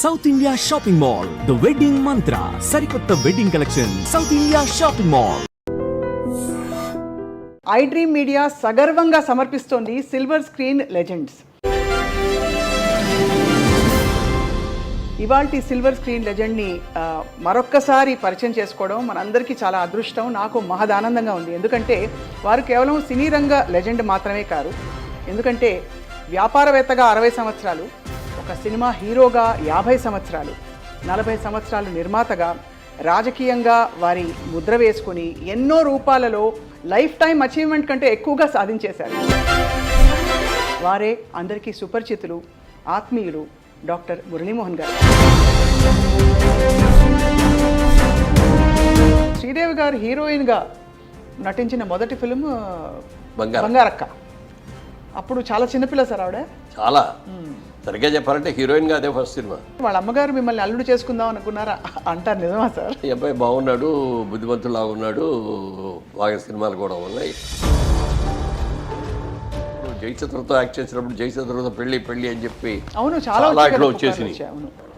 South India shopping mall, the wedding మంత్ర, సరికొత్త wedding collection, south India shopping mall. I dream media సగర్వంగా సమర్పిస్తోంది silver screen legends. ఇవాల్టి silver screen లెజెండ్ని మరొక్కసారి పరిచయం చేసుకోవడం మనందరికీ చాలా అదృష్టం, నాకు మహదానందంగా ఉంది. ఎందుకంటే వారు కేవలం సినీ రంగ లెజెండ్ మాత్రమే కాదు. ఎందుకంటే వ్యాపారవేత్తగా 60 సంవత్సరాలు, ఒక సినిమా హీరోగా 50 సంవత్సరాలు, 40 సంవత్సరాలు నిర్మాతగా, రాజకీయంగా వారి ముద్ర వేసుకొని ఎన్నో రూపాలలో లైఫ్ టైం అచీవ్మెంట్ కంటే ఎక్కువగా సాధించేశారు. వారే అందరికీ సుపరిచితులు, ఆత్మీయులు డాక్టర్ మురళీమోహన్ గారు. శ్రీదేవి గారు హీరోయిన్గా నటించిన మొదటి ఫిల్మ్ బంగారక్క. అప్పుడు చాలా చిన్నపిల్ల సార్ ఆవిడ. చాలా సరిగ్గా చెప్పాలంటే హీరోయిన్గా అదే ఫస్ట్ సినిమా. వాళ్ళ అమ్మగారు మిమ్మల్ని అల్లుడు చేసుకుందాం అనుకున్నారా అంటారు, నిజమా సార్? ఈ అబ్బాయి బాగున్నాడు, బుద్ధిమంతులా ఉన్నాడు, బాగా సినిమాలు కూడా ఉన్నాయి. జయచిత్రతో యాక్ట్ చేసినప్పుడు జయచిత్రతో పెళ్లి అని చెప్పి అవును చాలా వచ్చేసింది.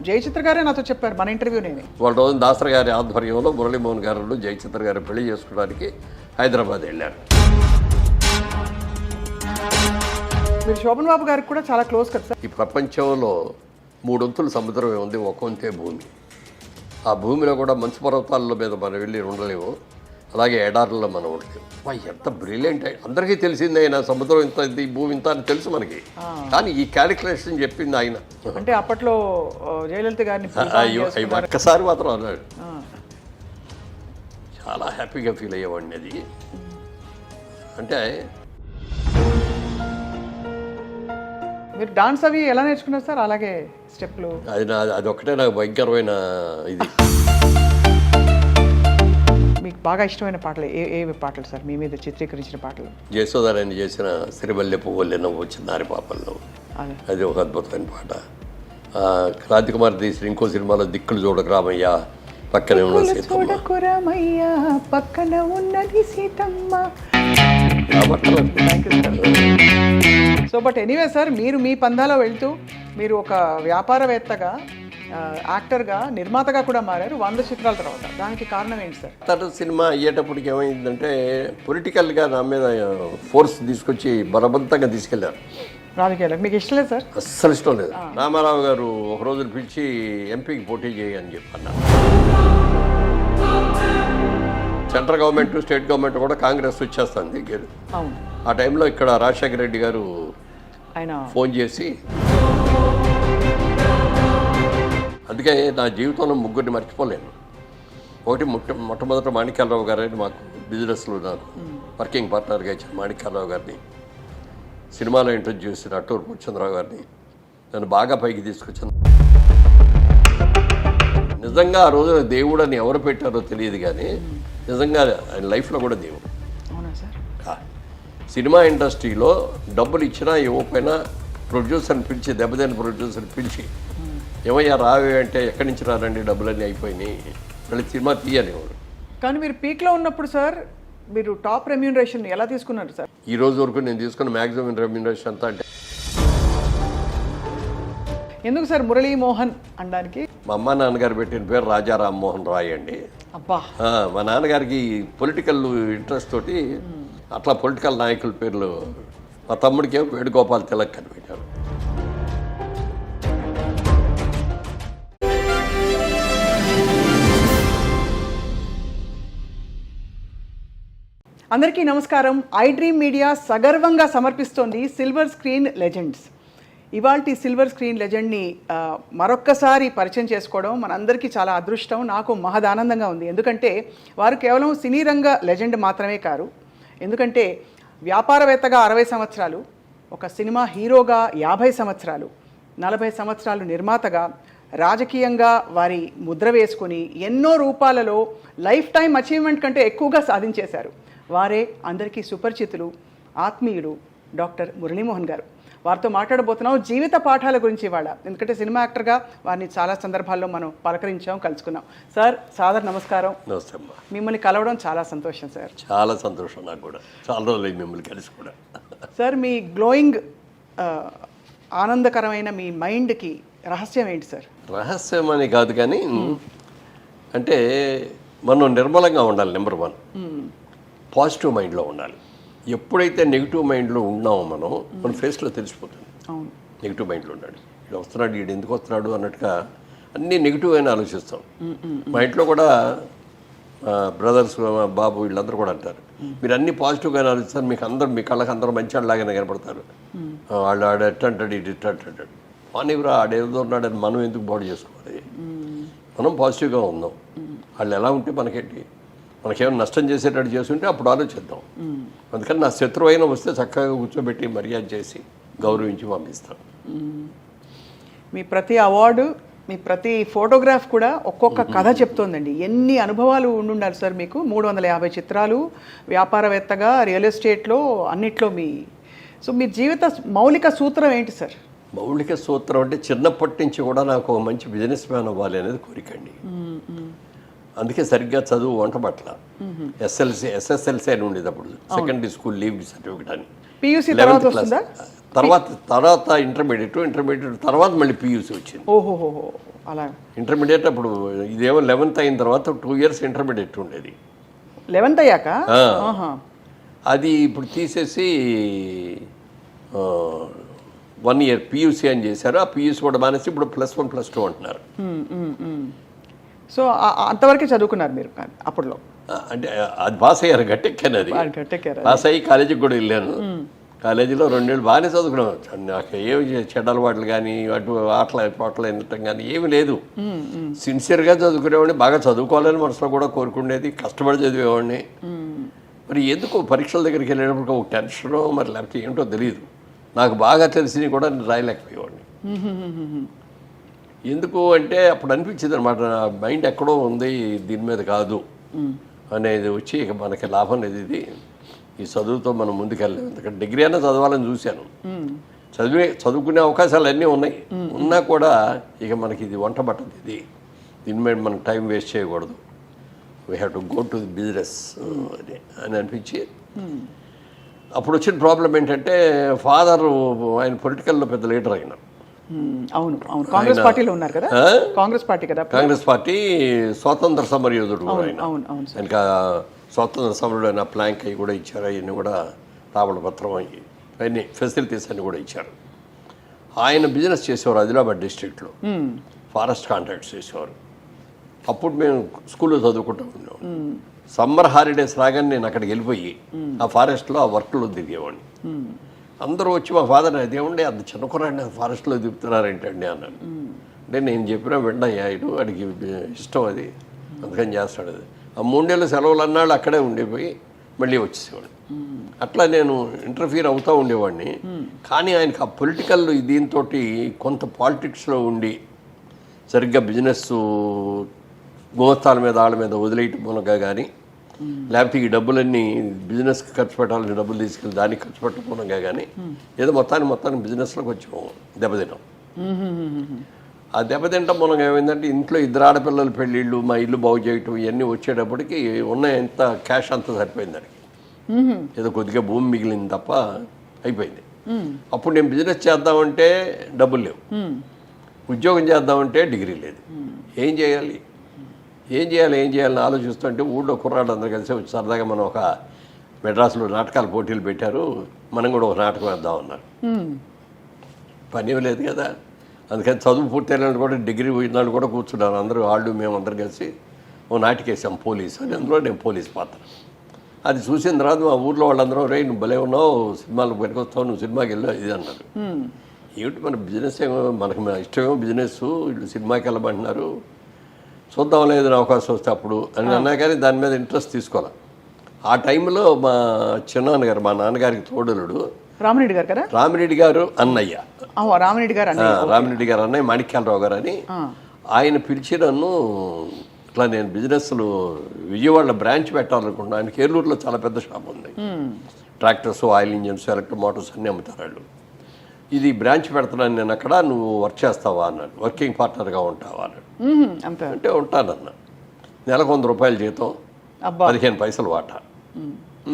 జయచిత్ర గారే నాతో చెప్పారు మన ఇంటర్వ్యూ. నేను వాళ్ళ రోజు దాసరి గారి ఆధ్వర్యంలో మురళీమోహన్ గారు జయచిత్ర గారు పెళ్లి చేసుకోవడానికి హైదరాబాద్ వెళ్ళారు. మీరు శోభన్ బాబు గారికి కూడా చాలా క్లోజ్ కదా సార్. ఈ ప్రపంచంలో 3 వంతులు సముద్రమే ఉంది, 1 వంతే భూమి. ఆ భూమిలో కూడా మంచు పర్వతాల మీద మనం వెళ్ళి ఉండలేము, అలాగే ఎడారుల్లో మనం ఉండలేము. ఎంత బ్రిలియంట్! అందరికీ తెలిసింది ఆయన సముద్రం ఇంత, ఈ భూమి ఇంత అని తెలుసు మనకి, కానీ ఈ క్యాలిక్యులేషన్ చెప్పింది ఆయన. అంటే అప్పట్లో జయలలిత గారిని ఒక్కసారి మాత్రం అన్నాడు. చాలా హ్యాపీగా ఫీల్ అయ్యేవాడిని. అది అంటే మీరు డాన్స్ అవి ఎలా నేర్చుకున్నారు సార్? అలాగే స్టెప్లు అది ఒక్కటే నాకు భయంకరమైన ఇది. మీకు బాగా ఇష్టమైన పాటలు ఏ పాటలు సార్ మీ మీద చిత్రీకరించిన పాటలు? జయసోదారాయణ చేసిన సిరిమల్లె పువ్వులు ఎన్నో వచ్చిన నారి పాపల్లో, అది ఒక అద్భుతమైన పాట. క్రాంతి కుమార్ తీసిన ఇంకో సినిమాలో దిక్కులు చూడకు రామయ్య పక్కనే ఉన్నది Seethamma. So but anyway sir, మీరు మీ పందాలో వెళ్తూ మీరు ఒక వ్యాపారవేత్తగా, యాక్టర్గా, నిర్మాతగా కూడా మారారు 100 చిత్రాల తర్వాత. దానికి కారణం ఏంటి సార్? తర్వాత సినిమా అయ్యేటప్పటికి ఏమైందంటే పొలిటికల్గా నా మీద ఫోర్స్ తీసుకొచ్చి బలవంతంగా తీసుకెళ్లారు రాజకీయాలకు. మీకు ఇష్టం లేదు సార్? అస్సలు ఇష్టం లేదు. రామారావు గారు ఒక రోజు పిలిచి ఎంపీకి పోటీ చేయని చెప్పన్నారు. సెంట్రల్ గవర్నమెంట్, స్టేట్ గవర్నమెంట్ కూడా కాంగ్రెస్ వచ్చేస్తుంది. ఆ టైంలో ఇక్కడ రాజశేఖర రెడ్డి గారు ఆయన ఫోన్ చేసి, అందుకే నా జీవితంలో 3 మర్చిపోలేను. ఒకటి మొట్టమొదట మాణిక్యాలరావు గారు, మాకు బిజినెస్లో నాకు వర్కింగ్ పార్ట్నర్గా ఇచ్చిన మాణిక్యాలరావు గారిని, సినిమాలో ఇంట్రడ్యూస్ చేసిన అట్టూరు పూర్చంద్రరావు గారిని నన్ను బాగా పైకి తీసుకొచ్చాను. నిజంగా ఆ రోజున దేవుడు అని ఎవరు పెట్టారో తెలియదు, కానీ నిజంగా ఆయన లైఫ్లో కూడా దేవుడు. సినిమా ఇండస్ట్రీలో డబ్బులు ఇచ్చినా ఇవ్వకపోయినా ప్రొడ్యూసర్ని పిలిచి, దెబ్బతిన్న ప్రొడ్యూసర్ని పిలిచి, ఏమయ్యా రావే అంటే ఎక్కడి నుంచి రారండి, డబ్బులన్నీ అయిపోయినాయి, మళ్ళీ సినిమా తీయనివాడు. కానీ మీరు పీక్లో ఉన్నప్పుడు సార్ మీరు టాప్ రెమ్యూనరేషన్ ఎలా తీసుకున్నారు సార్? ఈ రోజు వరకు నేను తీసుకున్న మ్యాక్సిమం రెమ్యూనరేషన్ అంతా అంటే ఎందుకు సార్ మురళీమోహన్ అనడానికి? మా అమ్మ నాన్నగారు పెట్టిన పేరు రాజా రామ్మోహన్ రాయ్ అండి. అబ్బా. మా నాన్నగారికి పొలిటికల్ ఇంట్రెస్ట్ తోటి అట్లా పొలిటికల్ నాయకుల పేర్లు, మా తమ్ముడికి వేణుగోపాల్ తిలక్ అని పెట్టారు. అందరికీ నమస్కారం. ఐ డ్రీమ్ మీడియా సగర్వంగా సమర్పిస్తోంది సిల్వర్ స్క్రీన్ లెజెండ్స్. ఇవాల్టి సిల్వర్ స్క్రీన్ లెజెండ్ని మరొక్కసారి పరిచయం చేసుకోవడం మనందరికీ చాలా అదృష్టం, నాకు మహదానందంగా ఉంది. ఎందుకంటే వారు కేవలం సినీ రంగ లెజెండ్ మాత్రమే కాదు. ఎందుకంటే వ్యాపారవేత్తగా 60 సంవత్సరాలు, ఒక సినిమా హీరోగా 50 సంవత్సరాలు, 40 సంవత్సరాలు నిర్మాతగా, రాజకీయంగా వారి ముద్ర వేసుకొని ఎన్నో రూపాలలో లైఫ్ టైం అచీవ్మెంట్ కంటే ఎక్కువగా సాధించేశారు. వారే అందరికీ సుపరిచితులు, ఆత్మీయులు డాక్టర్ మురళీమోహన్ గారు. వారితో మాట్లాడబోతున్నాం జీవిత పాఠాల గురించి ఇవాళ. ఎందుకంటే సినిమా యాక్టర్గా వారిని చాలా సందర్భాల్లో మనం పలకరించాం, కలుసుకున్నాం. సార్ సాదర్ నమస్కారం. నమస్తే అమ్మా. మిమ్మల్ని కలవడం చాలా సంతోషం సార్. చాలా సంతోషం నాకు కూడా, చాలా రోజులు మిమ్మల్ని కలిసి కూడా. సార్ మీ గ్లోయింగ్ ఆనందకరమైన మీ మైండ్కి రహస్యం ఏంటి సార్? రహస్యం అని కాదు కానీ అంటే మనం నిర్మలంగా ఉండాలి. నెంబర్ 1 పాజిటివ్ మైండ్లో ఉండాలి. ఎప్పుడైతే నెగిటివ్ మైండ్లో ఉన్నామో మన ఫేస్లో తెలిసిపోతుంది. అవును, నెగిటివ్ మైండ్లో ఉన్నాడు, వీడు వస్తున్నాడు, వీడు ఎందుకు వస్తున్నాడు అన్నట్టుగా అన్నీ నెగిటివ్ అయినా ఆలోచిస్తాం. మా ఇంట్లో కూడా బ్రదర్స్ బాబు వీళ్ళందరూ కూడా అంటారు, మీరు అన్ని పాజిటివ్గానే ఆలోచిస్తారు, మీకు అందరూ మీ కళ్ళకి అందరూ మంచి వాళ్ళలాగానే కనపడతారు. వాళ్ళు ఆడ ఎట్టంటాడు ఇటు ఇట్ట అంటాడు, మానేవరా ఆడేదో ఉన్నాడని మనం ఎందుకు బాడీ చేసుకోవాలి? మనం పాజిటివ్గా ఉందాం. వాళ్ళు ఎలా ఉంటే మనకేంటి, మనకేమైనా నష్టం చేసేటట్టు చేస్తుంటే అప్పుడు ఆలోచిద్దాం. అందుకని నా శత్రువు అయినా వస్తే చక్కగా కూర్చోబెట్టి మర్యాద చేసి గౌరవించి పంపిస్తాం. మీ ప్రతి అవార్డు, మీ ప్రతి ఫోటోగ్రాఫ్ కూడా ఒక్కొక్క కథ చెప్తోందండి. ఎన్ని అనుభవాలు ఉండుండాలి సార్ మీకు? 350 చిత్రాలు, వ్యాపారవేత్తగా, రియల్ ఎస్టేట్లో, అన్నిట్లో మీ జీవిత మౌలిక సూత్రం ఏంటి సార్? మౌలిక సూత్రం అంటే చిన్నప్పటి నుంచి కూడా నాకు ఒక మంచి బిజినెస్ మ్యాన్ అవ్వాలి అనేది కోరికండి. అందుకే సరిగ్గా చదువు వంట పట్ల ఎస్ఎస్ఎల్సీ అని ఉండేది అప్పుడు, సెకండరీ స్కూల్ లీవ్ సర్టిఫికెట్ అని. పియూసీ తర్వాత వస్తుందా? తర్వాత ఇంటర్మీడియట్ తర్వాత మళ్ళీ పియూసీ వచ్చింది. ఓహోహో, అలా. ఇంటర్మీడియట్ అప్పుడు ఇదేమో 11th అయిన తర్వాత 2 years ఇంటర్మీడియట్ ఉండేది. 11th అయ్యాక అది ఇప్పుడు తీసేసి 1 year పియూసీ అని చేశారు. ఆ పియూసీ కూడా మానేసి ఇప్పుడు +1 +2 అంటున్నారు. సో అంతవరకే చదువుకున్నారు మీరు అప్పట్లో? అంటే అది పాస్ అయ్యారు, గట్టెక్కాను. అది పాస్ అయ్యి కాలేజీకి కూడా వెళ్ళాను. కాలేజీలో 2 ఏళ్ళు బాగానే చదువుకున్నాను. నాకు ఏమి చెడ్డ అలవాట్లు కానీ అటు పాటలు వినటం కానీ ఏమి లేదు. సిన్సియర్గా చదువుకునేవాడిని, బాగా చదువుకోవాలని మనసులో కూడా కోరుకునేది, కష్టపడి చదివేవాడిని. మరి ఎందుకు పరీక్షల దగ్గరికి వెళ్ళేటప్పుడు ఒక టెన్షనో మరి లేకపోతే ఏంటో తెలియదు, నాకు బాగా తెలిసి కూడా నేను రాయలేకపోయేవాడిని. ఎందుకు అంటే అప్పుడు అనిపించింది అనమాట, మైండ్ ఎక్కడో ఉంది, దీని మీద కాదు అనేది వచ్చి ఇక మనకి లాభం లేదు ఇది, ఈ చదువుతో మనం ముందుకెళ్ళలేము. ఎందుకంటే డిగ్రీ అయినా చదవాలని చూశాను, చదువుకునే అవకాశాలు అన్నీ ఉన్నాయి, ఉన్నా కూడా ఇక మనకి ఇది వంట పట్టదు, దీని మీద మనం టైం వేస్ట్ చేయకూడదు, we have to go to the business అని అనిపించి. అప్పుడు వచ్చిన ప్రాబ్లం ఏంటంటే ఫాదర్ ఆయన పొలిటికల్లో పెద్ద లీడర్ అయినారు. అవును అవును, కాంగ్రెస్ పార్టీలో ఉన్నారు కదా? కాంగ్రెస్ పార్టీ కదా? కాంగ్రెస్ పార్టీ స్వాతంత్ర సమరయోధుడు ఆయన. ఇంకా స్వాతంత్ర సమరుడు అయిన ప్లాంక్ అవి కూడా ఇచ్చారు, అవన్నీ కూడా రావణ పత్రం అవన్నీ ఫెసిలిటీస్ అన్నీ కూడా ఇచ్చారు. ఆయన బిజినెస్ చేసేవారు ఆదిలాబాద్ డిస్ట్రిక్ట్లో, ఫారెస్ట్ కాంట్రాక్ట్స్ చేసేవారు. అప్పుడు మేము స్కూల్లో చదువుకుంటూ ఉన్నాం. సమ్మర్ హాలిడేస్ రాగానే నేను అక్కడికి వెళ్ళిపోయి ఆ ఫారెస్ట్లో ఆ వర్క్లో దిగేవాడిని. అందరూ వచ్చి మా ఫాదర్ అదేమండి అంత చిన్న కుర్రాడిని ఫారెస్ట్లో దిగుతున్నారేంటండి అన్నాను. అంటే నేను చెప్పినా వెంటయ్యా ఇటు వాడికి ఇష్టం అది, అందుకని చేస్తాడు అది. ఆ 3 ఏళ్ళ సెలవులు అన్నాళ్ళు అక్కడే ఉండిపోయి మళ్ళీ వచ్చేసేవాడు. అట్లా నేను ఇంటర్ఫియర్ అవుతూ ఉండేవాడిని. కానీ ఆయనకు ఆ పొలిటికల్ దీంతో కొంత పాలిటిక్స్లో ఉండి సరిగ్గా బిజినెస్ గోస్తాల మీద వాళ్ళ మీద వదిలేయటం మూలంగా కానీ, లేకపోతే ఈ డబ్బులన్నీ బిజినెస్కి ఖర్చు పెట్టాలని డబ్బులు తీసుకెళ్ళి దానికి ఖర్చు పెట్టడం మూలంగా కానీ ఏదో మొత్తానికి బిజినెస్లోకి వచ్చి దెబ్బతింటాం. ఆ దెబ్బతింటాం మూలంగా ఏమైందంటే ఇంట్లో 2 ఆడపిల్లల పెళ్ళిళ్ళు, మా ఇల్లు బాగు చేయటం ఇవన్నీ వచ్చేటప్పటికి ఉన్న ఎంత క్యాష్ అంతా సరిపోయింది దానికి. ఏదో కొద్దిగా భూమి మిగిలింది తప్ప అయిపోయింది. అప్పుడు నేను బిజినెస్ చేద్దామంటే డబ్బులు లేవు, ఉద్యోగం చేద్దామంటే డిగ్రీ లేదు. ఏం చేయాలని ఆలోచిస్తుంటే ఊళ్ళో కుర్రాడు అందరూ కలిసి వచ్చి సరదాగా మనం ఒక మెడ్రాస్లో నాటకాల పోటీలు పెట్టారు, మనం కూడా ఒక నాటకం వేద్దాం అన్నారు. పని లేదు కదా, అందుకని చదువు పూర్తయినాడు కూడా డిగ్రీ పోయినాడు కూడా కూర్చున్నాను. అందరూ మేము అందరం కలిసి ఓ నాటికేసాం పోలీస్ అని. అందులో నేను పోలీస్ పాత్ర. అది చూసిన తర్వాత మా ఊర్లో వాళ్ళందరూ రే నువ్వు భలే ఉన్నావు, సినిమాలకు పనికొస్తావు, నువ్వు సినిమాకి వెళ్ళావు ఇది అన్నారు. ఏమిటి మన బిజినెస్ ఏమో, మనకు ఇష్టమేమో బిజినెస్, వీళ్ళు సినిమాకి వెళ్ళమంటున్నారు, చూద్దాం లేదు అవకాశం వస్తే అప్పుడు అని అన్నా. కానీ దాని మీద ఇంట్రెస్ట్ తీసుకోవాలి. ఆ టైంలో మా చిన్నాన్నగారు, మా నాన్నగారికి తోడలుడు రామిరెడ్డి గారు కదా, రామిరెడ్డి గారు అన్నయ్య, రామిరెడ్డి గారు అన్నయ్య మాణిక్యాలరావు గారు అని ఆయన పిలిచి నన్ను ఇట్లా నేను బిజినెస్లు విజయవాడలో బ్రాంచ్ పెట్టాలనుకుంటున్నాను. ఆయనకి ఏలూరులో చాలా పెద్ద షాప్ ఉంది, tractors, oil engines, electric Motors అన్నీ అమ్ముతారు వాళ్ళు. ఇది బ్రాంచ్ పెడుతున్నాను నేను అక్కడ, నువ్వు వర్క్ చేస్తావా అన్నాడు, వర్కింగ్ పార్ట్నర్గా ఉంటావా అన్నాడు. అంటే ఉంటానన్న. నెలకు 100 రూపాయలు జీతం, 15 పైసలు వాటా.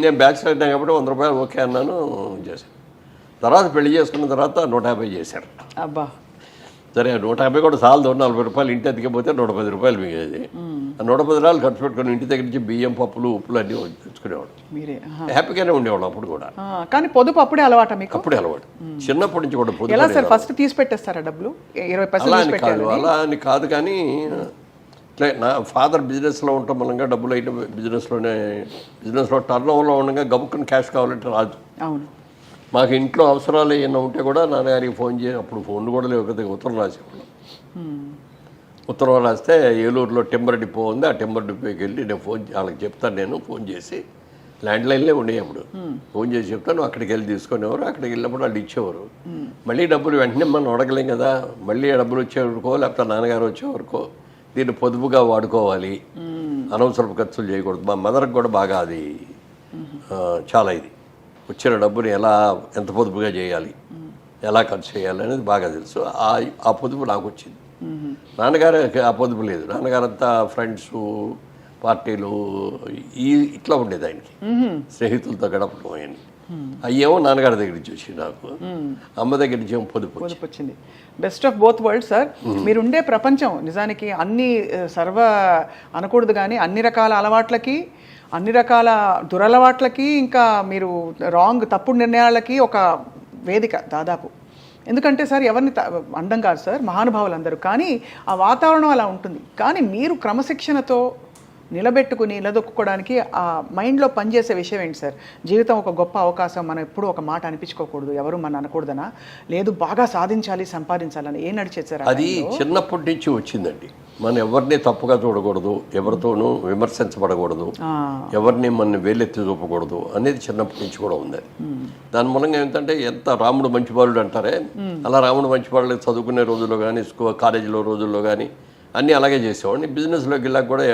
నేను బ్యాచిలర్ అయినా కాబట్టి 100 రూపాయలు ఓకే అన్నాను, చేశాను. తర్వాత పెళ్లి చేసుకున్న తర్వాత 150 చేశారు. అబ్బా, సరే 150 కూడా చాలదు, 40 రూపాయలు ఇంటి అతికిపోతే 110 రూపాయలు మిగేది. ఆ 110 రూపాయలు ఖర్చు పెట్టుకుని ఇంటి దగ్గర నుంచి బియ్యం, పప్పులు, ఉప్పులు అన్నీ తెచ్చుకునేవాడు. మీరే హ్యాపీగానే ఉండేవాడు అప్పుడు కూడా. కానీ పొదుపు అప్పుడే అలవాట మీకు? అప్పుడే అలవాటు, చిన్నప్పటి నుంచి కూడా పొదుపు. ఎలా సార్ ఫస్ట్ తీసి పెట్టేస్తారా డబ్బులు? 20% అలా తీసి అని పెట్టారు. కాదు, అలా అని కాదు, కానీ ఇట్లా నా ఫాదర్ బిజినెస్లో ఉండటం మూలంగా డబ్బులు అయిన బిజినెస్లో టర్న్ ఓవర్లో ఉండగా గబుక్కుని క్యాష్ కావాలంటే రాదు. అవును. మాకు ఇంట్లో అవసరాలు ఏమైనా ఉంటే కూడా నాన్నగారికి ఫోన్ చేసి, అప్పుడు ఫోన్లు కూడా లేవు కదా, ఉత్తరం రాసేవాళ్ళం. ఉత్తరం రాస్తే ఏలూరులో టెంబర్ డిపో ఉంది, ఆ టెంబర్ డిపోకి వెళ్ళి నేను వాళ్ళకి చెప్తాను, నేను ఫోన్ చేసి, ల్యాండ్లైన్లే ఉండేవి అప్పుడు, ఫోన్ చేసి చెప్తాను, అక్కడికి వెళ్ళి తీసుకునేవారు. అక్కడికి వెళ్ళినప్పుడు వాళ్ళు ఇచ్చేవారు. మళ్ళీ డబ్బులు వెంటనే మనం అడగలేం కదా, మళ్ళీ డబ్బులు వచ్చేవరకో లేకపోతే నాన్నగారు వచ్చేవరకో దీన్ని పొదుపుగా వాడుకోవాలి, అనవసరపు ఖర్చులు చేయకూడదు. మా మదర్కి కూడా బాగా అది చాలా ఇది, వచ్చిన డబ్బుని ఎంత పొదుపుగా చేయాలి, ఎలా ఖర్చు చేయాలి అనేది బాగా తెలుసు. ఆ పొదుపు నాకు వచ్చింది. నాన్నగారు ఆ పొదుపు లేదు. నాన్నగారంతా ఫ్రెండ్స్, పార్టీలు ఇట్లా ఉండేది ఆయనకి, స్నేహితులతో గడపడం అని. అయ్యేమో నాన్నగారి దగ్గర నుంచి వచ్చి, నాకు అమ్మ దగ్గర నుంచి ఏమో పొదుపు వచ్చింది. Best of both world sir. మీరుండే ప్రపంచం నిజానికి అన్ని అనకూడదు కానీ అన్ని రకాల అలవాట్లకి, అన్ని రకాల దురలవాట్లకి, ఇంకా మీరు తప్పుడు నిర్ణయాలకి ఒక వేదిక దాదాపు. ఎందుకంటే సార్ ఎవరిని అండం కాదు సార్, మహానుభావులు అందరూ, కానీ ఆ వాతావరణం అలా ఉంటుంది. కానీ మీరు క్రమశిక్షణతో నిలదొక్కుకోవడానికి ఆ మైండ్లో పనిచేసే విషయం ఏంటి సార్? జీవితం ఒక గొప్ప అవకాశం, మనం ఎప్పుడూ ఒక మాట అనిపించుకోకూడదు, ఎవరు మనం అనకూడదనా, లేదు బాగా సాధించాలి, సంపాదించాలని ఏం నడిచేది సార్? అది చిన్నప్పటి నుంచి వచ్చిందండి. మనం ఎవరిని తప్పుగా చూడకూడదు, ఎవరితోనూ విమర్శించబడకూడదు, ఎవరిని మన వేలెత్తి చూపకూడదు అనేది చిన్నప్పటి నుంచి కూడా ఉంది. దాని మూలంగా ఏంటంటే, ఎంత రాముడు మంచివాడు అంటారే, అలా రాముడు మంచివాళ్ళు చదువుకునే రోజుల్లో కానీ, కాలేజీలో రోజుల్లో కానీ అన్నీ అలాగే చేసేవాడిని. బిజినెస్లోకి వెళ్ళాక కూడా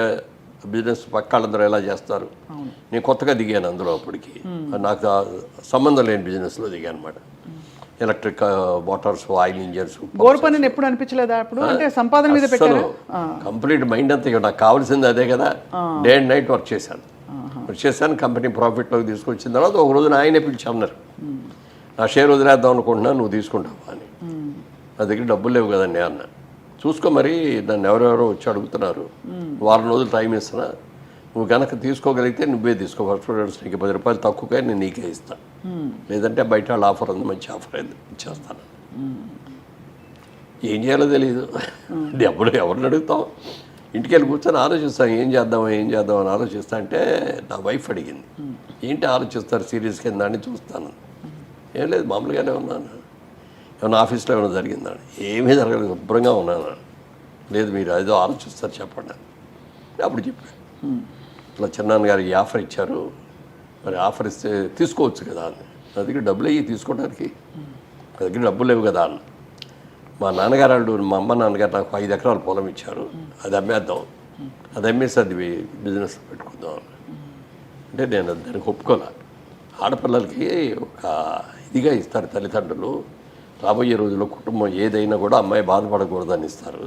బిజినెస్ పక్కాళ్ళందరూ ఎలా చేస్తారు, నేను కొత్తగా దిగాను అందులో. అప్పటికి నాకు సంబంధం లేని బిజినెస్లో దిగాను అనమాట. Electric Motors, oil engines. గోరు పని ఎప్పుడు అనిపించలేదా అప్పుడు? అంటే సంపాదన మీద పెట్టారు. కంప్లీట్ మైండ్ అంతా ఇక నాకు కావాల్సింది అదే కదా. డే అండ్ నైట్ వర్క్ చేశాను. కంపెనీ ప్రాఫిట్లోకి తీసుకొచ్చిన తర్వాత ఒక రోజున ఆయనే పిలిచి అన్నారు, నా షేర్ వదిలేద్దాం అనుకుంటున్నా, నువ్వు తీసుకుంటావా అని. నా దగ్గర డబ్బులు లేవు కదండి అన్న. చూసుకో మరి, నన్ను ఎవరెవరో వచ్చి అడుగుతున్నారు, వారం రోజులు టైం ఇస్తున్నా, నువ్వు కనుక తీసుకోగలిగితే నువ్వే తీసుకో, ఫస్ట్ నీకు 10 రూపాయలు తక్కువగా నేను నీకే ఇస్తాను, లేదంటే బయట వాళ్ళ ఆఫర్ ఉంది, మంచి ఆఫర్ అయింది, ఇచ్చేస్తాను. ఏం చేయాలో తెలియదు, డబ్బులు ఎవరిని అడుగుతాం. ఇంటికి వెళ్ళి కూర్చొని ఆలోచిస్తాను, ఏం చేద్దాం అని ఆలోచిస్తా అంటే నా వైఫ్ అడిగింది, ఏంటి ఆలోచిస్తారు సీరియస్ కింద అని. చూస్తాను, ఏం లేదు, మామూలుగానే ఉన్నాను. ఏమైనా ఆఫీస్లో ఏమైనా జరిగిందని? ఏమీ జరగలేదు, శుభ్రంగా ఉన్నాను. లేదు, మీరు ఏదో ఆలోచిస్తారు చెప్పండి. అప్పుడు చెప్పాను, ఇట్లా చిన్నాన్నగారికి ఆఫర్ ఇచ్చారు, మరి ఆఫర్ ఇస్తే తీసుకోవచ్చు కదా అని. నా దగ్గర డబ్బులు అయ్యి తీసుకోవడానికి, నా దగ్గర డబ్బులు లేవు కదా అన్న. మా నాన్నగారు వాళ్ళు, మా అమ్మ నాన్నగారు నాకు 5 ఎకరాల పొలం ఇచ్చారు, అది అమ్మేద్దాం, అది అమ్మేసి అది బిజినెస్ పెట్టుకుందాం అని. అంటే నేను దానికి ఒప్పుకోలే. ఆడపిల్లలకి ఒక ఇదిగా ఇస్తారు తల్లిదండ్రులు, రాబోయే రోజుల్లో కుటుంబం ఏదైనా కూడా అమ్మాయి బాధపడకూడదని ఇస్తారు.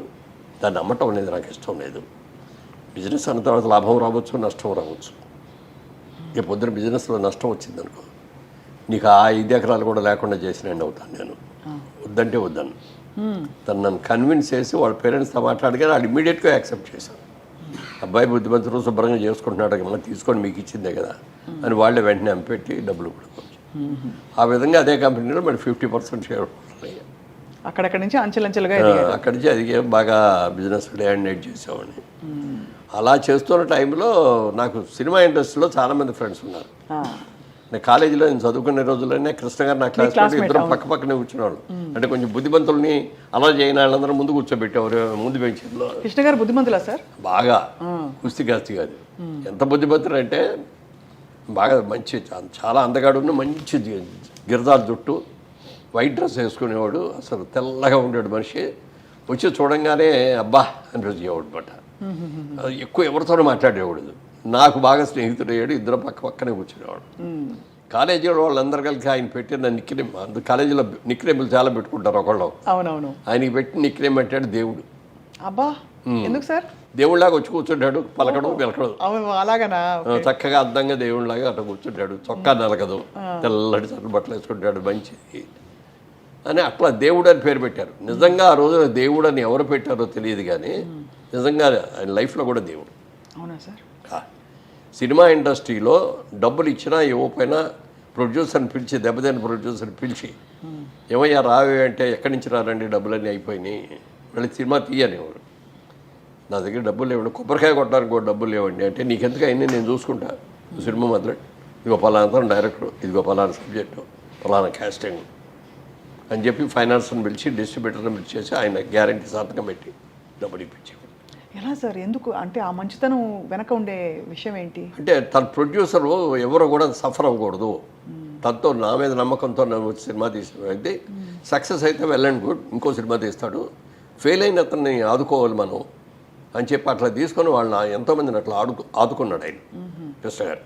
దాన్ని అమ్మటం అనేది నాకు ఇష్టం లేదు. బిజినెస్ అన్న తర్వాత లాభం రావచ్చు, నష్టం రావచ్చు. ఇక పొద్దున బిజినెస్లో నష్టం వచ్చిందనుకో, నీకు ఆ 5 ఎకరాలు కూడా లేకుండా చేసినండి అవుతాను నేను. వద్దంటే వద్దాను. తను నన్ను కన్విన్స్ చేసి వాళ్ళ పేరెంట్స్తో మాట్లాడితే వాళ్ళు ఇమీడియట్గా యాక్సెప్ట్ చేశాను. అబ్బాయి బుద్ధిమంతులు శుభ్రంగా చేసుకుంటున్నాడు, మనం తీసుకొని మీకు ఇచ్చిందే కదా అని వాళ్ళే వెంటనే అమ్మిపెట్టి డబ్బులు కూడా. ఆ విధంగా అదే కంపెనీలో మరి 50% షేర్ ఉన్నాయి. అక్కడక్కడి నుంచి అంచెలంచెలుగా అక్కడి నుంచి అది బాగా బిజినెస్ డే అండ్ నైట్ చేసేవాడిని. అలా చేస్తున్న టైంలో నాకు సినిమా ఇండస్ట్రీలో చాలామంది ఫ్రెండ్స్ ఉన్నారు. నేను కాలేజీలో నేను చదువుకునే రోజుల్లోనే కృష్ణ గారు నా క్లాస్ ఇద్దరు పక్కనే కూర్చునేవాళ్ళు. అంటే కొంచెం బుద్ధిమంతుల్ని అలా చేయని వాళ్ళందరూ ముందు కూర్చోబెట్టేవారు, ముందు బెంచీలో. కృష్ణ గారు బుద్ధిమంతులా సార్? బాగా కుస్తీ కాదు. ఎంత బుద్ధిమంతులు అంటే బాగా మంచి, చాలా అందగాడు, మంచి గిరదాల జుట్టు, వైట్ డ్రెస్ వేసుకునేవాడు, అసలు తెల్లగా ఉండేవాడు మనిషి. వచ్చి చూడంగానే అబ్బా అనిపించేవాడు అనమాట. ఎక్కువ ఎవరితోనూ మాట్లాడేవాడు. నాకు బాగా స్నేహితుడు అయ్యాడు, ఇద్దరు పక్కనే కూర్చునేవాడు. కాలేజీలో వాళ్ళందరూ కలిసి ఆయన పెట్టిన నిక్నేమ్, కాలేజీలో నిక్నేమ్లు చాలా పెట్టుకుంటారు ఒకళ్ళు. అవునవును. ఆయనకి పెట్టిన నిక్నేమ్ పెట్టాడు దేవుడు. అబ్బా, ఎందుకు సార్? దేవుళ్ళలాగా వచ్చి కూర్చుంటాడు, పలకడం వెలకడం. అలాగనా? చక్కగా అందంగా దేవుళ్ళలాగా అట్లా కూర్చుంటాడు, చొక్కా నలగదు, తెల్లటి చట్ట బట్టలు వేసుకుంటాడు, మంచి. అని అట్లా దేవుడు అని పేరు పెట్టారు. నిజంగా ఆ రోజున దేవుడు అని ఎవరు పెట్టారో తెలియదు, కానీ నిజంగా ఆయన లైఫ్లో కూడా దేవుడు. అవునా సార్? సినిమా ఇండస్ట్రీలో డబ్బులు ఇచ్చినా ఇవ్వకపోయినా ప్రొడ్యూసర్ని పిలిచి, దెబ్బతిన్న ప్రొడ్యూసర్ని పిలిచి, ఏమయ్యా రావే అంటే ఎక్కడి నుంచి రారండి, డబ్బులన్నీ అయిపోయినాయి, మళ్ళీ సినిమా తీయనివ్వరు. నా దగ్గర డబ్బులు లేవండి, కొబ్బరికాయ కొట్టడానికి కూడా డబ్బులు లేవండి అంటే, నీకెందుకు అయినా నేను చూసుకుంటా, సినిమా మొదలెట్టు, ఇదిగో పలానా డైరెక్టర్, ఇదిగో పలానా సబ్జెక్టు, పలానా క్యాస్టింగ్ అని చెప్పి ఫైనాన్స్ని పిలిచి, డిస్ట్రిబ్యూటర్ని పిలిచేసి ఆయన గ్యారంటీ సంతకం పెట్టి డబ్బులు ఇప్పించేవాడు. ఎలా సార్? ఎందుకు అంటే ఆ మంచితనం వెనక ఉండే విషయం ఏంటి? అంటే తన ప్రొడ్యూసరు ఎవరు కూడా సఫర్ అవ్వకూడదు, తనతో నా మీద నమ్మకంతో వచ్చి సినిమా తీసిన అయితే సక్సెస్ అయితే వెల్ అండ్ గుడ్, ఇంకో సినిమా తీస్తాడు, ఫెయిల్ అయిన అతన్ని ఆదుకోవాలి మనం అని చెప్పి అట్లా తీసుకొని వాళ్ళని ఎంతోమందిని అట్లా ఆదుకున్నాడు ఆయన కృష్ణ గారు.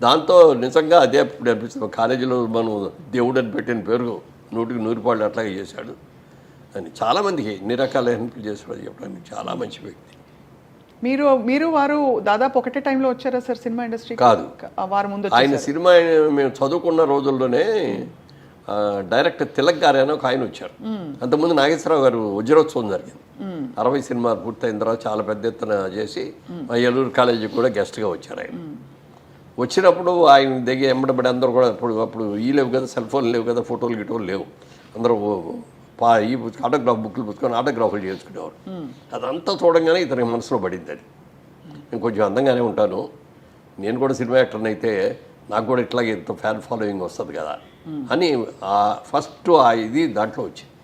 దాంతో నిజంగా అదే అప్పుడు అనిపిస్తుంది, కాలేజీలో మనం దేవుడు అని పెట్టిన పేరు 100% అట్లాగే చేశాడు అని చాలామందికి ఎన్ని రకాల హెల్ప్ చేశాడు చెప్పడానికి. చాలా మంచి వ్యక్తి. మీరు వారు దాదాపు ఒకటే టైంలో వచ్చారా సార్ సినిమా ఇండస్ట్రీ? కాదు, వారు ముందు ఆయన సినిమా మేము చదువుకున్న రోజుల్లోనే డైరెక్టర్ తిలక్ గారు అని ఒక ఆయన వచ్చారు. అంతకుముందు నాగేశ్వరరావు గారు వజ్రోత్సవం జరిగింది, 60 సినిమాలు పూర్తయిన తర్వాత చాలా పెద్ద ఎత్తున చేసి మా ఏలూరు కాలేజీకి కూడా గెస్ట్గా వచ్చారు. ఆయన వచ్చినప్పుడు ఆయన దగ్గర ఎంబడబడి అందరూ కూడా అప్పుడు ఈ లేవు కదా, సెల్ ఫోన్ లేవు కదా, ఫోటోలు గిటోలు లేవు, అందరూ ఈ ఆటోగ్రాఫ్ బుక్లు పుచ్చుకొని ఆటోగ్రాఫ్లు చేసుకునేవారు. అదంతా చూడంగానే ఇతనికి మనసులో పడింది. అది నేను కొంచెం అందంగానే ఉంటాను, నేను కూడా సినిమా యాక్టర్ని అయితే నాకు కూడా ఇట్లాగే ఇంత ఫ్యాన్ ఫాలోయింగ్ వస్తుంది కదా అని ఫస్ట్ ఇది దాంట్లో వచ్చింది.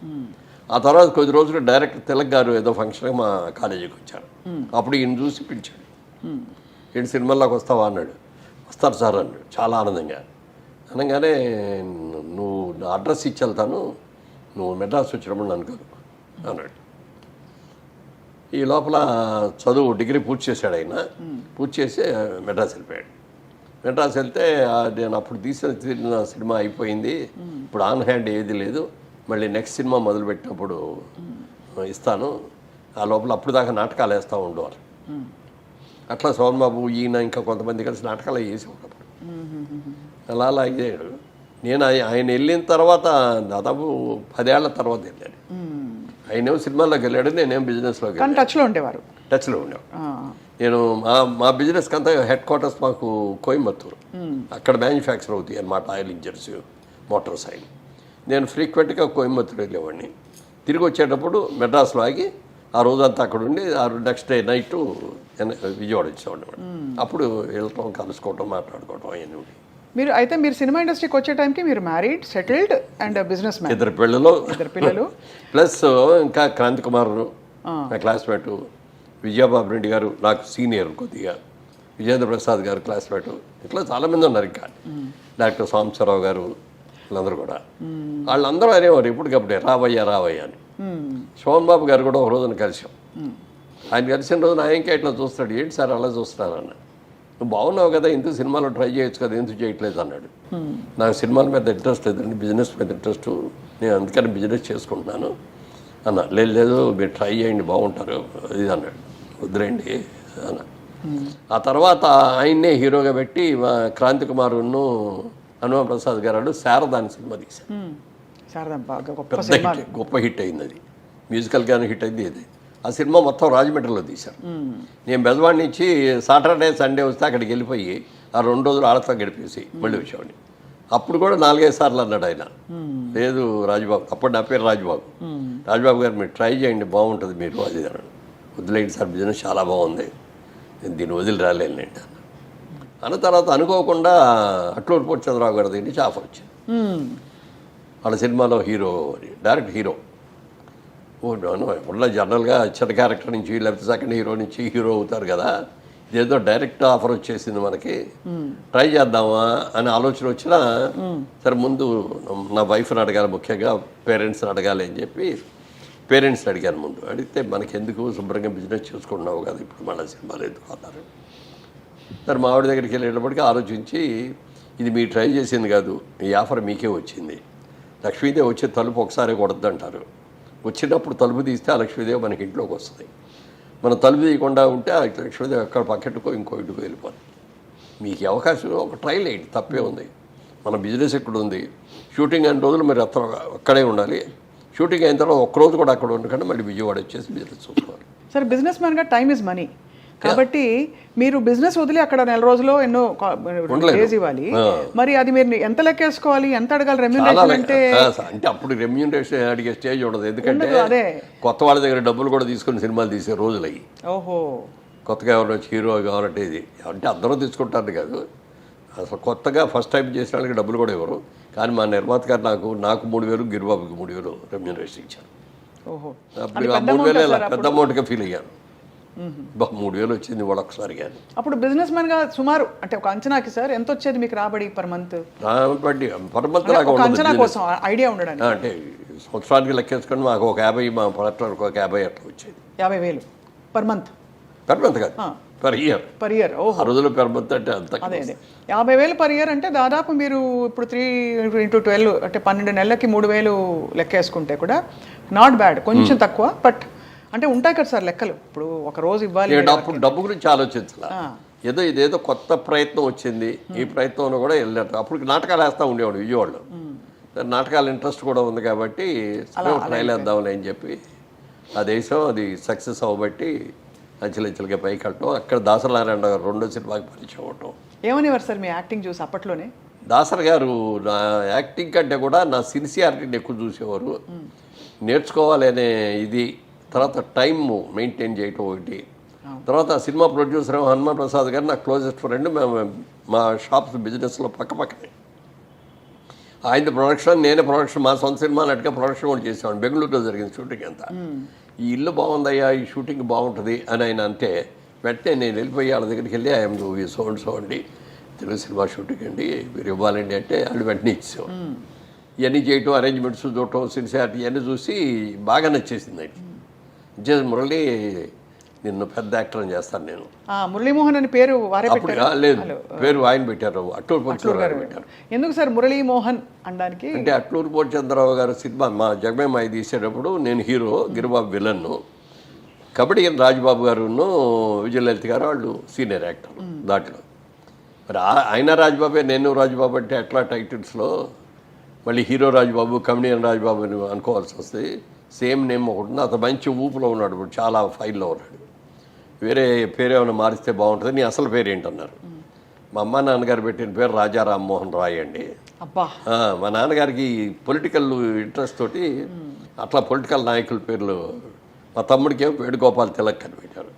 ఆ తర్వాత కొద్ది రోజులు డైరెక్టర్ తిలక్ గారు ఏదో ఫంక్షన్గా మా కాలేజీకి వచ్చారు. అప్పుడు ఈయన చూసి పిలిచాడు, ఈయన సినిమాల్లోకి వస్తావా అన్నాడు. వస్తారు సార్ అన్నాడు చాలా ఆనందంగా. అనగానే నువ్వు నా అడ్రస్ ఇచ్చి వెళ్తాను, నువ్వు మెడ్రాస్ వచ్చినప్పుడు నన్ను కలుగు అన్నాడు. ఈ లోపల చదువు డిగ్రీ పూర్తి చేశాడు ఆయన. పూర్తి చేసి మెడ్రాస్ వెళ్ళిపోయాడు. మెడ్రాస్ వెళ్తే నేను అప్పుడు తీసిన సినిమా అయిపోయింది, ఇప్పుడు ఆన్ హ్యాండ్ ఏది లేదు, మళ్ళీ నెక్స్ట్ సినిమా మొదలుపెట్టినప్పుడు ఇస్తాను, ఆ లోపల అప్పుడు దాకా నాటకాలు వేస్తూ ఉండేవారు. అట్లా సోమన్ బాబు ఈయన ఇంకా కొంతమంది కలిసి నాటకాలు వేసేవాడు. అలా అయ్యాడు. నేను ఆయన వెళ్ళిన తర్వాత దాదాపు 10 ఏళ్ల తర్వాత వెళ్ళాడు. ఆయనేమో సినిమాల్లోకి వెళ్ళాడు, నేనేం బిజినెస్లోకి వెళ్ళాను. టచ్లో ఉండేవారు. నేను మా బిజినెస్కి అంతా హెడ్ క్వార్టర్స్ మాకు కోయంబత్తూరు, అక్కడ మ్యానుఫ్యాక్చర్ అవుతాయి అన్నమాట ఆయిల్ ఇంజన్స్, మోటార్స్ ఆయిల్. నేను ఫ్రీక్వెంట్గా కోయంబత్తూరు వెళ్ళేవాడిని. తిరిగి వచ్చేటప్పుడు మెడ్రాస్లో ఆగి ఆ రోజంతా అక్కడ ఉండి నెక్స్ట్ డే నైట్ విజయవాడ వచ్చేవాడు. అప్పుడు వెళ్ళటం, కలుసుకోవటం, మాట్లాడుకోవటం అవన్నీ. మీరు సినిమా ఇండస్ట్రీకి వచ్చే టైంకి మీరు married, settled and business man, 2 పిల్లలు ప్లస్ ఇంకా క్రాంతి కుమార్ నా క్లాస్మేటు, విజయబాబు రెడ్డి గారు నాకు సీనియర్ కొద్దిగా, విజేంద్ర ప్రసాద్ గారు క్లాస్మేటు, ఇట్లా చాలామంది ఉన్నారు. ఇంకా డాక్టర్ సాంబశివరావు గారు, వీళ్ళందరూ కూడా. వాళ్ళందరూ అనేవారు ఎప్పటికప్పుడే రావయ్యా అని. సోమన్ బాబు గారు కూడా ఒక రోజున కలిసాం. ఆయన కలిసిన రోజున ఆయనకే ఇట్లా చూస్తాడు, ఏంటి సార్ అలా చూస్తున్నారన్న, నువ్వు బాగున్నావు కదా, ఎందుకు సినిమాలో ట్రై చేయొచ్చు కదా, ఎందుకు చేయట్లేదు అన్నాడు. నాకు సినిమాల మీద ఇంట్రెస్ట్ లేదండి, బిజినెస్ మీద ఇంట్రెస్ట్, నేను అందుకని బిజినెస్ చేసుకుంటున్నాను అన్న. లేదు మీరు ట్రై చేయండి బాగుంటారు ఇది అన్నాడు. వద్దులేండి అన్న. ఆ తర్వాత ఆయన్నే హీరోగా పెట్టి క్రాంతి కుమారును హనుమ ప్రసాద్ గారు శారదాని సినిమా తీశారు. గొప్ప హిట్ అయింది. అది మ్యూజికల్గానే హిట్ అయింది. ఇది ఆ సినిమా మొత్తం రాజమండ్రిలో తీశారు. నేను బెజవాడ నుంచి సాటర్డే సండే వస్తే అక్కడికి వెళ్ళిపోయి ఆ 2 రోజులు ఆడతా గడిపేసి మళ్ళీ వచ్చేవాడిని. అప్పుడు కూడా 4-5 సార్లు అన్నాడు ఆయన, లేదు రాజుబాబు, అప్పుడు నా పేరు రాజుబాబు గారు మీరు ట్రై చేయండి బాగుంటుంది మీరు అది అన్నాడు. వదిలేండి సార్ బిజినెస్ చాలా బాగుంది, నేను దీన్ని వదిలి రాలేనండి అన్న. తర్వాత అనుకోకుండా అట్లూరు చంద్రరావు గారి దగ్గర నుంచి ఆఫర్ వచ్చింది. వాళ్ళ సినిమాలో హీరో, డైరెక్ట్ హీరో. ఉన్న జనరల్గా చిన్న క్యారెక్టర్ నుంచి లేకపోతే సెకండ్ హీరో నుంచి హీరో అవుతారు కదా, ఇదేదో డైరెక్ట్ ఆఫర్ వచ్చేసింది మనకి, ట్రై చేద్దామా అని ఆలోచన వచ్చినా సరే ముందు నా వైఫ్ని అడగాలి, ముఖ్యంగా పేరెంట్స్ని అడగాలి అని చెప్పి పేరెంట్స్ని అడిగాను. ముందు అడిగితే మనకి ఎందుకు, శుభ్రంగా బిజినెస్ చేసుకుంటున్నావు కదా, ఇప్పుడు మళ్ళీ సినిమాలు ఎందుకు అన్నారు. సరే మా ఆవిడ దగ్గరికి వెళ్ళేటప్పటికీ ఆలోచించి, ఇది మీరు ట్రై చేసింది కాదు, ఈ ఆఫర్ మీకే వచ్చింది, లక్ష్మీదేవి వచ్చే తలుపు ఒకసారి కొడద్దంటారు, వచ్చినప్పుడు తలుపు తీస్తే ఆ లక్ష్మీదేవి మనకి ఇంట్లోకి వస్తుంది, మనం తలుపు తీయకుండా ఉంటే ఆ లక్ష్మీదేవి అక్కడ పక్కెట్టుకో ఇంకో ఇంటికి వెళ్ళిపోతుంది, మీకు అవకాశం ఒక ట్రైల్ వేయండి తప్పే ఉంది, మన బిజినెస్ ఇక్కడ ఉంది, షూటింగ్ అయిన రోజులు మీరు అక్కడే ఉండాలి, షూటింగ్ అయిన తర్వాత ఒక్కరోజు కూడా అక్కడ ఉండకండి, మళ్ళీ విజయవాడ వచ్చేసి బిజినెస్ చూసుకోవాలి. సరే, బిజినెస్ మ్యాన్గా టైం ఇస్ మనీ కాబట్టి మీరు బిజినెస్ వదిలి అక్కడ నెల రోజులు ఎన్నో డేస్ ఇవ్వాలి. మరి అది మీరు ఎంత లెక్కేసుకోవాలి, ఎంత అడగాలి రెమ్యూనరేషన్ అంటే? అంటే అప్పుడు రెమ్యూనరేషన్ అడిగే స్టేజ్ ఉండదు, ఎందుకంటే అదే కొత్త వాళ్ళ దగ్గర డబ్బులు కూడా తీసుకుని సినిమాలు తీసే రోజులు అయ్యి. ఓహో, కొత్తగా ఎవరు వచ్చి హీరో కావాలంటే ఇది అంటే అందరూ తీసుకుంటారు కాదు, అసలు కొత్తగా ఫస్ట్ టైం చేసిన వాళ్ళకి డబ్బులు కూడా ఇవ్వరు. కానీ మా నిర్మాత గారు నాకు 3,000, గిరిబాబుకి 3,000 రెమ్యూనరేషన్ ఇచ్చారు. ఓహో, అప్పుడు ఆ 3,000 ఇలా పెద్ద అమౌంట్గా ఫీల్ అయ్యాను. 3,000 వచ్చింది వాళ్ళు ఒకసారి. కానీ అప్పుడు బిజినెస్ మ్యాన్గా సుమారు అంటే ఒక అంచనాకి సార్ ఎంత వచ్చేది మీకు రాబడి పర్ మంత్? పర్ మంత్ లాగా అంచనా కోసం ఐడియా ఉండడానికి అంటే సంవత్సరానికి లెక్కేసుకొని మాకు ఒక 50, మా ప్రొడక్టర్కి ఒక 50 అట్లా వచ్చేది. 50,000 పర్ మంత్? పర్ మంత్ కాదు, పర్ ఇయర్. Per year. ఓహో, ఆ రోజుల్లో పర్ మంత్ అంటే అంత. అదే 50,000 పర్ ఇయర్ అంటే దాదాపు మీరు ఇప్పుడు 3 × 12 అంటే 12 నెలలకి 3,000 లెక్కేసుకుంటే కూడా నాట్ బ్యాడ్, కొంచెం తక్కువ. బట్ అంటే ఉంటాయి కదా సార్ లెక్కలు, ఇప్పుడు ఒక రోజు ఇవ్వాలి. అప్పుడు డబ్బు గురించి ఆలోచించాల, ఇదేదో కొత్త ప్రయత్నం వచ్చింది, ఈ ప్రయత్నంలో కూడా వెళ్ళారు. అప్పుడు నాటకాలు వేస్తూ ఉండేవాడు విజయవాడలో, నాటకాలు ఇంట్రెస్ట్ కూడా ఉంది కాబట్టి ట్రైల్ వేద్దామని అని చెప్పి ఆ దేశం అది సక్సెస్ అవ్వబట్టి అంచెలంచెలుగా పైకి వెళ్ళటం. అక్కడ దాసనారాయణ గారు 2వ సినిమాకి పరిచయం అవటం. ఏమనేవారు సార్ మీ యాక్టింగ్ చూసి అప్పట్లోనే? దాసర్ గారు నా యాక్టింగ్ కంటే కూడా నా సిన్సియారిటీని ఎక్కువ చూసేవారు. నేర్చుకోవాలి అనే ఇది, తర్వాత టైం మెయింటైన్ చేయటం ఒకటి. తర్వాత సినిమా ప్రొడ్యూసర్ హనుమాన్ ప్రసాద్ గారు నాకు క్లోజెస్ట్ ఫ్రెండ్. మేము మా షాప్స్ బిజినెస్లో పక్కపక్కనే, ఆయన ప్రొడక్షన్ నేనే ప్రొడక్షన్, మా సొంత సినిమా నటుగా ప్రొడక్షన్ కూడా చేసేవాడిని. బెంగళూరులో జరిగింది షూటింగ్ అంతా. ఈ ఇల్లు బాగుందయ్యా, ఈ షూటింగ్ బాగుంటుంది అని ఆయన అంటే వెంటనే నేను వెళ్ళిపోయి వాళ్ళ దగ్గరికి వెళ్ళి ఐఎమ్ సో అండి, తెలుగు సినిమా షూటింగ్ అండి, మీరు ఇవ్వాలండి అంటే వాళ్ళు వెంటనే ఇచ్చేవాడు. ఇవన్నీ చేయటం, అరేంజ్మెంట్స్ చూడటం, సిన్సియారిటీ ఇవన్నీ చూసి బాగా నచ్చేసింది ఆయన. మురళి నిన్ను పెద్ద యాక్టర్ అని చేస్తాను నేను. మురళీమోహన్ అని పేరు వారే పెట్టారు? లేదు, పేరు ఆయన పెట్టారు, అట్లూరు పోచంద్రరావు గారు పెట్టారు. ఎందుకు సార్ మురళీమోహన్ అనడానికి? అంటే అట్లూరు పోచంద్రరావు గారు సినిమా మా జగమేమాయి తీసేటప్పుడు నేను హీరో, గిరిబాబు విలన్ను, కబడ్డీ రాజబాబు గారును విజయలలిత గారు వాళ్ళు సీనియర్ యాక్టర్ దాంట్లో. మరి ఆయన రాజబాబే, నేను రాజబాబు అంటే ఎట్లా టైటిల్స్లో మళ్ళీ హీరో రాజబాబు, కమెడియన్ రాజబాబు అని అనుకోవాల్సి వస్తుంది. సేమ్ నేమ్ ఒకటి ఉంది. అతను మంచి ఊపులో ఉన్నాడు, ఇప్పుడు చాలా ఫైల్లో ఉన్నాడు. వేరే పేరు ఏమైనా మారిస్తే బాగుంటుంది, నీ అసలు పేరు ఏంటన్నారు. మా అమ్మ నాన్నగారు పెట్టిన పేరు రాజా రామ్మోహన్ రాయ్ అండి. మా నాన్నగారికి పొలిటికల్ ఇంట్రెస్ట్ తోటి అట్లా పొలిటికల్ నాయకుల పేర్లు, మా తమ్ముడికి వేణుగోపాల్ తిలక్ అని పెట్టారు.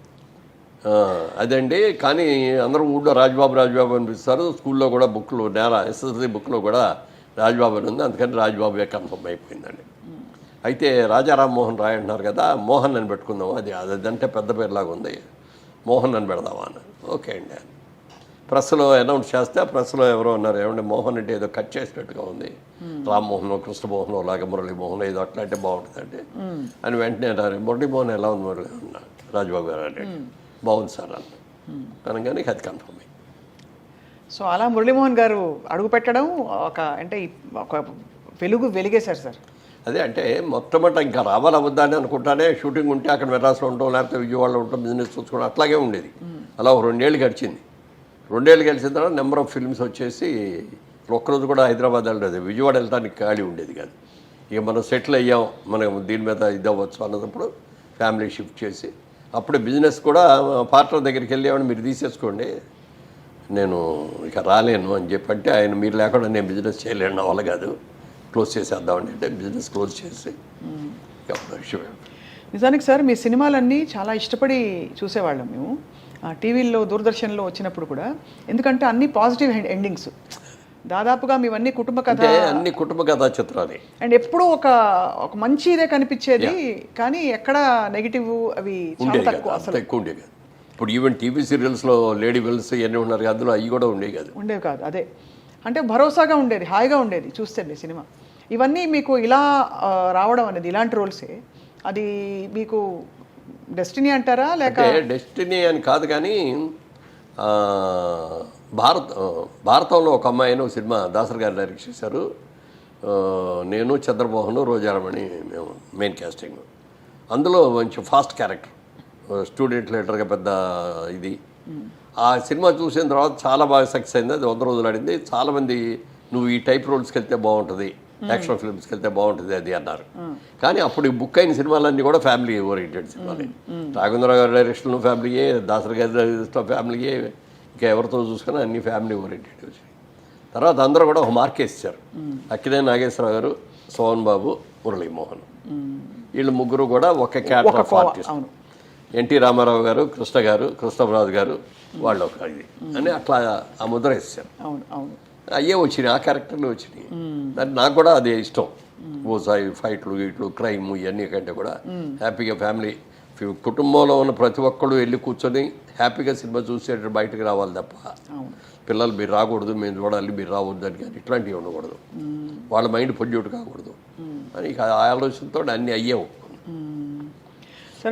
అదండి. కానీ అందరూ ఊళ్ళో రాజబాబు అనిపిస్తారు. స్కూల్లో కూడా బుక్లు, ఎస్ఎస్ఎల్సీ బుక్లో కూడా రాజబాబు అని ఉంది, అందుకని రాజబాబే కన్ఫర్మ్ అయిపోయిందండి. అయితే రాజా రామ్మోహన్ రాయ్ అంటున్నారు కదా, మోహన్ అని పెట్టుకుందాం, అదంటే పెద్ద పేరులాగా ఉంది, మోహన్ అని పెడదామా అని. ఓకే అండి అని ప్రెస్లో అనౌన్స్ చేస్తే, ప్రెస్లో ఎవరో అన్నారు, ఏమంటే మోహన్ అంటే ఏదో కట్ చేసినట్టుగా ఉంది, రామ్మోహన్, కృష్ణమోహన్ లాగా మురళీమోహన్ ఏదో అట్లా అంటే బాగుంటుందండి అని వెంటనే అన్నారు. మురళీమోహన్ ఎలా ఉంది మురళి అన్నారు రాజబాబు గారు అంటే. బాగుంది సార్ అన్న అనగానే అది కన్ఫర్మ్ అయింది. సో అలా మురళీమోహన్ గారు అడుగు పెట్టడం ఒక వెలిగేశారు సార్. అదే అంటే మొట్టమొదట ఇంకా రావాలవద్దా అని అనుకుంటానే, షూటింగ్ ఉంటే అక్కడ మెడ్రాస్లో ఉంటాం, లేకపోతే విజయవాడలో ఉంటాం, బిజినెస్ చూసుకోవడం అట్లాగే ఉండేది. అలా 2 ఏళ్ళు గడిచింది. 2 ఏళ్ళు గడిచిన తర్వాత నెంబర్ ఆఫ్ ఫిల్మ్స్ వచ్చేసి ఒక్కరోజు కూడా హైదరాబాద్ వెళ్ళలేదు, విజయవాడ వెళ్ళడానికి ఖాళీ ఉండేది కాదు. ఇక మనం సెటిల్ అయ్యాం, మనం దీని మీద ఇది అవ్వచ్చు అన్నప్పుడు ఫ్యామిలీ షిఫ్ట్ చేసి, అప్పుడే బిజినెస్ కూడా పార్ట్నర్ దగ్గరికి వెళ్ళామని మీరు తీసేసుకోండి, నేను ఇక రాలేను అని చెప్పంటే ఆయన మీరు లేకుండా నేను బిజినెస్ చేయలేను, నా వల్ల కాదు, క్లోజ్ చేసేద్దామండి అంటే బిజినెస్ క్లోజ్ చేసి. నిజానికి సార్ మీ సినిమాలన్నీ చాలా ఇష్టపడి చూసేవాళ్ళం మేము టీవీల్లో, దూరదర్శన్లో వచ్చినప్పుడు కూడా. ఎందుకంటే అన్ని పాజిటివ్ ఎండింగ్స్, దాదాపుగా మీవన్నీ కుటుంబ కథ, అన్ని కుటుంబ కథా చిత్రాలు. అండ్ ఎప్పుడూ ఒక మంచి ఇదే కనిపించేది, కానీ ఎక్కడ నెగిటివ్ అవి చాలా తక్కువ, అసలు ఎక్కువ ఉండేవి కాదు. ఇప్పుడు ఈవెన్ టీవీ సీరియల్స్లో లేడీ వెల్స్ ఇవన్నీ ఉన్నారు కదా, అందులో అవి కూడా ఉండేవి కాదు. అదే అంటే భరోసాగా ఉండేది, హాయిగా ఉండేది చూస్తే మీ సినిమా. ఇవన్నీ మీకు ఇలా రావడం అనేది, ఇలాంటి రోల్సే, అది మీకు డెస్టినీ అంటారా లేక? డెస్టినీ అని కాదు, కానీ భారతంలో ఒక అమ్మాయిని ఒక సినిమా దాసర్ గారు డైరెక్ట్ చేశారు. నేను, చంద్రమోహన్, రోజారమణి మేము మెయిన్ క్యాస్టింగ్. అందులో మంచి ఫాస్ట్ క్యారెక్టర్, స్టూడెంట్ లీడర్గా పెద్ద ఇది. ఆ సినిమా చూసిన తర్వాత చాలా బాగా సక్సెస్ అయింది. అది 100 రోజులు ఆడింది. చాలామంది నువ్వు ఈ టైప్ రోల్స్కి వెళ్తే బాగుంటుంది, యాక్షన్ ఫిల్మ్స్కి వెళ్తే బాగుంటుంది అది అన్నారు. కానీ అప్పుడు ఈ బుక్ అయిన సినిమాలన్నీ కూడా ఫ్యామిలీ ఓరియంటెడ్ సినిమాలే. రాఘవేంద్రరావు గారి డైరెక్షన్ ఫ్యామిలీయే, దాసరి గారి డైరెక్షన్ ఫ్యామిలీయే, ఇంకా ఎవరితో చూసుకున్నా అన్ని ఫ్యామిలీ ఓరియంటెడ్ వచ్చాయి. తర్వాత అందరూ కూడా ఒక మార్కేసారు. అక్కినేని నాగేశ్వరరావు గారు, సోహన్ బాబు, మురళీమోహన్, వీళ్ళు ముగ్గురు కూడా ఒక character of artist. NT Ramarao గారు, కృష్ణ గారు, కృష్ణరాజు గారు, వాళ్ళు ఒక ఇది అని అట్లా ఆ ముద్ర వేసారు. అయ్యే వచ్చినాయి, ఆ క్యారెక్టర్లు వచ్చినాయి. దాన్ని నాకు కూడా అదే ఇష్టం. ఓసాయి ఫైట్లు గీట్లు క్రైమ్ ఇవన్నీ కంటే కూడా హ్యాపీగా ఫ్యామిలీ కుటుంబంలో ఉన్న ప్రతి ఒక్కళ్ళు వెళ్ళి కూర్చొని హ్యాపీగా సినిమా చూసేటట్టు బయటకు రావాలి తప్ప పిల్లలు మీరు రాకూడదు, మేము చూడాలి, మీరు రావద్దు అని కానీ ఇట్లాంటివి ఉండకూడదు, వాళ్ళ మైండ్ పొల్యూట్ కాకూడదు అని ఆ ఆలోచనతో అన్నీ అయ్యావు.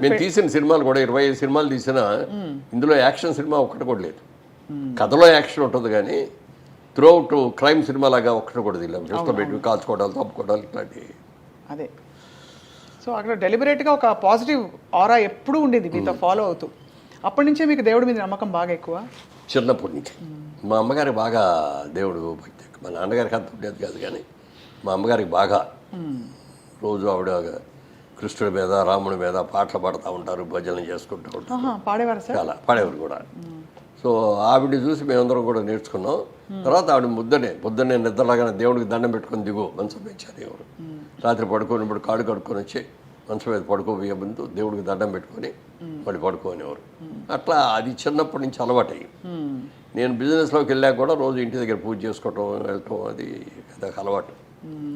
మేము తీసిన సినిమాలు కూడా 25 సినిమాలు తీసినా ఇందులో యాక్షన్ సినిమా ఒక్కటి కూడా లేదు. కథలో యాక్షన్ ఉంటుంది కానీ త్రూఅవుట్ క్రైమ్ సినిమా లాగా ఒక్కటి కూడా తెలియదు. జస్ట్ పెట్టి కాల్చుకోవడాలు, తప్పుకోవడాలు ఇట్లాంటివి. అదే సో అక్కడ డెలిబరేట్గా ఒక పాజిటివ్ ఆరా ఎప్పుడూ ఉండేది మీతో ఫాలో అవుతూ. అప్పటి నుంచే మీకు దేవుడి మీద నమ్మకం బాగా ఎక్కువ? చిన్నప్పటి నుంచి. మా అమ్మగారికి బాగా దేవుడు భక్తి, మా నాన్నగారికి అంత ఉండేది కాదు కానీ మా అమ్మగారికి బాగా. రోజు ఆవిడ కృష్ణుడి మీద, రాముడి మీద పాటలు పాడుతూ ఉంటారు, భజనలు చేసుకుంటూ ఉంటారు. పాడేవారు సార్? చాలా పాడేవారు కూడా. సో ఆవిడని చూసి మేమందరం కూడా నేర్చుకున్నాం. తర్వాత ఆవిడ పొద్దున్నే నిద్రలాగానే దేవుడికి దండం పెట్టుకొని దిగు మంచం పెంచారు. ఎవరు రాత్రి పడుకోనిప్పుడు కాడు కడుక్కొని వచ్చి మంచం మీద పడుకోబోయే ముందు దేవుడికి దండం పెట్టుకొని మళ్ళీ పడుకోనేవారు. అట్లా అది చిన్నప్పటి నుంచి అలవాటయ్యి. నేను బిజినెస్లోకి వెళ్ళాక కూడా రోజు ఇంటి దగ్గర పూజ చేసుకోవటం, వెళ్ళటం, అది అదొక అలవాటు.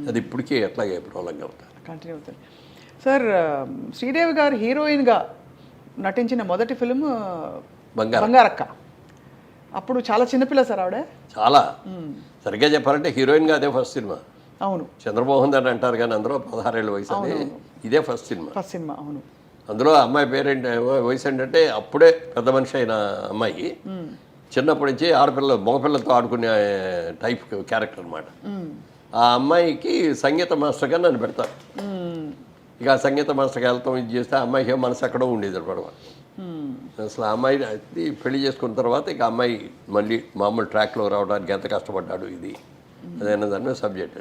అది ఇప్పటికీ ఎట్లాగే ప్రాబ్లంగా అవుతారు, కంటిన్యూ అవుతుంది. సార్, శ్రీదేవి గారు హీరోయిన్గా నటించిన మొదటి ఫిల్మ్ బంగారక్క. అప్పుడు చాలా చిన్నపిల్ల సార్ ఆవిడ. చాలా సరిగ్గా చెప్పాలంటే హీరోయిన్గా అదే ఫస్ట్ సినిమా. అవును, చంద్రమోహన్ అని అంటారు కానీ అందులో 16 ఏళ్ళ వయసు అని ఇదే ఫస్ట్ సినిమా. అవును. అందులో అమ్మాయి పేరేంటి, వయసు ఏంటంటే అప్పుడే పెద్ద మనిషి అయిన అమ్మాయి, చిన్నప్పటి నుంచి ఆడపిల్ల మగపిల్లలతో ఆడుకునే టైప్ క్యారెక్టర్ అనమాట. ఆ అమ్మాయికి సంగీత మాస్టర్గా నన్ను పెడతారు. ఇక ఆ సంగీత మాస్టర్కి వెళ్తాం, ఇది చేస్తే ఆ అమ్మాయికి మనసు ఎక్కడో ఉండేది అనమాట. అసలు ఆ అమ్మాయి పెళ్లి చేసుకున్న తర్వాత ఇక అమ్మాయి మళ్ళీ మామూలు ట్రాక్లో రావడానికి ఎంత కష్టపడ్డాడు, ఇది అదైనా దాని సబ్జెక్ట్.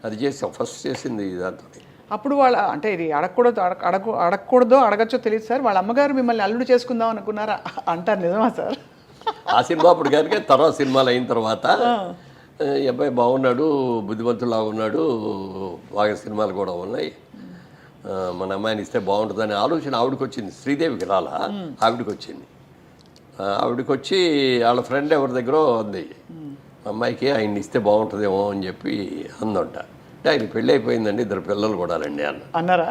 అది చేసాం, ఫస్ట్ చేసింది దాంతో. అప్పుడు వాళ్ళ అంటే ఇది అడగకూడదో అడగచ్చో తెలియదు సార్, వాళ్ళ అమ్మగారు మిమ్మల్ని అల్లుడు చేసుకుందాం అనుకున్నారా అంటారు, నిజమా సార్? ఆ సినిమా అప్పుడు కానీ తర్వాత సినిమాలు అయిన తర్వాత ఈ అబ్బాయి బాగున్నాడు, బుద్ధిమంతులా ఉన్నాడు, బాగా సినిమాలు కూడా ఉన్నాయి, మన అమ్మాయిని ఇస్తే బాగుంటుందనే ఆలోచన ఆవిడకి వచ్చింది. శ్రీదేవికి రాలా, ఆవిడకి వచ్చింది. ఆవిడకి వచ్చి వాళ్ళ ఫ్రెండ్ ఎవరి దగ్గర ఉంది, అమ్మాయికి ఆయన్ని ఇస్తే బాగుంటుందేమో అని చెప్పి అందంట. అంటే ఆయన పెళ్ళి అయిపోయిందండి, 2 పిల్లలు కూడా రండి అన్నారా?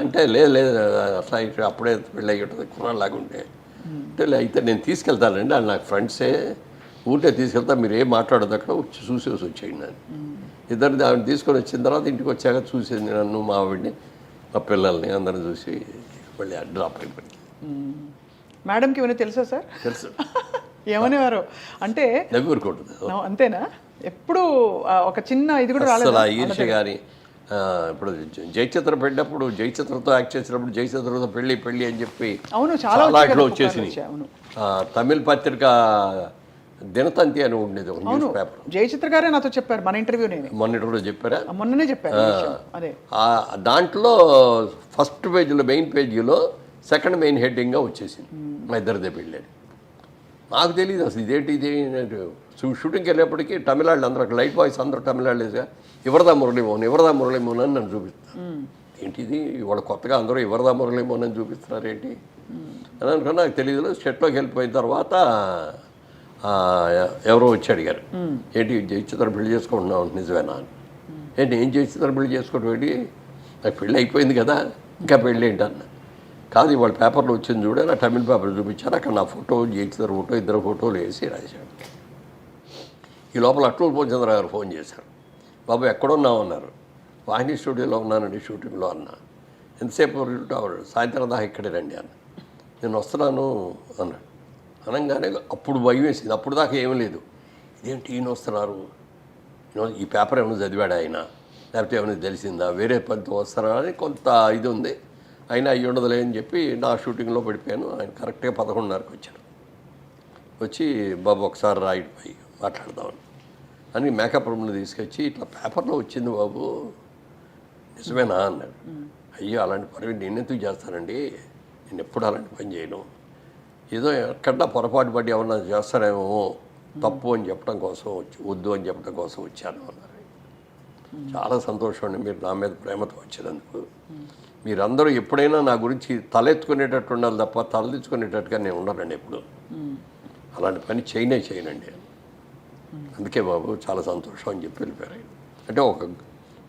అంటే లేదు అట్లా అప్పుడే పెళ్ళి అయ్యి ఉంటుంది కుర్రాళ్ళలాగుంటే. అంటే అయితే నేను తీసుకెళ్తానండి, వాళ్ళు నాకు ఫ్రెండ్సే, ఉంటే తీసుకెళ్తా, మీరు ఏం మాట్లాడదు అక్కడ వచ్చి చూసేసి వచ్చేయండి అని. ఇద్దరిని ఆవిడ తీసుకొని వచ్చిన తర్వాత ఇంటికి వచ్చాక చూసేది నన్ను, మా ఆవిడ్ని, మా పిల్లల్ని అందరిని చూసి మళ్ళీ డ్రాప్ అయిపోయింది. మేడంకి ఏమైనా తెలుసా సార్? తెలుసు. ఏమనేవారు అంటే నవ్వురుకుంటుంది అంతేనా? ఎప్పుడు ఒక చిన్న ఇది కూడా రాలేదు అసలు ఈర్ష్య కానీ. ఇప్పుడు జయచిత్ర పెట్టినప్పుడు, జయచిత్రతో యాక్ట్ చేసినప్పుడు జయచిత్రతో పెళ్ళి అని చెప్పి చాలా ఇట్లా వచ్చేసింది. తమిళ పత్రిక దినతంతి అని ఉండేది, ఒక న్యూస్ పేపర్. జయచిత్ర గారే నాతో చెప్పారు మన ఇంటర్వ్యూ, మొన్నటి చెప్పారా? మొన్ననే చెప్పారు. అదే దాంట్లో ఫస్ట్ పేజీలో, మెయిన్ పేజీలో సెకండ్ మెయిన్ హెడ్డింగ్గా వచ్చేసింది మా ఇద్దరిదే పెళ్ళి. నాకు తెలియదు అసలు ఇదేంటి ఇది. షూటింగ్కి వెళ్ళేప్పటికీ తమిళాళ్ళు అందరూ, లైట్ బాయ్స్ అందరూ తమిళాళ్ళేగా, ఎవరిదా మురళీమోహన్ అని నన్ను చూపిస్తాను. ఏంటిది ఇవాళ కొత్తగా అందరూ ఎవరిదా మురళీమోహన్ అని చూపిస్తున్నారు ఏంటి అని అనుకున్నా. నాకు తెలియదు. సెట్లోకి వెళ్ళిపోయిన తర్వాత ఎవరో వచ్చి అడిగారు, ఏంటి జయచిత్ర పెళ్లి చేసుకుంటున్నావు, నిజమేనా అని. ఏంటి ఏం జయచిత్ర పెళ్లి చేసుకోవడం ఏంటి, నాకు పెళ్ళి అయిపోయింది కదా, ఇంకా పెళ్ళి ఏంటి అన్న. కాదు ఇవాళ పేపర్లో వచ్చింది చూడ, నా తమిళ పేపర్ చూపించారు, అక్కడ నా ఫోటో, జయచిత్ర ఫోటో, 2 ఫోటోలు వేసి రాశాడు. ఈ లోపల అట్లూరు పోచంద్ర గారు ఫోన్ చేశారు, బాబు ఎక్కడున్నావు అన్నారు. వాహిని స్టూడియోలో ఉన్నానండి, షూటింగ్లో అన్నా. ఎంతసేపు సాయంత్రం దాకా ఇక్కడే రండి అన్న. నేను వస్తున్నాను అన్నాడు. అనగానే అప్పుడు భయం వేసింది. అప్పుడు దాకా ఏమీ లేదు, ఇదేంటి ఈయన వస్తున్నారు, ఈ పేపర్ ఏమైనా చదివాడు ఆయన, లేకపోతే ఏమైనా తెలిసిందా, వేరే పనితో వస్తారా అని కొంత ఇది ఉంది. అయినా అయ్యి ఉండదులే అని చెప్పి నా షూటింగ్లో పడిపోయాను. ఆయన కరెక్ట్గా 11:30కి వచ్చారు. వచ్చి బాబు ఒకసారి రాయిపోయి మాట్లాడదామని అని మేకప్ రూమ్లో తీసుకొచ్చి ఇట్లా పేపర్లో వచ్చింది బాబు నిజమేనా అన్నాడు. అయ్యో అలాంటి పని నేనెందుకు చేస్తానండి, నేను ఎప్పుడు అలాంటి పని చేయను, ఏదో ఎక్కడా పొరపాటు పడి ఎవరన్నా చేస్తారేమో తప్పు అని చెప్పడం కోసం వద్దు అని చెప్పడం కోసం వచ్చాను అన్నారు. చాలా సంతోషం అండి మీరు నా మీద ప్రేమతో వచ్చినందుకు. మీరందరూ ఎప్పుడైనా నా గురించి తలెత్తుకునేటట్టు ఉండాలి తప్ప తలదించుకునేటట్టుగా నేను ఉండనండి ఎప్పుడు. అలాంటి పని చేయనండి. అందుకే బాబు చాలా సంతోషం అని చెప్పి వెళ్ళిపోయారు ఆయన. అంటే ఒక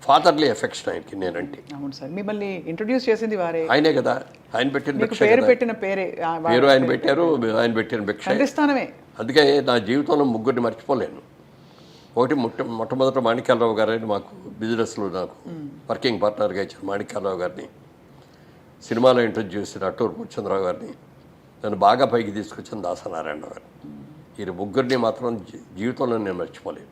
ఫాదర్లీ ఎఫెక్షన్ ఆయనకి నేనంటే. అవును సార్, మిమ్మల్ని ఇంట్రొడ్యూస్ చేసింది వారే, ఆయనే కదా, ఆయన పెట్టిన భిక్ష పేరు పెట్టిన పేరే, పేరు ఆయన పెట్టారు, ఆయన పెట్టిన భిక్ష. అందుకే నా జీవితంలో ముగ్గురిని మర్చిపోలేను. ఒకటి మొట్టమొదట మాణిక్యాలరావు గారు అని మాకు బిజినెస్లో నాకు వర్కింగ్ పార్ట్నర్గా ఇచ్చిన మాణిక్యాలరావు గారిని, సినిమాలో ఇంట్రొడ్యూస్ చేసిన అట్టూరు పూర్చంద్రరావు గారిని, నన్ను బాగా పైకి తీసుకొచ్చిన దాసనారాయణరావు గారు. ఈ ముగ్గురిని మాత్రం జీవితంలో నేను మర్చిపోలేను.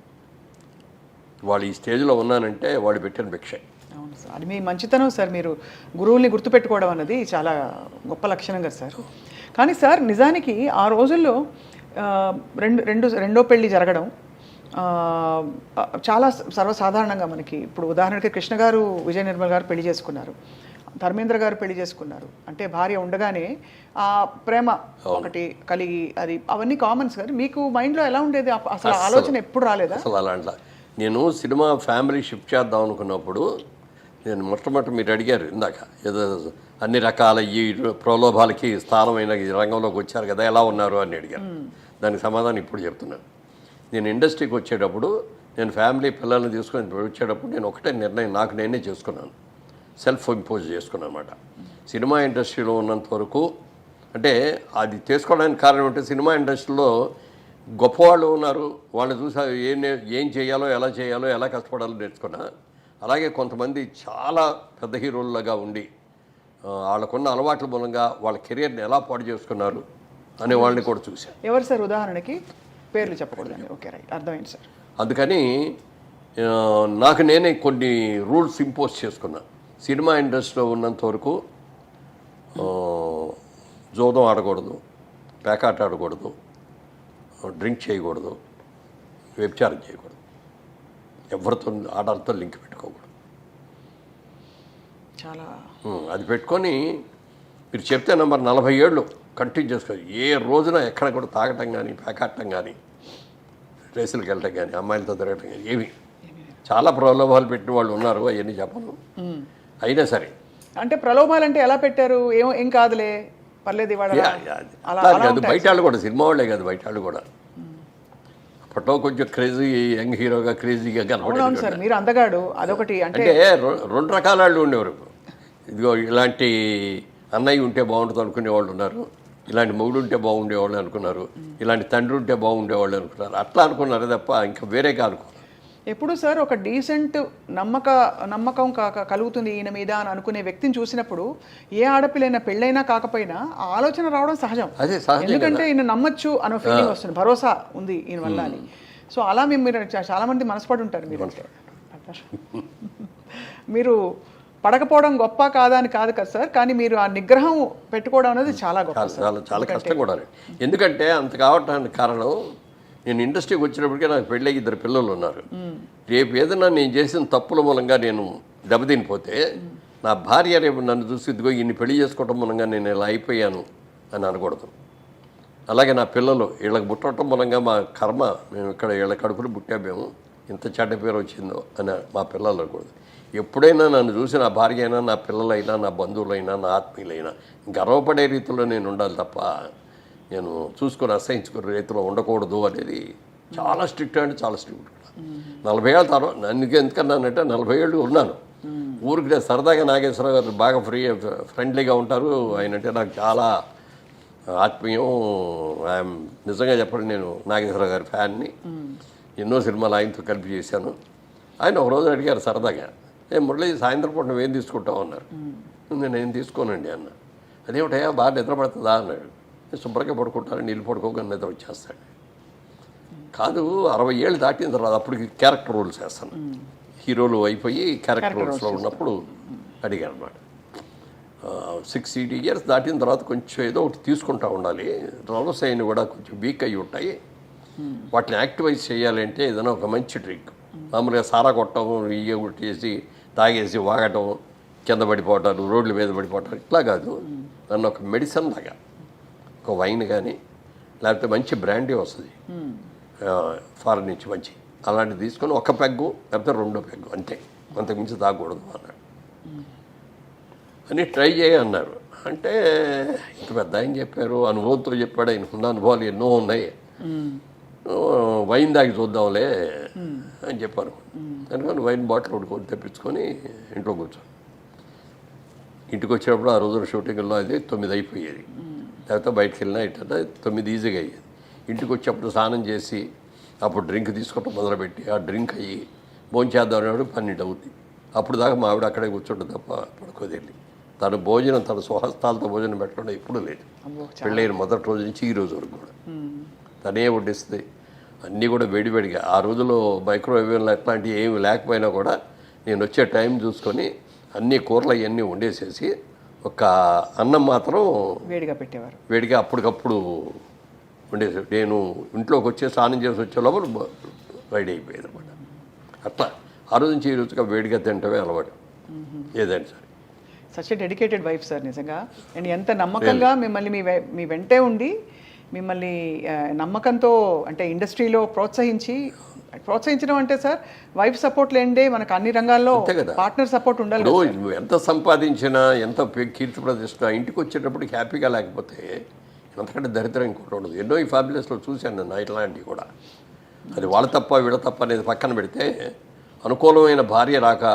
వాళ్ళు ఈ స్టేజ్లో ఉన్నానంటే వాళ్ళు పెట్టిన భిక్ష. అవును సార్, అది మీ మంచితనం సార్. మీరు గురువుల్ని గుర్తుపెట్టుకోవడం అన్నది చాలా గొప్ప లక్షణం కదా సార్. కానీ సార్ నిజానికి ఆ రోజుల్లో రెండో పెళ్లి జరగడం చాలా సర్వసాధారణంగా మనకి. ఇప్పుడు ఉదాహరణకి కృష్ణ గారు విజయ నిర్మల్ గారు పెళ్లి చేసుకున్నారు, ధర్మేంద్ర గారు పెళ్లి చేసుకున్నారు. అంటే భార్య ఉండగానే ఆ ప్రేమ ఒకటి కలిగి అది అవన్నీ కామన్స్ సార్. మీకు మైండ్లో ఎలా ఉండేది అసలు? ఆలోచన ఎప్పుడు రాలేదా? అసలు అలాంటి నేను సినిమా ఫ్యామిలీ షిఫ్ట్ చేద్దాం అనుకున్నప్పుడు నేను మొట్టమొదటి మీరు అడిగారు ఇందాక ఏదో అన్ని రకాల ఈ ప్రలోభాలకి స్థానమైన ఈ రంగంలోకి వచ్చారు కదా ఎలా ఉన్నారు అని అడిగారు. దానికి సమాధానం ఇప్పుడు చెప్తున్నాను. నేను ఇండస్ట్రీకి వచ్చేటప్పుడు నేను ఫ్యామిలీ పిల్లల్ని తీసుకొని వచ్చేటప్పుడు నేను ఒకటే నిర్ణయం నాకు నేనే చేసుకున్నాను, సెల్ఫ్ ఇంపోజ్ చేసుకున్నాను అనమాట. సినిమా ఇండస్ట్రీలో ఉన్నంత వరకు అంటే అది చేసుకోవడానికి కారణం అంటే సినిమా ఇండస్ట్రీలో గొప్పవాళ్ళు ఉన్నారు, వాళ్ళు చూసా ఏం చేయాలో ఎలా కష్టపడాలో నేర్చుకున్నా. అలాగే కొంతమంది చాలా పెద్ద హీరోలుగా ఉండి వాళ్ళకున్న అలవాట్ల మూలంగా వాళ్ళ కెరియర్ని ఎలా పాడు చేసుకున్నారు అనే వాళ్ళని కూడా చూశాను. ఎవరు సార్ ఉదాహరణకి? పేర్లు చెప్పకూడదండి. ఓకే రైట్, అర్థమైంది సార్. అందుకని నాకు నేనే కొన్ని రూల్స్ ఇంపోజ్ చేసుకున్నా. సినిమా ఇండస్ట్రీలో ఉన్నంత వరకు జోదం ఆడకూడదు, పేకాట ఆడకూడదు, డ్రింక్ చేయకూడదు, వ్యభిచారం చేయకూడదు, ఎవరితో ఆర్డర్తో లింక్ పెట్టుకోకూడదు. చాలా అది పెట్టుకొని మీరు చెప్తే నెంబర్ 40 ఏళ్ళు కంటిన్యూ చేసుకోవాలి. ఏ రోజున ఎక్కడ కూడా తాగటం కానీ పేకాటం కానీ రేసులకు వెళ్ళటం కానీ అమ్మాయిలతో తిరగటం కానీ ఏమి చాలా ప్రలోభాలు పెట్టిన వాళ్ళు ఉన్నారు, అవన్నీ చెప్పను. అయినా సరే అంటే ప్రలోభాలు అంటే ఎలా పెట్టారు? ఏం కాదులే పర్లేదు కాదు, బయట వాళ్ళు కూడా సినిమా వాళ్ళే కాదు బయట వాళ్ళు కూడా అప్పట్లో కొంచెం క్రేజీ యంగ్ హీరోగా క్రేజీగా కనపడేది సార్. మీరు అందగాడు అదొకటి అంటే 2 రకాల వాళ్ళు ఉండేవారు. ఇదిగో ఇలాంటి అన్నయ్య ఉంటే బాగుంటుంది అనుకునే వాళ్ళు ఉన్నారు, ఇలాంటి మొగుడు ఉంటే బాగుండేవాళ్ళు అనుకున్నారు, ఇలాంటి తండ్రి ఉంటే బాగుండేవాళ్ళు అనుకున్నారు. అట్లా అనుకున్నారు తప్ప ఇంకా వేరేగా అనుకున్నారు. ఎప్పుడు సార్ ఒక డీసెంట్ నమ్మకం కలుగుతుంది ఈయన మీద అని అనుకునే వ్యక్తిని చూసినప్పుడు ఏ ఆడపిల్లైనా పెళ్ళైనా కాకపోయినా ఆ ఆలోచన రావడం సహజం. ఎందుకంటే ఈయన నమ్మచ్చు అనే ఫీలింగ్ వస్తుంది, భరోసా ఉంది ఈయన వల్ల అని. సో అలా మీరు చాలా మంది మనసుపడి ఉంటారు. మీరు పడకపోవడం గొప్ప కాదా అని కాదు కదా సార్, కానీ మీరు ఆ నిగ్రహం పెట్టుకోవడం అనేది చాలా గొప్ప, చాలా కష్టం కూడా. ఎందుకంటే అంత కావటానికి కారణం నేను ఇండస్ట్రీకి వచ్చినప్పటికే నాకు పెళ్ళి 2 పిల్లలు ఉన్నారు. రేపు ఏదైనా నేను చేసిన తప్పుల మూలంగా నేను దెబ్బతినిపోతే నా భార్య రేపు నన్ను చూసి ఇదిగో ఇన్ని పెళ్లి చేసుకోవటం మూలంగా నేను ఇలా అయిపోయాను అని అనకూడదు. అలాగే నా పిల్లలు వీళ్ళకి పుట్టడం మూలంగా మా కర్మ, మేము ఇక్కడ వీళ్ళ కడుపులు పుట్టాము, ఇంత చెడ్డ పేరు వచ్చిందో అని మా పిల్లలు అనకూడదు. ఎప్పుడైనా నన్ను చూసి నా భార్య అయినా నా పిల్లలైనా నా బంధువులైనా నా ఆత్మీయులైనా గర్వపడే రీతిలో నేను ఉండాలి తప్ప నేను చూసుకొని అసహించుకునే రీతిలో ఉండకూడదు అనేది చాలా స్ట్రిక్ట్ అంటే చాలా స్ట్రిక్ట్. 40 ఏళ్ళ తర్వాత నన్ను ఎందుకన్నానంటే 40 ఏళ్ళు ఉన్నాను ఊరికి. నేను సరదాగా నాగేశ్వరరావు గారు బాగా ఫ్రెండ్లీగా ఉంటారు, ఆయన అంటే నాకు చాలా ఆత్మీయం. ఐఎమ్ నిజంగా చెప్పండి, నేను నాగేశ్వరరావు గారి ఫ్యాన్ని, ఎన్నో సినిమాలు ఆయనతో కలిపి చేశాను. ఆయన ఒకరోజు అడిగారు సరదాగా, మురళి సాయంత్రం పూట నువ్వేం తీసుకుంటావు అన్నారు. నేను తీసుకోనండి అన్న. అదేమిటయా బాగా నిద్ర పడుతుందా అన్నాడు. శుభ్రంగా పడుకుంటాను, నీళ్ళు పడుకోగా నిద్ర వచ్చేస్తాడు. కాదు 60 ఏళ్ళు దాటిన తర్వాత అప్పటికి క్యారెక్టర్ రోల్స్ వేస్తాను, హీరోలు అయిపోయి క్యారెక్టర్ రోల్స్లో ఉన్నప్పుడు అడిగాను అనమాట. 60 years దాటిన తర్వాత కొంచెం ఏదో ఒకటి తీసుకుంటూ ఉండాలి, రోల్స్ అయిన కూడా కొంచెం వీక్ అయ్యి ఉంటాయి, వాటిని యాక్టివైజ్ చేయాలంటే ఏదైనా ఒక మంచి డ్రింక్, మామూలుగా సారా కొట్టడం, ఇయ్య కొట్టేసి తాగేసి వాగటం, కింద పడిపోవటాలు, రోడ్ల మీద పడిపోవటాలు, ఇట్లా కాదు. నన్ను ఒక మెడిసిన్ లాగా, ఒక వైన్ కానీ లేకపోతే మంచి బ్రాండీ వస్తుంది ఫారెన్ నుంచి మంచి, అలాంటివి తీసుకొని ఒక పెగ్గు లేకపోతే 2 పెగ్గు అంతే, అంతకుమించి తాగకూడదు అన్నాడు. అని ట్రై చేయన్నారు. అంటే ఇంత పెద్ద ఆయన చెప్పారు, అనుభవంతో చెప్పాడు, ఆయనకున్న అనుభవాలు ఎన్నో ఉన్నాయి, వైన్ దాగి చూద్దాంలే అని చెప్పారు. అందుకని వైన్ బాటిల్ ఒకటి తెప్పించుకొని ఇంట్లో కూర్చొని, ఇంటికి వచ్చేటప్పుడు ఆ రోజున షూటింగ్లో అది 9 అయిపోయేది, లేకపోతే బయటకు వెళ్ళినా ఇట్లా 9 ఈజీగా అయ్యేది. ఇంటికి వచ్చేప్పుడు స్నానం చేసి అప్పుడు డ్రింక్ తీసుకోవటం మొదలుపెట్టి ఆ డ్రింక్ అయ్యి భోంచేద్దాం అనేవాడు 12 అవుతుంది. అప్పుడు దాకా మా ఆవిడ అక్కడే కూర్చుంటుంది తప్ప పడుకోది వెళ్ళి. తన భోజనం తన స్వహస్తాలతో భోజనం పెట్టడం ఎప్పుడూ లేదు, పెళ్ళైన మొదటి రోజు నుంచి ఈ రోజు వరకు కూడా తనే వడ్డిస్తుంది. అన్నీ కూడా వేడివేడిగా, ఆ రోజులో మైక్రోవేవ్లో అట్లాంటివి ఏమి లేకపోయినా కూడా నేను వచ్చే టైం చూసుకొని అన్ని కూరలు అవన్నీ వండేసేసి ఒక అన్నం మాత్రం వేడిగా పెట్టేవారు, వేడిగా అప్పటికప్పుడు వండేసి నేను ఇంట్లోకి వచ్చి స్నానం చేసి వచ్చే లోపల రెడీ అయిపోయేది అనమాట. అట్లా ఆ రోజు నుంచి ఈ రోజుగా వేడిగా తింటమే అలవాటు ఏదైనా సరే. Such a dedicated wife sir నిజంగా. అండ్ ఎంత నమ్మకంగా మిమ్మల్ని మీ వెంటే ఉండి మిమ్మల్ని నమ్మకంతో అంటే ఇండస్ట్రీలో ప్రోత్సహించడం అంటే సార్ వైఫ్ సపోర్ట్ లేండే మనకు అన్ని రంగాల్లో పార్ట్నర్ సపోర్ట్ ఉండాలి. నువ్వు ఎంత సంపాదించినా ఎంత కీర్తి ప్రతిష్ట ఇంటికి వచ్చేటప్పటికి హ్యాపీగా లేకపోతే అంతకంటే దరిద్రం ఇంకోటి ఉండదు. ఎన్నో ఈ ఫ్యామిలీస్లో చూశాను నేను ఇట్లాంటివి కూడా. అది వాళ్ళ తప్ప వీళ్ళ తప్ప అనేది పక్కన పెడితే అనుకూలమైన భార్య రాక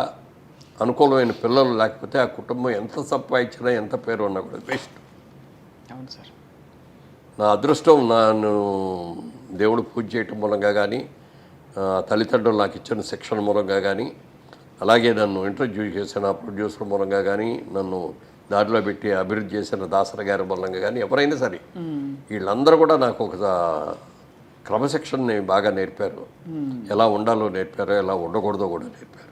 అనుకూలమైన పిల్లలు లేకపోతే ఆ కుటుంబం ఎంత సంపాదించినా ఎంత పేరు ఉన్నా కూడా వేస్ట్. అవును సార్. నా అదృష్టం నన్ను దేవుడు పూజ చేయటం మూలంగా కానీ, తల్లిదండ్రులు నాకు ఇచ్చిన శిక్షణ మూలంగా కానీ, అలాగే నన్ను ఇంట్రడ్యూస్ చేసిన ప్రొడ్యూసర్ మూలంగా కానీ, నన్ను దారిలో పెట్టి అభివృద్ధి చేసిన దాసర గారి మూలంగా కానీ, ఎవరైనా సరే వీళ్ళందరూ కూడా నాకు ఒక క్రమశిక్షణని బాగా నేర్పారు. ఎలా ఉండాలో నేర్పారు, ఎలా ఉండకూడదో కూడా నేర్పారు.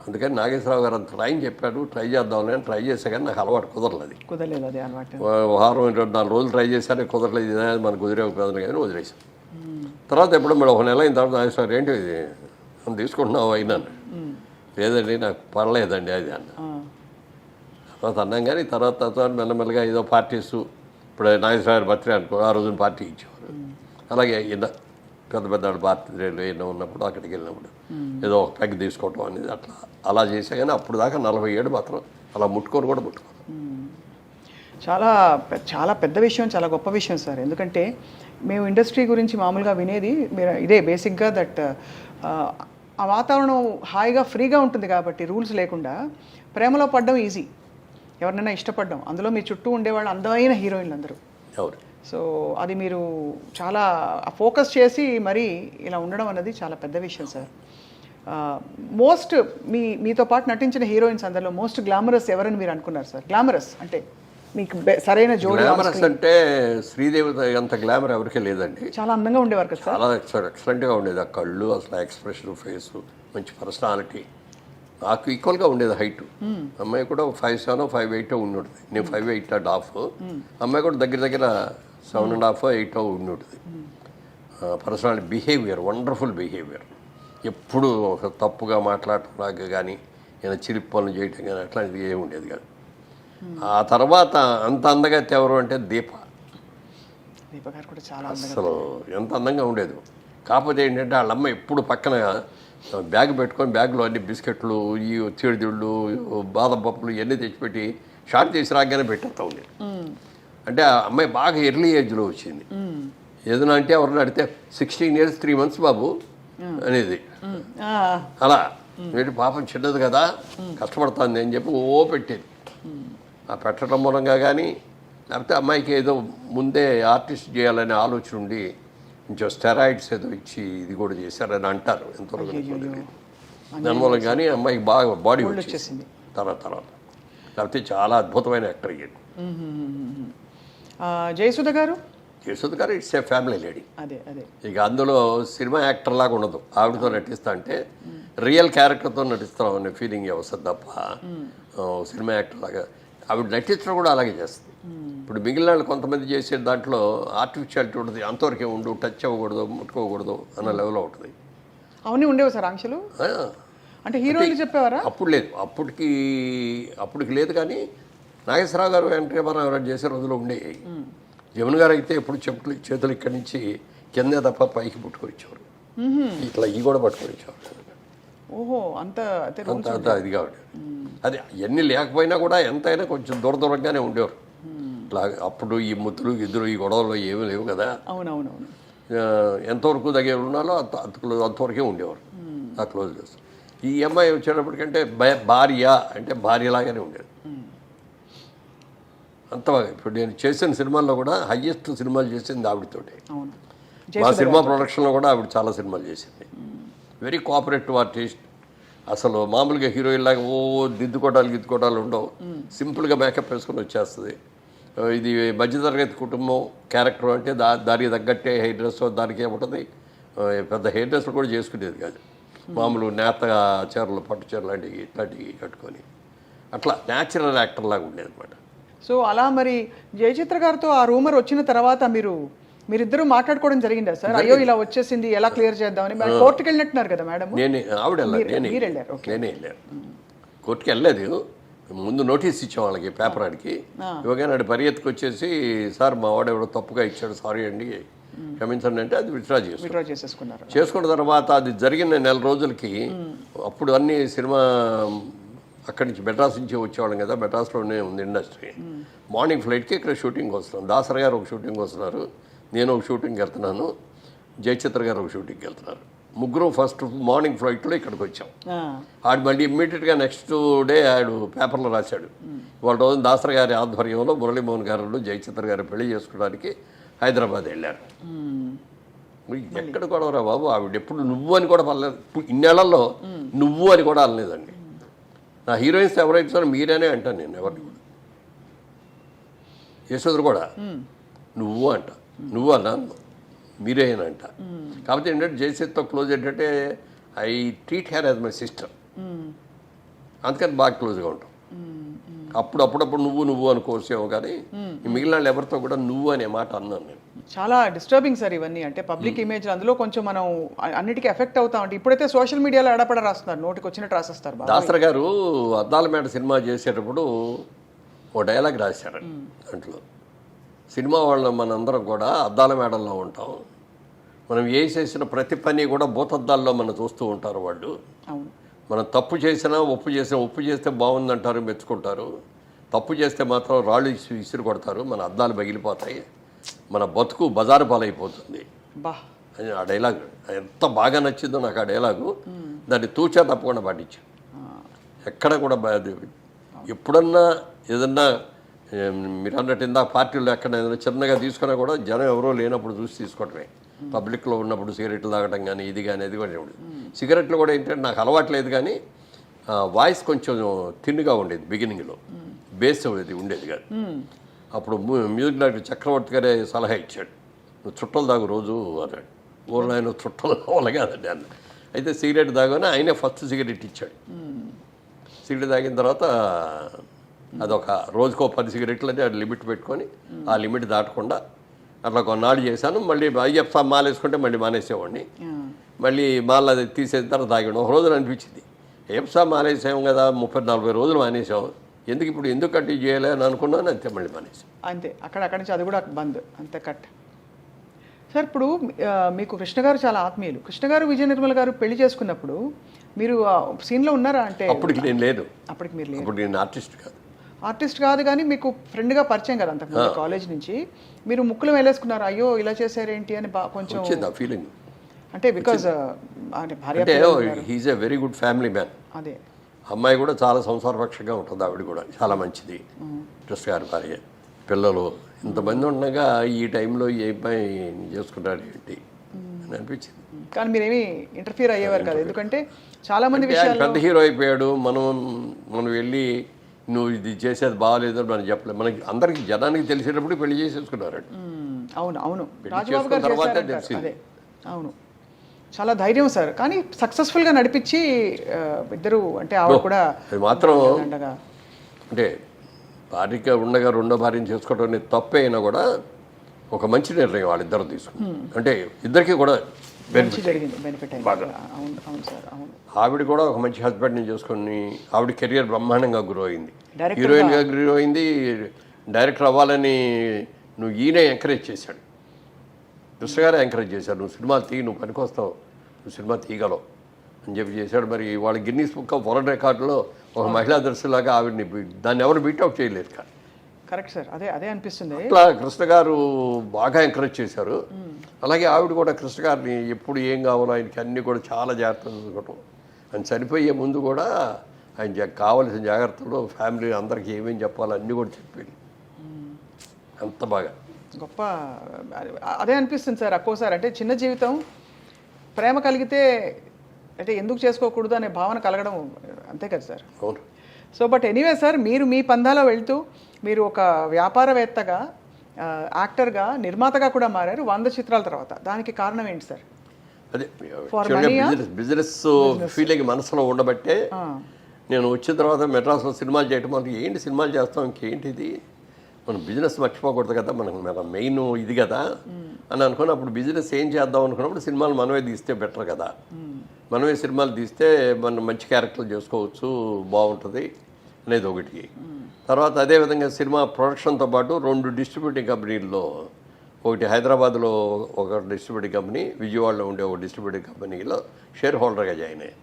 అందుకని నాగేశ్వరరావు గారు అంత ట్రైన్ చెప్పాడు, ట్రై చేద్దామని అని ట్రై చేసా కానీ నాకు అలవాటు కుదరలేదు. అది అలవాటు వారం 24 రోజులు ట్రై చేశానే కుదరలేదు. ఇది మనకు కుదిరేకపోయింది కానీ వదిలేసాం. తర్వాత ఎప్పుడు మీరు 1 నెల అయిన తర్వాత నాగేశ్వరరావు ఏంటి ఇది మనం తీసుకుంటున్నావు అయినాను, లేదండి నాకు పర్లేదండి అది అన్న. తర్వాత అన్నాం కానీ తర్వాత మెల్లమెల్లగా ఏదో పార్టీస్, ఇప్పుడు నాగేశ్వరరావు బర్త్డే అనుకో ఆ రోజున పార్టీ ఇచ్చేవారు. అలాగే పెద్ద పెద్ద బర్త్డేలు ఎన్నో ఉన్నప్పుడు అక్కడికి వెళ్ళినప్పుడు ఏదో ఒక పెగ్ తీసుకోవటం అనేది అలా చేసా కానీ అప్పుడు దాకా 47 మాత్రం అలా ముట్టుకోరు. చాలా పెద్ద విషయం, చాలా గొప్ప విషయం సార్. ఎందుకంటే మేము ఇండస్ట్రీ గురించి మామూలుగా వినేది ఇదే బేసిక్గా దట్ ఆ వాతావరణం హాయిగా ఫ్రీగా ఉంటుంది కాబట్టి రూల్స్ లేకుండా ప్రేమలో పడడం ఈజీ, ఎవరినైనా ఇష్టపడడం. అందులో మీ చుట్టూ ఉండేవాళ్ళు అందమైన హీరోయిన్లు అందరూ. సో అది మీరు చాలా ఫోకస్ చేసి మరీ ఇలా ఉండడం అన్నది చాలా పెద్ద విషయం సార్. మీతో పాటు నటించిన హీరోయిన్స్ అందరిలో మోస్ట్ గ్లామరస్ ఎవరని మీరు అనుకున్నారు సార్? గ్లామరస్ అంటే మీకు సరైన జోడి. గ్లామరస్ అంటే శ్రీదేవి అంత గ్లామర్ ఎవరికీ లేదండి. చాలా అందంగా ఉండేవారు కదా సార్. చాలా ఎక్సలెంట్గా ఉండేది. ఆ కళ్ళు, అసలు ఎక్స్ప్రెషన్, ఫేస్, మంచి పర్సనాలిటీ. నాకు ఈక్వల్గా ఉండేది హైట్. అమ్మాయి కూడా 5'7", 5'8" ఉండి ఉంటుంది. నేను 5'8.5". అమ్మాయి కూడా దగ్గర 7.5, 8 ఉండి ఉంటుంది. Personality, behaviour, wonderful behaviour. ఎప్పుడు ఒక తప్పుగా మాట్లాడటం నాకు కానీ ఏదైనా చిలిపి పనులు చేయటం కానీ అట్లాంటిది ఏమి ఉండేది కాదు. ఆ తర్వాత అంత అందగా ఎవరు అంటే దీప గారు కూడా చాలా అసలు ఎంత అందంగా ఉండేది. కాకపోతే ఏంటంటే వాళ్ళ అమ్మ ఎప్పుడు పక్కన బ్యాగ్ పెట్టుకొని బ్యాగ్లో అన్ని బిస్కెట్లు, ఈ చీడిదిళ్ళు, బాదం పప్పులు ఇవన్నీ తెచ్చిపెట్టి షార్ట్ చేసి రాగానే పెట్టేస్తా ఉండేది. అంటే ఆ అమ్మాయి బాగా ఎర్లీ ఏజ్లో వచ్చింది. ఏదైనా అంటే ఎవరిని అడిగితే 16 years 3 months బాబు అనేది. అలా వీటి పాపం చిన్నది కదా కష్టపడుతుంది అని చెప్పి పెట్టేది. ఆ పెట్టడం మూలంగా కానీ లేకపోతే అమ్మాయికి ఏదో ముందే ఆర్టిస్ట్ చేయాలనే ఆలోచన ఉండి కొంచెం స్టెరాయిడ్స్ ఏదో ఇచ్చి ఇది కూడా చేశారని అంటారు. ఎంతవరకు దాని మూలం కానీ అమ్మాయికి బాగా బాడీ వచ్చేసింది తర్వాత. లేకపోతే చాలా అద్భుతమైన యాక్టర్ అయ్యాడు. జయసుధ గారు ఇట్స్ ఏ ఫ్యామిలీ లేడీ. అదే ఇక అందులో సినిమా యాక్టర్ లాగా ఉండదు. ఆవిడతో నటిస్తా అంటే రియల్ క్యారెక్టర్తో నటిస్తాం అనే ఫీలింగ్ వస్తుంది తప్ప సినిమా యాక్టర్ లాగా ఆవిడ నటించడం కూడా అలాగే చేస్తుంది. ఇప్పుడు మిగిలిన వాళ్ళు కొంతమంది చేసే దాంట్లో ఆర్టిఫిషియాలిటీ ఉంటుంది, అంతవరకే ఉండు, టచ్ అవ్వకూడదు, ముట్టుకోకూడదు అన్న లెవెల్లో ఉంటుంది. అవన్నీ ఉండేవి సార్ ఆంక్షలు, అంటే హీరోయిన్లు చెప్పేవారా? అప్పుడు లేదు, అప్పటికి లేదు. కానీ నాగేశ్వరరావు గారు వెంకటరామారావు గారు చేసే రోజులు ఉండేవి. జమున గారు అయితే ఎప్పుడు చేతులు ఇక్కడి నుంచి కిందే తప్ప పైకి పుట్టుకొని ఇచ్చేవారు, ఇట్లా ఈ కూడా పట్టుకొని ఇచ్చేవారు. ఓహో, అంత అంత ఇది కాబట్టి అది ఎన్ని లేకపోయినా కూడా ఎంతైనా కొంచెం దూరంగానే ఉండేవారు. ఇట్లా అప్పుడు ఈ ముద్దులు గిద్దులు ఈ గొడవలు ఏమీ లేవు కదా. అవునవునవును. ఎంతవరకు దగ్గర ఉన్నాలో అంతవరకే ఉండేవారు ఆ క్లోజ్నెస్. ఈ అమ్మాయి వచ్చేటప్పటికంటే భార్య అంటే భార్యలాగానే ఉండేది అంత. ఇప్పుడు నేను చేసిన సినిమాల్లో కూడా హయ్యెస్ట్ సినిమాలు చేసింది ఆవిడతోటి. మా సినిమా ప్రొడక్షన్లో కూడా ఆవిడ చాలా సినిమాలు చేసింది. Very cooperative artist. అసలు మామూలుగా హీరోయిన్ లాగా గిద్దుకోటాలు ఉండవు, సింపుల్గా మేకప్ వేసుకొని వచ్చేస్తుంది. ఇది మధ్యతరగతి కుటుంబం క్యారెక్టర్ అంటే దానికి తగ్గట్టే హెయిర్ డ్రెస్ దానికి ఏముంటుంది, పెద్ద హెయిర్ డ్రెస్లు కూడా చేసుకునేది కాదు. మామూలు నేత చీరలు, పట్టు చీరలు లాంటివి ఇట్లాంటివి కట్టుకొని అట్లా న్యాచురల్ యాక్టర్ లాగా ఉండేది అనమాట. సో అలా మరి జయచిత్ర గారితో ఆ రూమర్ వచ్చిన తర్వాత మీరిద్దరూ మాట్లాడుకోవడం జరిగిందా సార్? అయ్యో ఇలా వచ్చేసింది, ఎలా క్లియర్ చేద్దామని. కోర్టుకి వెళ్ళినట్టున్నారు కదా మేడం? నేనే వెళ్ళాను, కోర్టుకి వెళ్ళలేదు. ముందు నోటీస్ ఇచ్చాం వాళ్ళకి, పేపర్ ఆడికి ఇవ్వగానే ఆడి పరిగెత్తుకు వచ్చేసి, సార్ మా వాడు ఎవడో తప్పుగా ఇచ్చాడు, సారీ అండి క్షమించండి అంటే అది విత్డ్రా చేసుకున్నారు. చేసుకున్న తర్వాత అది జరిగిన నెల రోజులకి అప్పుడు అన్ని సినిమా అక్కడి నుంచి మెడ్రాస్ నుంచి వచ్చేవాళ్ళం కదా, మెడ్రాస్లోనే ఉంది ఇండస్ట్రీ. మార్నింగ్ ఫ్లైట్కి ఇక్కడ షూటింగ్ వస్తున్నాం. దాసరి గారు ఒక షూటింగ్ వస్తున్నారు, నేను ఒక షూటింగ్కి వెళ్తున్నాను, జయచిత్ర గారు ఒక షూటింగ్కి వెళ్తున్నారు. ముగ్గురు ఫస్ట్ మార్నింగ్ ఫ్లైట్లో ఇక్కడికి వచ్చాం. ఆడు మళ్ళీ ఇమ్మీడియట్గా నెక్స్ట్ డే ఆడు పేపర్లో రాశాడు, వాళ్ళ రోజు దాసరి గారి ఆధ్వర్యంలో మురళీమోహన్ గారు జయచిత్ర గారు పెళ్లి చేసుకోవడానికి హైదరాబాద్ వెళ్ళారు. ఎక్కడ కూడా బాబు, ఆవిడ ఎప్పుడు నువ్వు అని కూడా పర్లేదు. ఇన్నేళ్లలో నువ్వు అని కూడా అనలేదండి. నా హీరోయిన్స్ ఎవరైతే మీరేనే అంటాను నేను, ఎవరిని కూడా. యశోదరు కూడా నువ్వు అంట, నువ్వు అన్నాను, మీరేనంట. కాబట్టి ఏంటంటే జయసేత్తో క్లోజ్ ఏంటంటే I treat her as my sister, అందుకని బాగా క్లోజ్గా ఉంటాం. అప్పుడప్పుడు నువ్వు అనుకోవచ్చేమో, కానీ మిగిలిన వాళ్ళు ఎవరితో కూడా నువ్వు అనే మాట అన్నాను నేను. చాలా డిస్టర్బింగ్ సార్ ఇవన్నీ. అంటే పబ్లిక్ ఇమేజ్ అందులో కొంచెం మనం అన్నిటికీ ఎఫెక్ట్ అవుతా ఉంటాం. ఇప్పుడైతే సోషల్ మీడియాలో ఎడపడ రాస్తున్నారు, నోటికి వచ్చినట్టు రాసేస్తారు. దాసరి గారు అద్దాల మేడ సినిమా చేసేటప్పుడు ఓ డైలాగ్ రాశారు దాంట్లో, సినిమా వాళ్ళం మనందరం కూడా అద్దాల మేడల్లో ఉంటాం, మనం చేసిన ప్రతి పని కూడా భూతద్దాల్లో మనం చూస్తూ ఉంటారు వాళ్ళు. మనం తప్పు చేసినా ఒప్పు చేస్తే బాగుందంటారు, మెచ్చుకుంటారు. తప్పు చేస్తే మాత్రం రాళ్ళు విసిరి కొడతారు, మన అద్దాలు పగిలిపోతాయి, మన బతుకు బజారు పాలైపోతుంది అని ఆ డైలాగ్ ఎంత బాగా నచ్చిందో నాకు. ఆ డైలాగు దాన్ని తూచా తప్పకుండా పాటించాను. ఎక్కడ కూడా ఎప్పుడన్నా ఏదన్నా మీరు అన్నట్టు ఇందాక పార్టీలో ఎక్కడ ఏదైనా చిన్నగా తీసుకున్నా కూడా జనం ఎవరో లేనప్పుడు చూసి తీసుకోవటమే. పబ్లిక్లో ఉన్నప్పుడు సిగరెట్లు తాగటం కానీ ఇది కానీ అది కూడా సిగరెట్లు కూడా ఏంటంటే నాకు అలవాట్లేదు, కానీ వాయిస్ కొంచెం థిన్గా ఉండేది బిగినింగ్లో, బేస్ అది ఉండేది కాదు. అప్పుడు మ్యూజిక్ డైరెక్టర్ చక్రవర్తి గారే సలహా ఇచ్చాడు, నువ్వు చుట్టలు తాగు రోజు అన్నాడు. ఊళ్ళో ఆయన చుట్టలు వాళ్ళ కాదండి అన్న. అయితే సిగరెట్ తాగానే ఆయనే ఫస్ట్ సిగరెట్ ఇచ్చాడు. సిగరెట్ తాగిన తర్వాత అదొక రోజుకో 10 సిగరెట్లు అని అది లిమిట్ పెట్టుకొని ఆ లిమిట్ దాటకుండా అట్లా కొన్నాళ్ళు చేశాను. మళ్ళీ అయ్యప్ప మాల వేసుకుంటే మళ్ళీ మానేసేవాడిని, మళ్ళీ మాల అది తీసేసిన తర్వాత తాగాడు. ఒక రోజున అనిపించింది, అయ్యప్ప మానేసాం కదా 30-40 రోజులు మానేసాం, ఎందుకు కంటిన్యూ చేయాలి అని అనుకున్నాను. అంతే మళ్ళీ మానేసాం, అంతే. అక్కడి నుంచి అది కూడా బంద్, అంతే కట్. సార్ ఇప్పుడు మీకు కృష్ణ గారు చాలా ఆత్మీయులు. కృష్ణ గారు విజయ నిర్మల్ గారు పెళ్లి చేసుకున్నప్పుడు మీరు సీన్లో ఉన్నారా? అంటే అప్పటికి నేను లేదు. అప్పటికి మీరు లేదు. అప్పుడు నేను ఆర్టిస్ట్ కాదు కానీ మీకు ఫ్రెండ్గా పరిచయం కదా అంతకుముందు కాలేజ్ నుంచి. మీరు ముక్కులు వేలేసుకున్నారు, అయ్యో ఇలా చేశారేంటి అని కొంచెం ఫీలింగ్. అంటే because he is a very good family man. అదే అమ్మాయి కూడా చాలా సంసారపక్షంగా ఉంటుంది, ఆవిడ కూడా చాలా మంచిది. కృష్ణ గారి భార్య, పిల్లలు ఇంతమంది ఉండగా ఈ టైంలో ఏ అబ్బాయి చేసుకుంటాడు ఏంటి అని అనిపించింది. కానీ మీరేమి ఇంటర్ఫియర్ అయ్యేవారు కదా, ఎందుకంటే చాలా మంది పెద్ద హీరో అయిపోయాడు, మనం వెళ్ళి నువ్వు ఇది చేసేది బాగాలేదు అని మనం చెప్పలేదు. మనకి అందరికి జనానికి తెలిసేటప్పుడు పెళ్లి చేసేసుకున్నారు. అవును రాజబాబు గారు తర్వాతే తెలిసింది. అవును, చాలా ధైర్యం సార్. కానీ సక్సెస్ఫుల్గా నడిపించి ఇద్దరు, అంటే ఆవిడ కూడా అది మాత్రం అంటే భార్యగా ఉండగా రెండో భార్యను చేసుకోవడం అనేది తప్పే అయినా కూడా ఒక మంచి నిర్ణయం వాళ్ళిద్దరు తీసుకున్నారు. అంటే ఇద్దరికీ కూడా మంచి జరిగింది, బెనిఫిట్ అయింది. అవును అవును సార్, అవును. ఆవిడ కూడా ఒక మంచి హస్బెండ్ని చేసుకొని ఆవిడ కెరియర్ బ్రహ్మాండంగా గ్రో అయింది, Director హీరోయిన్గా గ్రో అయింది. డైరెక్టర్ అవ్వాలని ఈయనే ఎంకరేజ్ చేశాడు, కృష్ణ గారే ఎంకరేజ్ చేశాడు. నువ్వు సినిమాలు నువ్వు పనికొస్తావు, నువ్వు సినిమా తీయగలవు అని చెప్పి చేశాడు. మరి వాళ్ళ గిన్నీస్ బుక్ ఆఫ్ వరల్డ్ రికార్డులో ఒక మహిళా దర్శకులాగా ఆవిడని దాన్ని ఎవరు బీట్అవుట్ చేయలేరు కానీ. కరెక్ట్ సార్, అదే అదే అనిపిస్తుంది. అట్లా కృష్ణ గారు బాగా ఎంకరేజ్ చేశారు. అలాగే ఆవిడ కూడా కృష్ణ గారిని ఎప్పుడు ఏం కావాలో ఆయనకి అన్నీ కూడా చాలా జాగ్రత్తలు చూసుకోవటం. ఆయన చనిపోయే ముందు కూడా ఆయన కావలసిన జాగ్రత్తలు ఫ్యామిలీ అందరికీ ఏమేమి చెప్పాలో అన్నీ కూడా చెప్పాడు. అంత బాగా గొప్ప అదే అనిపిస్తుంది సార్. ఒక్కోసారి అంటే చిన్న జీవితం, ప్రేమ కలిగితే అంటే ఎందుకు చేసుకోకూడదు అనే భావన కలగడం అంతే కదా సార్. అవును. సో బట్ ఎనీవే సార్, మీరు మీ పందాలో వెళ్తూ మీరు ఒక వ్యాపారవేత్తగా, యాక్టర్గా, నిర్మాతగా కూడా మారారు 100 చిత్రాల తర్వాత. దానికి కారణం ఏంటి సార్? అదే బిజినెస్ ఫీలింగ్ మనసులో ఉండబట్టే నేను వచ్చిన తర్వాత మెడ్రాస్లో సినిమాలు చేయటం, మనకి ఏంటి సినిమాలు చేస్తాం, ఇంకేంటిది, మనం బిజినెస్ మర్చిపోకూడదు కదా, మన మెయిన్ ఇది కదా అని అనుకుని అప్పుడు బిజినెస్ ఏం చేద్దాం అనుకున్నప్పుడు సినిమాలు మనమే తీస్తే బెటర్ కదా, మనమే సినిమాలు తీస్తే మనం మంచి క్యారెక్టర్లు చేసుకోవచ్చు, బాగుంటుంది అనేది ఒకటి. తర్వాత అదేవిధంగా సినిమా ప్రొడక్షన్తో పాటు 2 డిస్ట్రిబ్యూటింగ్ కంపెనీల్లో, ఒకటి హైదరాబాద్లో ఒక డిస్ట్రిబ్యూటింగ్ కంపెనీ, విజయవాడలో ఉండే ఒక డిస్ట్రిబ్యూటింగ్ కంపెనీలో షేర్ హోల్డర్గా జాయిన్ అయ్యాను.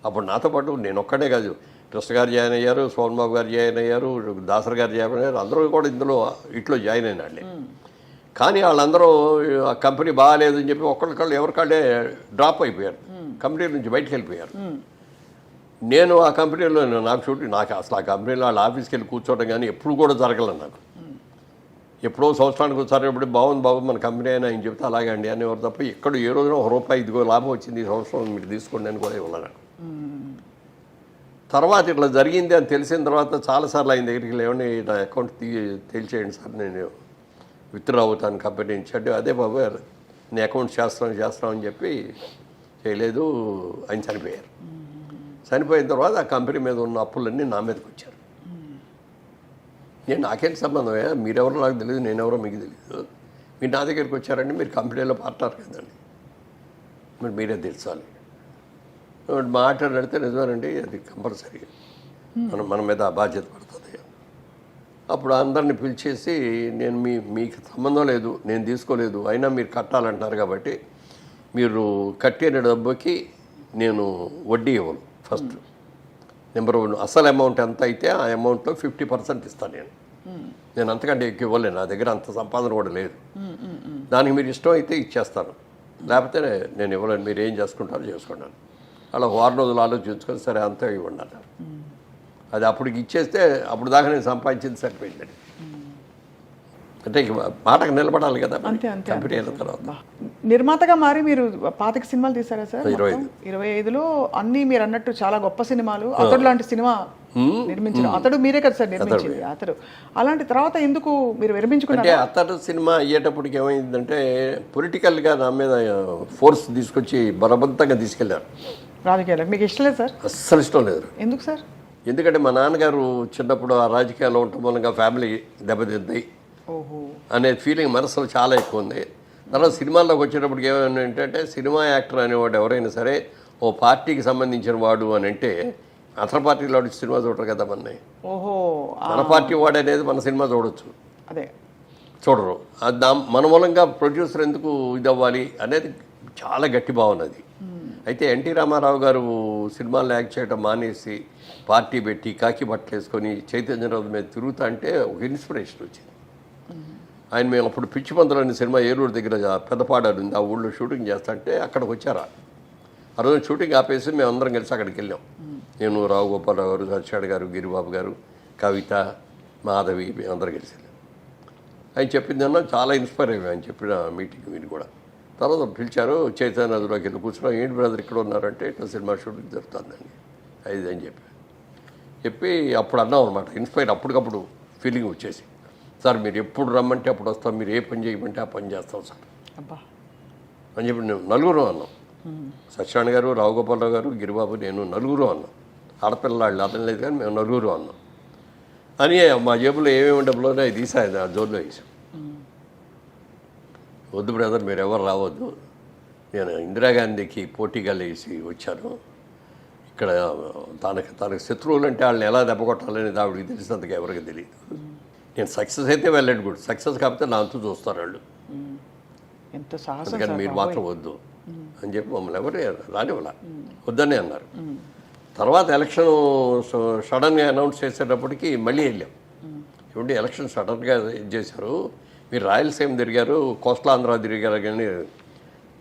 అప్పుడు నాతో పాటు నేను ఒక్కడే కాదు, కృష్ణ గారు జాయిన్ అయ్యారు, సోమన్ బాబు గారు జాయిన్ అయ్యారు, దాసర్ గారు జాయిన్ అయ్యారు, అందరూ కూడా ఇందులో ఇట్లో జాయిన్ అయిన వాళ్ళే. కానీ వాళ్ళందరూ ఆ కంపెనీ బాగాలేదని చెప్పి ఒక్కళ్ళకళ్ళు ఎవరికాళ్ళే డ్రాప్ అయిపోయారు, కంపెనీ నుంచి బయటకు వెళ్ళిపోయారు. నేను ఆ కంపెనీలో నాకు అసలు ఆ కంపెనీలో వాళ్ళ ఆఫీస్కి వెళ్ళి కూర్చోవడం కానీ ఎప్పుడు కూడా జరగలేదు నాకు. ఎప్పుడో సంవత్సరానికి ఒకసారి ఎప్పుడు బాగుంది బాబు మన కంపెనీ అయినా ఆయన చెప్తే అలాగే అండి అనేవారు తప్ప ఎక్కడ ఏ రోజున ₹1 ఇదిగో లాభం వచ్చింది ఈ సంవత్సరం మీరు తీసుకోండి అని కూడా ఇవ్వలేదు. తర్వాత ఇట్లా జరిగింది అని తెలిసిన తర్వాత చాలాసార్లు ఆయన దగ్గరికి లేవండి నా అకౌంట్ తేల్చేయండి సార్, నేను విత్డ్రా అవుతాను కంపెనీ నుంచి అంటే, అదే బాబు నేను అకౌంట్ చేస్తాం అని చెప్పి చేయలేదు. ఆయన చనిపోయారు. చనిపోయిన తర్వాత ఆ కంపెనీ మీద ఉన్న అప్పులన్నీ నా మీదకి వచ్చారు. నాకేంటి సంబంధం, మీరెవరో నాకు తెలియదు, నేనెవరో మీకు తెలియదు, మీరు నా దగ్గరికి వచ్చారండి, మీరు కంపెనీలో పార్ట్నర్ కదండి, మరి మీరే తెలుసాలి. మాట్లాడితే నిజమేనండి, అది కంపల్సరీ మన మీద ఆ బాధ్యత పడుతుంది. అప్పుడు అందరిని పిలిచేసి నేను మీకు సంబంధం లేదు, నేను తీసుకోలేదు, అయినా మీరు కట్టాలంటున్నారు కాబట్టి మీరు కట్టిన డబ్బుకి నేను వడ్డీ ఇవ్వను. ఫస్ట్ నెంబర్ 1 అసలు అమౌంట్ ఎంత అయితే ఆ అమౌంట్లో 50% ఇస్తాను నేను అంతకంటే ఎక్కువ ఇవ్వలేను, నా దగ్గర అంత సంపాదన కూడా లేదు. దానికి మీరు ఇష్టం అయితే ఇచ్చేస్తాను, లేకపోతే నేను ఇవ్వలేను, మీరు ఏం చేసుకుంటారో చేసుకున్నాను. అలా 6 రోజులు ఆలోచించుకొని సరే అంతే ఇవ్వండి అన్నారు. అది అప్పటికి ఇచ్చేస్తే అప్పుడు దాకా నేను సంపాదించింది సరిపోయిందండి. అంటే మాటకు నిలబడాలి కదా కంపెనీ అయిన తర్వాత. నిర్మాతగా మారి మీరు 25 సినిమాలు తీసారా సార్? 25లో అన్ని మీరు అన్నట్టు చాలా గొప్ప సినిమాలు. అతడు లాంటి సినిమా నిర్మించారు. అతడు మీరే కదా సార్ నిర్మించింది అతడు. అలాంటి తర్వాత ఎందుకు మీరు విరమించుకున్నారు? అంటే అతడు సినిమా అయ్యేటప్పటికి ఏమైందంటే పొలిటికల్గా నా మీద ఫోర్స్ తీసుకొచ్చి బలవంతంగా తీసుకెళ్లారు రాజకీయాలకు. మీకు ఇష్టం లేదు సార్? అస్సలు ఇష్టం లేదు. ఎందుకు సార్? ఎందుకంటే మా నాన్నగారు చిన్నప్పుడు ఆ రాజకీయాల్లో ఉండటం మూలంగా ఫ్యామిలీ దెబ్బతింది అనే ఫీలింగ్ మనసులో చాలా ఎక్కువ ఉంది. తర్వాత సినిమాల్లోకి వచ్చేటప్పటికి ఏమైనా ఏంటంటే సినిమా యాక్టర్ అనేవాడు ఎవరైనా సరే ఓ పార్టీకి సంబంధించిన వాడు అని అంటే అతని పార్టీలో వాడు సినిమా చూడరు కదా మన పార్టీ వాడు అనేది మన సినిమా చూడొచ్చు, అదే చూడరు. మన మూలంగా ప్రొడ్యూసర్ ఎందుకు ఇది అవ్వాలి అనేది చాలా గట్టి భావన అది. అయితే ఎన్టీ రామారావు గారు సినిమాల్లో యాక్ట్ చేయడం మానేసి పార్టీ పెట్టి కాకి బట్టలు వేసుకొని చైతన్యరావు మీద తిరుగుతా అంటే ఒక ఇన్స్పిరేషన్ వచ్చింది. ఆయన మేము అప్పుడు పిచ్చి పందులు అనే సినిమా ఏలూరు దగ్గర పెద్దపాడారు ఉంది, ఆ ఊళ్ళో షూటింగ్ చేస్తా అంటే అక్కడికి వచ్చారా. ఆ రోజు షూటింగ్ ఆపేసి మేము అందరం కలిసి అక్కడికి వెళ్ళాం. నేను, రావు గోపాలరావు గారు, సత్యాడు గారు, గిరిబాబు గారు, కవిత, మాధవి, మేము అందరం కలిసి వెళ్ళాం. ఆయన చెప్పిందన్నా చాలా ఇన్స్పైర్ అయ్యాం ఆయన చెప్పిన మీటింగ్ మీరు కూడా. తర్వాత పిలిచారు, చైతన్య నదిలోకి వెళ్ళి కూర్చున్నాం. ఏంటి బ్రదర్ ఇక్కడ ఉన్నారంటే ఇట్లా సినిమా షూటింగ్ జరుగుతుందండి అది అని చెప్పి అప్పుడు అన్నాం అనమాట. ఇన్స్పైర్ అప్పటికప్పుడు ఫీలింగ్ వచ్చేసి, సార్ మీరు ఎప్పుడు రమ్మంటే అప్పుడు వస్తాం, మీరు ఏ పని చేయమంటే ఆ పని చేస్తాం సార్ అని చెప్పి మేము నలుగురు అన్నాం. సత్యనారాయణ గారు, రావు గోపాలరావు గారు, గిరిబాబు, నేను నలుగురు అన్నాం. ఆడపిల్లలు అర్థం లేదు కానీ మేము నలుగురు అన్నాం. అని మా జేబులో ఏమేమి డబ్బులో అవి తీసాను ఆ జోన్లో వేసాం. వద్దు బ్రదర్ మీరు ఎవరు రావద్దు, నేను ఇందిరాగాంధీకి పోటీగా లేచి వచ్చాను, ఇక్కడ తనకు శత్రువులు అంటే వాళ్ళని ఎలా దెబ్బ కొట్టాలనేది ఆవిడకి తెలిసినందుకు ఎవరికి తెలియదు. నేను సక్సెస్ అయితే వెళ్ళండి గుడ్, సక్సెస్ కాకపోతే నా అంతు చూస్తారు వాళ్ళు, ఎంత సాహసం అందుకని మీరు మాత్రం వద్దు అని చెప్పి మమ్మల్ని ఎవరు రానివ్వాల వద్దని అన్నారు. తర్వాత ఎలక్షన్ సడన్గా అనౌన్స్ చేసేటప్పటికి మళ్ళీ వెళ్ళాం. చూడండి ఎలక్షన్ సడన్గా ఇది చేశారు, మీరు రాయలసీమ తిరిగారు, కోస్టల్ ఆంధ్ర తిరిగారు, కానీ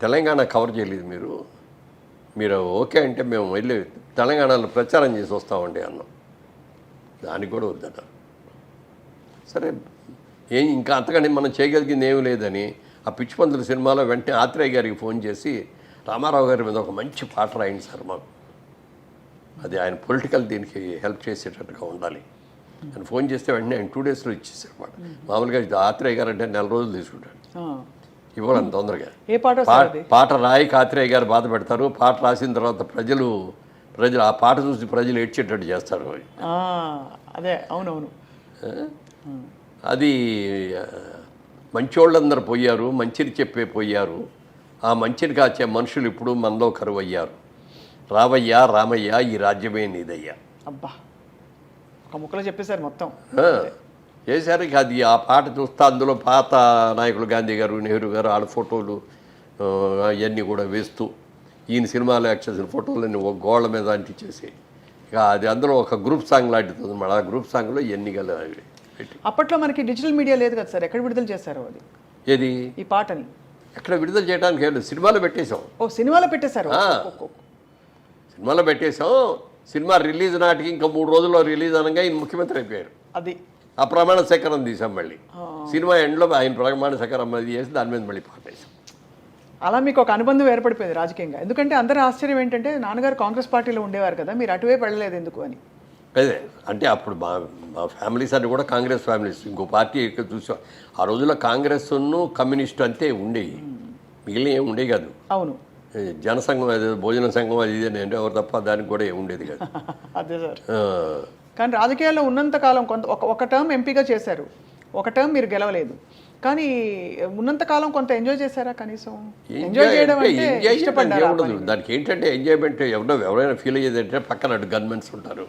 తెలంగాణ కవర్ చేయలేదు మీరు ఓకే అంటే మేము వెళ్ళి తెలంగాణలో ప్రచారం చేసి వస్తామండి అన్నాం. దానికి కూడా వద్దన్నారు. సరే ఇంకా అంతకంటే మనం చేయగలిగింది ఏమీ లేదని ఆ పిచ్చిపందుల సినిమాలో వెంటనే ఆత్రేయ గారికి ఫోన్ చేసి రామారావు గారి మీద ఒక మంచి పాట రాయండి సార్ మాకు, అది ఆయన పొలిటికల్ దీనికి హెల్ప్ చేసేటట్టుగా ఉండాలి అని ఫోన్ చేస్తే వెంటనే ఆయన 2 daysలో ఇచ్చేసారు మాట. మామూలుగా ఆత్రేయ గారు అంటే 4 రోజులు తీసుకుంటాడు, ఇవ్వడం తొందరగా. పాట రాయికి ఆత్రేయ గారు బాధ పెడతారు, పాట రాసిన తర్వాత ప్రజలు ఆ పాట చూసి ప్రజలు ఏడ్చేటట్టు చేస్తారు. అదే అవునవును. అది మంచోళ్ళందరూ పోయారు, మంచిని చెప్పే పోయారు, ఆ మంచిని కాచే మనుషులు ఇప్పుడు మనలో కరువయ్యారు, రావయ్యా రామయ్య ఈ రాజ్యమే నీదయ్యా. అబ్బా ఒక ముక్కలో చెప్పేశారు మొత్తం చేశారు. ఇక అది ఆ పాట చూస్తే అందులో పాత నాయకులు గాంధీ గారు, నెహ్రూ గారు వాళ్ళ ఫోటోలు అవన్నీ కూడా వేస్తూ ఈయన సినిమాలో యాక్ట్ చేసిన ఫోటోలన్నీ ఒక గోళ్ళ మీద అంటించేసి ఇక అది అందులో ఒక గ్రూప్ సాంగ్ లాంటిది అన్నమాట. ఆ గ్రూప్ సాంగ్లో ఎన్ని గల పెట్టి. అప్పట్లో మనకి డిజిటల్ మీడియా లేదు కదా సార్, ఎక్కడ విడుదల చేశారు అది ఏది ఈ పాటని? ఎక్కడ విడుదల చేయడానికి లేదు, సినిమాలో పెట్టేశాం. ఓ సినిమాలో పెట్టేశారు. సినిమాలో పెట్టేశాం. సినిమా రిలీజ్ నాటికి ఇంకా 3 రోజుల్లో రిలీజ్ అనగా ఆయన ముఖ్యమంత్రి అయిపోయారు. అది ఆ ప్రమాణ సేకరణ తీసాం. మళ్ళీ సినిమా ఎండ్లో ఆయన ప్రమాణ సేకరణ అది చేసి దాని మీద మళ్ళీ పాట వేసాం. అలా మీకు ఒక అనుబంధం ఏర్పడిపోయింది రాజకీయంగా. ఎందుకంటే అందరూ ఆశ్చర్యం ఏంటంటే నాన్నగారు కాంగ్రెస్ పార్టీలో ఉండేవారు కదా, మీరు అటువైపు వెళ్ళలేదు ఎందుకు అని. అదే అంటే అప్పుడు మా ఫ్యామిలీస్ అన్ని కూడా కాంగ్రెస్ ఫ్యామిలీస్, ఇంకో పార్టీ చూసాం. ఆ రోజుల్లో కాంగ్రెస్ను కమ్యూనిస్ట్ అంతే ఉండేవి, మిగిలిన ఏమి ఉండేవి కాదు. అవును, జనసంఘం అది భోజన సంఘం అది ఇది అంటే ఎవరు తప్ప దానికి కూడా ఏమి ఉండేది కాదు. అదే సార్. కానీ రాజకీయాల్లో ఉన్నంతకాలం ఒక టర్మ్ ఎంపీగా చేశారు, ఒక టర్మ్ మీరు గెలవలేదు, కానీ ఉన్నంతకాలం కొంత ఎంజాయ్ చేశారా? కనీసం ఎంజాయ్ చేయడం అంటే ఇష్టపడ్డారు. దానికి ఏంటంటే ఎంజాయ్మెంట్ ఎవరైనా ఫీల్ అయ్యేది అంటే పక్కన అటు గన్మెన్స్ ఉంటారు.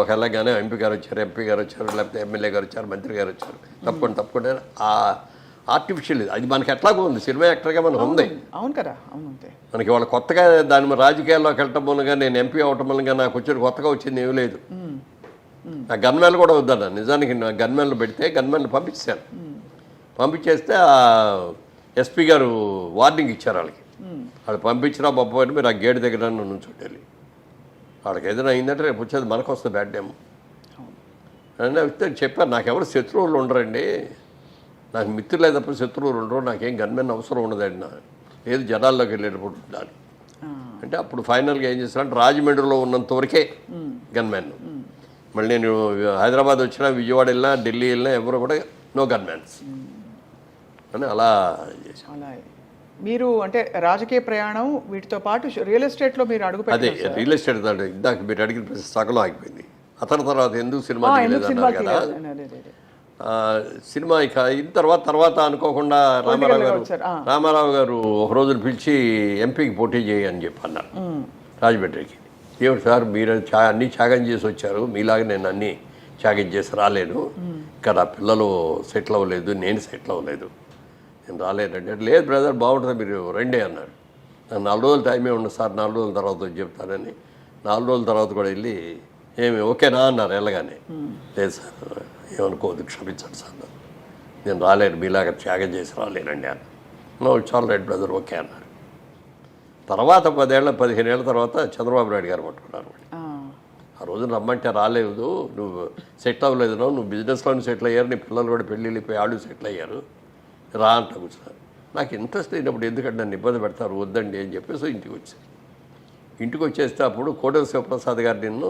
ఒకలాగానే ఎంపీ గారు వచ్చారు, ఎంపీ గారు వచ్చారు, లేకపోతే ఎమ్మెల్యే గారు వచ్చారు, మంత్రి గారు వచ్చారు, తప్పకుండా ఆ ఆర్టిఫిషియల్ అది మనకి ఎట్లాగో ఉంది, సినిమా యాక్టర్గా మనకు ఉంది. అవును కదా, అవును అంతే. మనకి వాళ్ళ కొత్తగా దాని రాజకీయాల్లోకి వెళ్ళటం మూలంగా నేను ఎంపీ అవటం మూలంగా నాకు వచ్చి కొత్తగా వచ్చింది ఏమీ లేదు. నా గన్మెన్లు కూడా వద్దన్న, నిజానికి నా గన్మెన్లు పెడితే గన్మెన్లు పంపించాను. పంపించేస్తే ఆ ఎస్పీ గారు వార్నింగ్ ఇచ్చారు వాళ్ళకి, వాళ్ళు పంపించినా పంపని మీరు ఆ గేట్ దగ్గర నుంచోటి వెళ్ళి వాళ్ళకి ఏదైనా అయిందంటే రేపు వచ్చేది మనకు వస్తుంది బ్యాడ్ టైం అని వస్తే చెప్పారు. నాకెవరు శత్రువులు ఉండరండి, నాకు మిత్రులే తప్ప శత్రువులు ఉండరు, నాకేం గన్మెన్ అవసరం ఉండదండి, లేదు జనాల్లోకి వెళ్ళేటప్పుడు ఉండాలి అంటే అప్పుడు ఫైనల్గా ఏం చేస్తానంటే రాజమండ్రిలో ఉన్నంత వరకే గన్మెన్. మళ్ళీ నేను హైదరాబాద్ వచ్చినా, విజయవాడ వెళ్ళినా, ఢిల్లీ వెళ్ళినా ఎవరు కూడా నో గన్మెన్స్ అని అలా చాలా. మీరు అంటే రాజకీయ ప్రయాణం వీటితో పాటు రియల్ ఎస్టేట్లో మీరు అడుగు అదే రియల్ ఎస్టేట్ ఇందాక మీరు అడిగిన ప్రశ్న సగం ఆగిపోయింది. అతని తర్వాత ఎందుకు సినిమా తీయలేదన్నారు కదా, సినిమా ఇక అయిన తర్వాత అనుకోకుండా రామారావు గారు ఒక రోజున పిలిచి ఎంపీకి పోటీ చేయి అని చెప్పి అన్నారు రాజమండ్రికి. ఏమిటి సార్ మీరు అన్నీ త్యాగం చేసి వచ్చారు, మీలాగా నేను అన్నీ త్యాగం చేసి రాలేను, ఇక్కడ పిల్లలు సెటిల్ అవ్వలేదు, నేను సెటిల్ అవ్వలేదు, నేను రాలేనంటే లేదు బ్రదర్ బాగుంటుంది మీరు రండి అన్నాడు. నాకు 4 రోజులు టైమే ఉండదు సార్, 4 రోజుల తర్వాత చెప్తానని 4 రోజుల తర్వాత కూడా వెళ్ళి ఏమి ఓకేనా అన్నారు వెళ్ళగానే. లేదు సార్ ఏమనుకోవద్దు క్షమించండి సార్, నేను రాలేను, మీలాగా త్యాగం చేసి రాలేనండి అన్న. చాలా రైట్ బ్రదర్ ఓకే అన్నారు. తర్వాత 15 ఏళ్ళ తర్వాత చంద్రబాబు నాయుడు గారు పట్టుకున్నారు. ఆ రోజున రమ్మంటే రాలేదు, నువ్వు సెటిల్ అవ్వలేదు, నువ్వు బిజినెస్లోనే సెటిల్ అయ్యారు, నీ పిల్లలు కూడా పెళ్ళి వెళ్ళిపోయి వాళ్ళు సెటిల్ అయ్యారు, రా అంట కూర్చున్నారు. నాకు ఇంట్రెస్ట్ అయినప్పుడు ఎందుకంటే నన్ను ఇబ్బంది పెడతారు, వద్దండి అని చెప్పేసి ఇంటికి వచ్చేస్తే అప్పుడు కోటమి శివప్రసాద్ గారు నిన్ను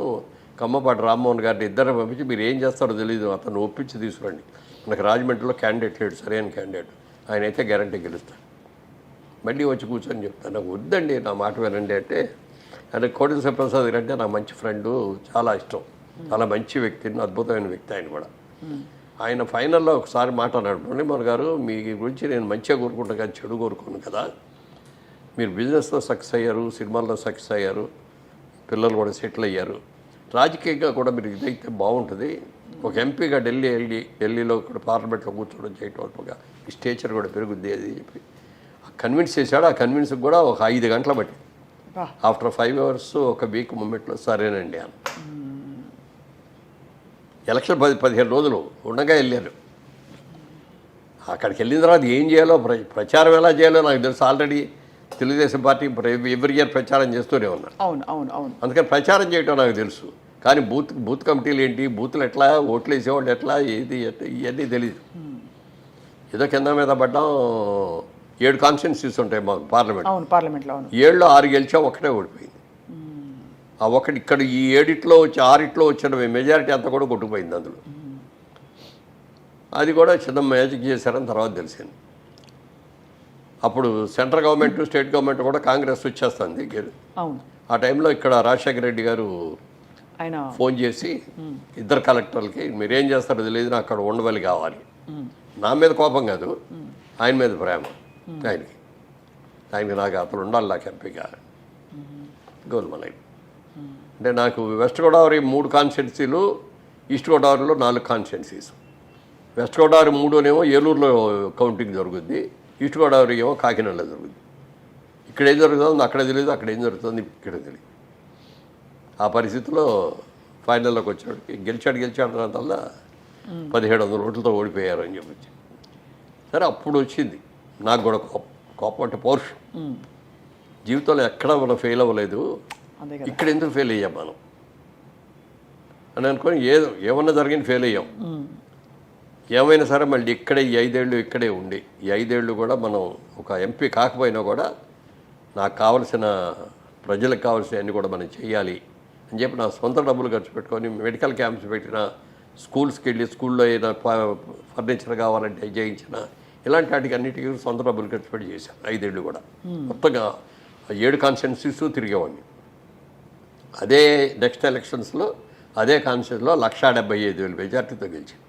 కమ్మపాటి రామ్మోహన్ గారిని ఇద్దరు పంపించి మీరు ఏం చేస్తారో తెలియదు, అతను ఒప్పించి తీసుకురండి, మనకు రాజమండ్రిలో క్యాండిడేట్ లేడు, సరైన క్యాండిడేట్, ఆయన అయితే గ్యారంటీ గెలుస్తాడు, మళ్ళీ వచ్చి కూర్చొని చెప్తాను. నాకు వద్దండి నా మాట వినండి అంటే కోటమి శివప్రసాద్ గారు అంటే నా మంచి ఫ్రెండు, చాలా ఇష్టం, చాలా మంచి వ్యక్తి, అద్భుతమైన వ్యక్తి ఆయన కూడా. ఆయన ఫైనల్లో ఒకసారి మాట అన్నాడు, మురళీమోహన్ గారు మీ గురించి నేను మంచిగా కోరుకుంటా కానీ చెడు కోరుకోను కదా. మీరు బిజినెస్లో సక్సెస్ అయ్యారు, సినిమాల్లో సక్సెస్ అయ్యారు, పిల్లలు కూడా సెటిల్ అయ్యారు, రాజకీయంగా కూడా మీరు ఇదైతే బాగుంటుంది. ఒక ఎంపీగా ఢిల్లీలో కూడా పార్లమెంట్లో కూర్చోవడం చేయటం ఒక స్టేచర్ కూడా పెరుగుద్ది అని చెప్పి కన్విన్స్ చేశాడు. ఆ కన్విన్స్కి కూడా ఒక 5 గంటల బట్టి ఆఫ్టర్ 5 hours ఒక వీక్ మూమెంట్లో సరేనండి అని. ఎలక్షన్ 10-15 రోజులు ఉండగా వెళ్ళారు. అక్కడికి వెళ్ళిన తర్వాత ఏం చేయాలో ప్రచారం ఎలా చేయాలో నాకు తెలుసు. Already Telugu Desam party every year ప్రచారం చేస్తూనే ఉన్నారు. అవును అవును అవును. అందుకని ప్రచారం చేయటం నాకు తెలుసు. కానీ బూత్ కమిటీలు ఏంటి, బూత్లు ఎట్లా, ఓట్లు వేసేవాళ్ళు ఎట్లా, ఏది ఇవన్నీ తెలియదు. ఏదో కింద మీద పడ్డాం. 7 కాన్స్టిట్యున్సీస్ ఉంటాయి మాకు పార్లమెంట్లో. 7లో 6 గెలిచా, ఒకటే ఓడిపోయింది. ఆ ఒకటి ఇక్కడ ఈ 7 వచ్చి 6 వచ్చిన మెజారిటీ అంతా కూడా కొట్టుకుపోయింది అందులో. అది కూడా చిన్న మ్యాజిక్ చేశారని తర్వాత తెలిసింది. అప్పుడు సెంట్రల్ గవర్నమెంట్, స్టేట్ గవర్నమెంట్ కూడా కాంగ్రెస్ వచ్చేస్తుంది. ఆ టైంలో ఇక్కడ రాజశేఖర రెడ్డి గారు ఆయన ఫోన్ చేసి 2 కలెక్టర్లకి మీరేం చేస్తారో తెలియదు, నాకు అక్కడ ఉండవల్లి కావాలి. నా మీద కోపం కాదు, ఆయన మీద ప్రేమ. ఆయనకి నాకు అతను ఉండాలి, నాకు ఎంపీగా గోల్మలై. అంటే నాకు వెస్ట్ గోదావరి 3 కాన్స్టిట్యున్సీలు, ఈస్ట్ గోదావరిలో 4 కాన్స్టిట్యున్సీస్. వెస్ట్ గోదావరి 3 ఏలూరులో కౌంటింగ్ జరుగుద్ది, ఈస్ట్ గోదావరి ఏమో కాకినాడలో జరుగుద్ది. ఇక్కడ ఏం జరుగుతుందో అక్కడ తెలియదు, అక్కడ ఏం జరుగుతుంది ఇక్కడ తెలియదు. ఆ పరిస్థితిలో ఫైనల్లోకి వచ్చాడు. గెలిచాడు వల్ల 1700 ఓట్లతో ఓడిపోయారు అని చెప్పొచ్చు. సరే అప్పుడు వచ్చింది నాకు కూడా కోపం అంటే పౌరుషం. జీవితంలో ఎక్కడా మనం ఫెయిల్ అవ్వలేదు, ఇక్కడ ఎందుకు ఫెయిల్ అయ్యాం మనం అని అనుకొని ఏమన్నా జరిగింది ఫెయిల్ అయ్యాం. ఏమైనా సరే మళ్ళీ ఇక్కడే ఈ 5 ఏళ్ళు ఇక్కడే ఉండి, ఈ 5 ఏళ్ళు కూడా మనం ఒక ఎంపీ కాకపోయినా కూడా నాకు కావలసిన ప్రజలకు కావాల్సినవన్నీ కూడా మనం చేయాలి అని చెప్పి నా సొంత డబ్బులు ఖర్చు పెట్టుకొని మెడికల్ క్యాంప్స్ పెట్టిన, స్కూల్స్కి వెళ్ళి స్కూల్లో ఏదైనా ఫర్నిచర్ కావాలంటే చేయించిన, ఇలాంటి వాటికి అన్నిటికీ సొంత డబ్బులు ఖర్చు పెట్టి చేశాను 5 ఏళ్ళు కూడా. మొత్తంగా 7 కాన్స్టిట్యున్సీస్ తిరిగేవాడిని. అదే నెక్స్ట్ ఎలక్షన్స్లో అదే కాన్స్టిట్యూన్సీలో 1,75,000 మెజార్టీతో గెలిచాను.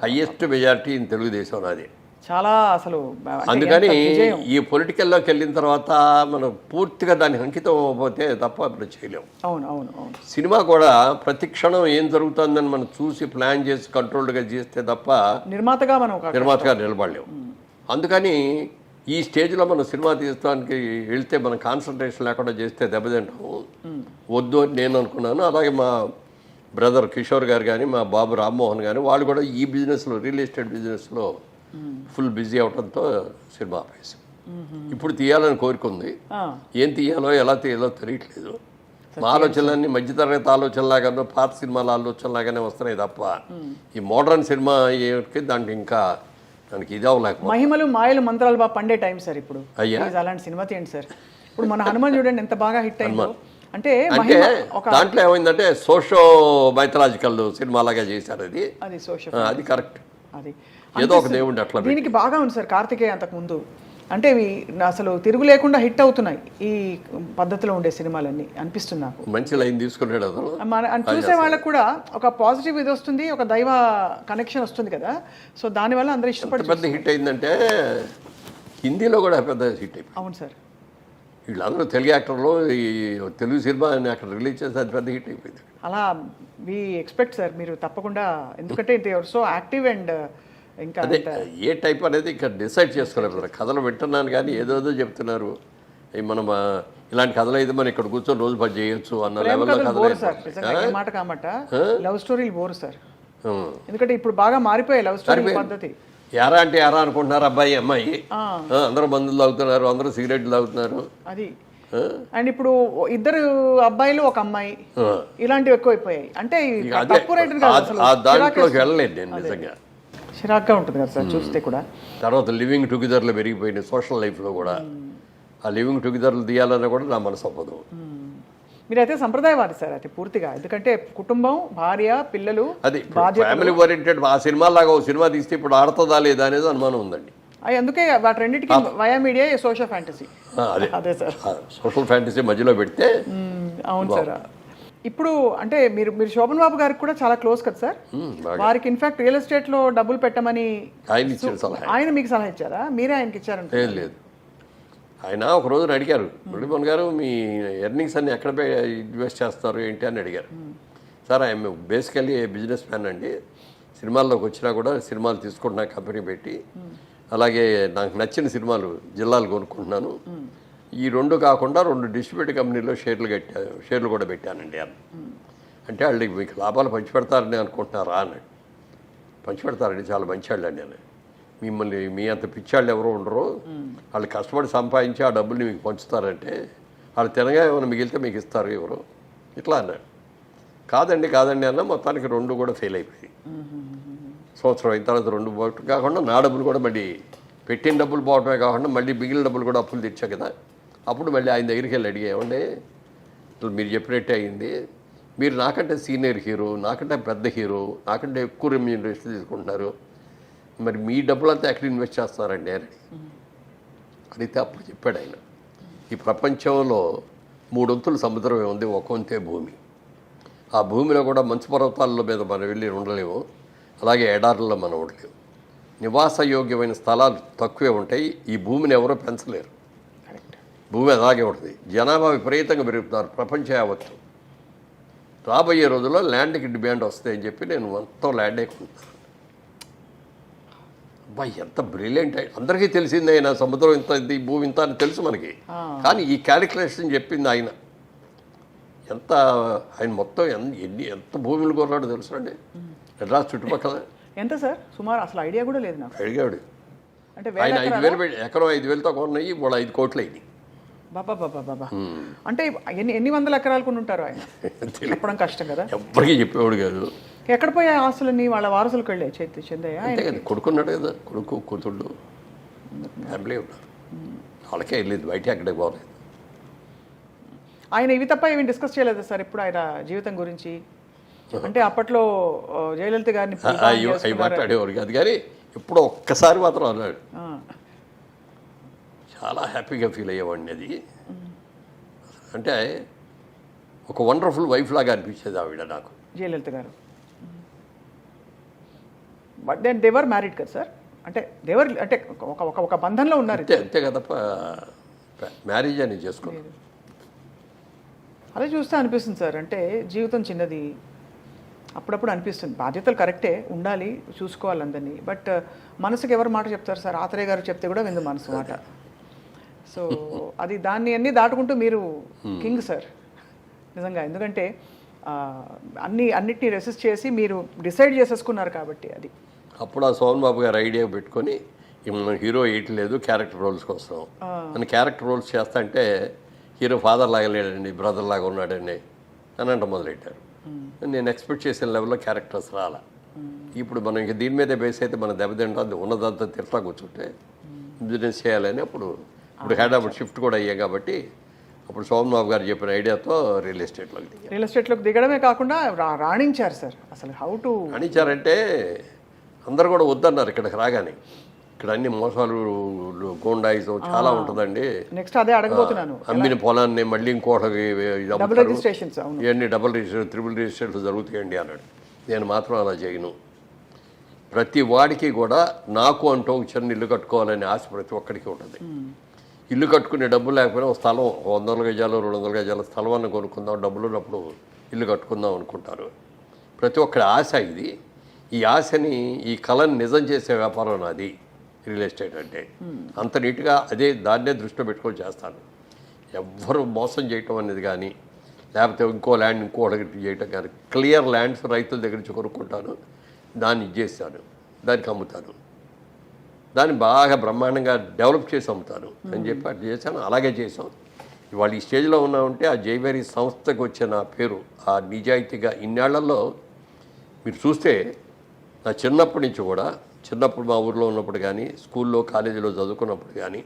హయ్యెస్ట్ మెజార్టీ ఇన్ తెలుగుదేశం నాదే. చాలా అసలు. అందుకని ఈ పొలిటికల్లోకి వెళ్ళిన తర్వాత మనం పూర్తిగా దాన్ని అంకితం అవ్వకపోతే తప్ప ఇప్పుడు చేయలేము. అవును అవును అవును. సినిమా కూడా ప్రతి క్షణం ఏం జరుగుతుందని మనం చూసి ప్లాన్ చేసి కంట్రోల్డ్గా చేస్తే తప్ప నిర్మాతగా నిలబడలేము. అందుకని ఈ స్టేజ్లో మనం సినిమా తీయడానికి వెళ్తే మనం కాన్సన్ట్రేషన్ లేకుండా చేస్తే దెబ్బతింటాము, వద్దు అని నేను అనుకున్నాను. అలాగే మా బ్రదర్ కిషోర్ గారు కానీ, మా బాబు రామ్మోహన్ కానీ, వాళ్ళు కూడా ఈ బిజినెస్లో, రియల్ ఎస్టేట్ బిజినెస్లో ఫుల్ బిజీ అవడంతో సినిమా ఆపేసి ఇప్పుడు తీయాలని కోరుకుంది. ఏం తీయాలో ఎలా తీయాలో తెలియట్లేదు. మా ఆలోచనలన్నీ మధ్యతరగతి ఆలోచనలాగానో పాత సినిమాల ఆలోచనలాగానే వస్తున్నాయి తప్ప ఈ మోడర్న్ సినిమా దానికి ఇంకా దానికి ఇది అవ్వలేక. మహిమలు మాయలు మంత్రాలు బాగా పండే టైం సార్ ఇప్పుడు. అయ్యా అలాంటి సినిమా తీయండి సార్. ఇప్పుడు మన హనుమాన్ చూడండి ఎంత బాగా హిట్ అయిందో. అంటే దాంట్లో ఏమైందంటే సోషో మైథలాజికల్ సినిమా లాగా చేశారు. అది కరెక్ట్. అది ఏదో ఒక దేవుడు అట్లా. దీనికి బాగా ఉంది సార్ కార్తికేయ అంతకు ముందు. అంటే ఇవి అసలు తిరుగు లేకుండా హిట్ అవుతున్నాయి ఈ పద్ధతిలో ఉండే సినిమాలన్నీ అనిపిస్తుంది నాకు. మంచి లైన్ తీసుకున్నాడు అతను. చూసే వాళ్ళకు కూడా ఒక పాజిటివ్ ఇది వస్తుంది, ఒక దైవ కనెక్షన్ వస్తుంది కదా. సో దానివల్ల అందరూ ఇష్టపడి. పెద్ద హిట్ అయిందంటే హిందీలో కూడా పెద్ద హిట్ అయిపోయింది. అవును సార్. వీళ్ళందరూ తెలుగు యాక్టర్లు ఈ తెలుగు సినిమా అక్కడ రిలీజ్ చేస్తే అది పెద్ద హిట్ అయిపోయింది. అలా వి ఎక్స్పెక్ట్ సార్ మీరు తప్పకుండా, ఎందుకంటే సో యాక్టివ్ అండ్ ఇంకా అదే ఏ టైప్ అనేది ఇక్కడ డిసైడ్ చేసుకోలేదు. కథలు వింటున్నాను కానీ ఏదోదో చెప్తున్నారు. మనం ఇలాంటి కథలు అయితే మనం ఇక్కడ కూర్చొని రోజు పని చేయొచ్చు అన్న లెవెల్లో కథలు. మాట కామాట లవ్ స్టోరీలు బోరు సార్. ఎందుకంటే ఇప్పుడు బాగా మారిపోయాయి లవ్ స్టోరీ పద్ధతి. ఎరా అంటే ఎరా అనుకుంటున్నారు అబ్బాయి అమ్మాయి, అందరూ మందులు తాగుతున్నారు, అందరూ సిగరెట్లు తాగుతున్నారు. అది అండ్ ఇప్పుడు 2 అబ్బాయిలు 1 అమ్మాయి ఇలాంటివి ఎక్కువైపోయాయి. అంటే దాంట్లోకి వెళ్ళలేదు నేను నిజంగా. చిరాగ్గా ఉంటుంది కదా సార్ చూస్తే కూడా. తర్వాత లివింగ్ టుగెదర్లో పెరిగిపోయింది సోషల్ లైఫ్లో కూడా. ఆ లివింగ్ టుగెదర్లు తీయాలన్నా కూడా నా మనసు అవ్వదు. మీరైతే సంప్రదాయవాది సార్ అయితే పూర్తిగా. ఎందుకంటే కుటుంబం, భార్య, పిల్లలు, అది ఫ్యామిలీ ఓరియంటెడ్. ఆ సినిమా లాగా ఒక సినిమా తీస్తే ఇప్పుడు ఆడుతుందా లేదా అనేది అనుమానం ఉందండి. అందుకే వాటి రెండింటికి వయా మీడియా సోషల్ ఫ్యాంటసీ. అదే సార్, సోషల్ ఫ్యాంటసీ మధ్యలో పెడితే. అవును సార్. ఇప్పుడు అంటే మీరు మీరు శోభన్ బాబు గారికి కూడా చాలా క్లోజ్ కదా సార్? బాగా. వారికి ఇన్ఫాక్ట్ రియల్ ఎస్టేట్ లో డబ్బులు పెట్టమని ఆయన ఇచ్చిన సలహా ఆయన మీకు సలహా ఇచ్చారా? మీరే ఆయనకి ఇచ్చారంట? ఏం లేదు. ఆయన ఒక రోజున అడిగారు, మురళీమోహన్ గారు మీ ఎర్నింగ్స్ అన్ని ఎక్కడ ఇన్వెస్ట్ చేస్తారు ఏంటి అని అడిగారు. Sir I'm basically business man అండి, సినిమాల్లోకి వచ్చినా కూడా సినిమాలు తీసుకుంటున్నా కంపెనీ పెట్టి, అలాగే నాకు నచ్చిన సినిమాలు జిల్లాలు కొనుక్కుంటున్నాను, ఈ రెండు కాకుండా 2 డిస్ట్రిబ్యూటర్ కంపెనీలో షేర్లు కూడా పెట్టానండి అని. అంటే వాళ్ళకి మీకు లాభాలు పంచిపెడతారని అనుకుంటున్నారా అన్నాడు. పంచిపెడతారండి, చాలా మంచి వాళ్ళండి అని. మిమ్మల్ని మీ అంత పిచ్చాళ్ళు ఎవరో ఉండరు, వాళ్ళు కష్టపడి సంపాదించి ఆ డబ్బుల్ని మీకు పంచుతారంటే వాళ్ళు తినగా ఏమైనా మిగిలితే మీకు ఇస్తారు ఎవరు ఇట్లా అన్నాడు. కాదండి అన్న మొత్తానికి 2 కూడా ఫెయిల్ అయిపోయి సంవత్సరం అయిన తర్వాత 2 పోవటం కాకుండా నా డబ్బులు కూడా మళ్ళీ పెట్టిన డబ్బులు పోవటమే కాకుండా మళ్ళీ మిగిలిన డబ్బులు కూడా అప్పులు తెచ్చా కదా. అప్పుడు మళ్ళీ ఆయన దగ్గరికి వెళ్ళి అడిగామండి, మీరు చెప్పినట్టే అయింది, మీరు నాకంటే సీనియర్ హీరో, నాకంటే పెద్ద హీరో, నాకంటే ఎక్కువ రెమ్యూనరేషన్ తీసుకుంటున్నారు, మరి మీ డబ్బులంతా ఎక్కడ ఇన్వెస్ట్ చేస్తారండి అని అడిగితే అప్పుడు చెప్పాడు ఆయన, ఈ ప్రపంచంలో 3 వంతులు సముద్రమే ఉంది, 1 వంతే భూమి. ఆ భూమిలో కూడా మంచు పర్వతాల మీద మనం వెళ్ళి ఉండలేము, అలాగే ఎడారుల్లో మనం ఉండలేము. నివాసయోగ్యమైన స్థలాలు తక్కువే ఉంటాయి. ఈ భూమిని ఎవరో పెంచలేరు, భూమి అలాగే ఉంటుంది. జనాభా విపరీతంగా పెరుగుతున్నారు ప్రపంచ యావత్తు. రాబోయే రోజుల్లో ల్యాండ్కి డిమాండ్ వస్తాయని చెప్పి నేను మొత్తం ల్యాండే కొంటున్నాను. అబ్బా ఎంత బ్రిలియంట్! అందరికీ తెలిసిందే ఆయన సముద్రం ఇంత, ఈ భూమి ఇంత అని తెలుసు మనకి, కానీ ఈ క్యాలిక్యులేషన్ చెప్పింది ఆయన. ఆయన మొత్తం ఎంత భూములు కొన్నాడో తెలుసు అండి మెడ్రాస్ చుట్టుపక్కల. ఎంత సార్ సుమారు? అసలు ఐడియా కూడా లేదు నాకు. అడిగాడు అంటే ఆయన 5,000 పెట్టి ఎకరం 5,000తో కొన్నాయి, వాళ్ళు 5 కోట్లు అయింది. బాబా అంటే ఎన్ని వందల ఎకరాలు కొని ఉంటారు ఆయన? చెప్పడం కష్టం కదా. ఎవ్వరికీ చెప్పేవాడు కాదు. ఎక్కడ పోయా ఆస్తులన్నీ? వాళ్ళ వారసులకు వెళ్ళే చెందయ్య అంతే కదా, కొడుకున్నాడు కదా, కొడుకు కూతుళ్ళు ఫ్యామిలీ ఉన్నారు, వాళ్ళకే వెళ్ళేది, బయట ఎక్కడికి పోలేదు. ఆయన ఇవి తప్ప ఏమి డిస్కస్ చేయలేదు సార్ ఇప్పుడు ఆయన జీవితం గురించి? అంటే అప్పట్లో జయలలిత గారిని అవి మాట్లాడేవాడు కాదు, కానీ ఇప్పుడు ఒక్కసారి మాత్రం అన్నాడు, చాలా హ్యాపీగా ఫీల్ అయ్యేవాడిని. అది అంటే ఒక వండర్ఫుల్ వైఫ్ లాగా అనిపించేది ఆవిడ నాకు, జయలలిత గారు. బట్ దెన్ దేవర్ మ్యారీడ్ కదా సార్? అంటే దేవర్ అంటే ఒక బంధంలో ఉన్నారు. అంతే కదా, మ్యారేజ్ అని చేసుకోలేదు. అదే చూస్తే అనిపిస్తుంది సార్, అంటే జీవితం చిన్నది, అప్పుడప్పుడు అనిపిస్తుంది బాధ్యతలు కరెక్టే ఉండాలి, చూసుకోవాలి అందరినీ, బట్ మనసుకి ఎవరు మాట చెప్తారు సార్? ఆత్రేయ గారు చెప్తే కూడా విందు మనసు మాట. సో అది అన్నీ దాటుకుంటూ మీరు కింగ్ సార్ నిజంగా. ఎందుకంటే అన్నిటినీ రెసిస్ట్ చేసి మీరు డిసైడ్ చేసేసుకున్నారు కాబట్టి అది. అప్పుడు ఆ సోమన్ బాబు గారు ఐడియా పెట్టుకొని మనం హీరో వేయట్లేదు, క్యారెక్టర్ రోల్స్ కోసం అని క్యారెక్టర్ రోల్స్ చేస్తా అంటే హీరో ఫాదర్ లాగా లేడండి, బ్రదర్ లాగా ఉన్నాడండి అని అంట మొదలెట్టారు. నేను ఎక్స్పెక్ట్ చేసిన లెవెల్లో క్యారెక్టర్స్ రాలా. ఇప్పుడు మనం ఇంక దీని మీదే బేస్ అయితే మనం దెబ్బతింటుంది, ఉన్నదంతా తిట్లా కూర్చుంటే బిజినెస్ చేయాలని ఇప్పుడు హైదరాబాద్ షిఫ్ట్ కూడా అయ్యాం కాబట్టి అప్పుడు సోమన్ బాబు గారు చెప్పిన ఐడియాతో రియల్ ఎస్టేట్లోకి దిగడమే కాకుండా రాణించారు సార్. అసలు హౌ టు రాణించారంటే అందరు కూడా వద్దన్నారు ఇక్కడికి రాగానే. ఇక్కడ అన్ని మోసాలు, గోండాయిజం చాలా ఉంటుందండి. నెక్స్ట్ అదే అడగబోతున్నాను. అమ్మిన పొలాన్ని మళ్ళీ ఇంకోటి ఇవన్నీ డబుల్ రిజిస్టర్, త్రిబుల్ రిజిస్టర్లు జరుగుతాయండి అన్నాడు. నేను మాత్రం అలా చేయను. ప్రతి వాడికి కూడా నాకు అంటూ ఒక చిన్న ఇల్లు కట్టుకోవాలనే ఆశ ప్రతి ఒక్కడికి ఉంటుంది. ఇల్లు కట్టుకునే డబ్బు లేకపోయినా ఒక స్థలం 100 గజాలు 200 గజాల స్థలం అన్న కొనుక్కుందాం, డబ్బులు ఉన్నప్పుడు ఇల్లు కట్టుకుందాం అనుకుంటారు. ప్రతి ఒక్కరి ఆశ ఇది. ఈ ఆశని, ఈ కళని నిజం చేసే వ్యాపారం నాది రియల్ ఎస్టేట్ అంటే. అంత నీట్గా దాన్నే దృష్టిలో పెట్టుకొని చేస్తాను. ఎవ్వరు మోసం చేయటం అనేది కానీ, లేకపోతే ఇంకో ల్యాండ్ ఇంకోటి చేయటం కానీ, క్లియర్ ల్యాండ్స్ రైతుల దగ్గర నుంచి కొనుక్కుంటాను, దాన్ని ఇచ్చేస్తాను, దానికి అమ్ముతాను, దాన్ని బాగా బ్రహ్మాండంగా డెవలప్ చేసి అమ్ముతాను అని చెప్పి అట్లా చేశాను. అలాగే చేసాం. ఇవాళ ఈ స్టేజ్లో ఉన్నామంటే ఆ జైవేరీ సంస్థకు వచ్చిన పేరు, ఆ నిజాయితీగా ఇన్నేళ్లలో మీరు చూస్తే నా చిన్నప్పటి నుంచి కూడా, చిన్నప్పుడు మా ఊర్లో ఉన్నప్పుడు కానీ, స్కూల్లో కాలేజీలో చదువుకున్నప్పుడు కానీ,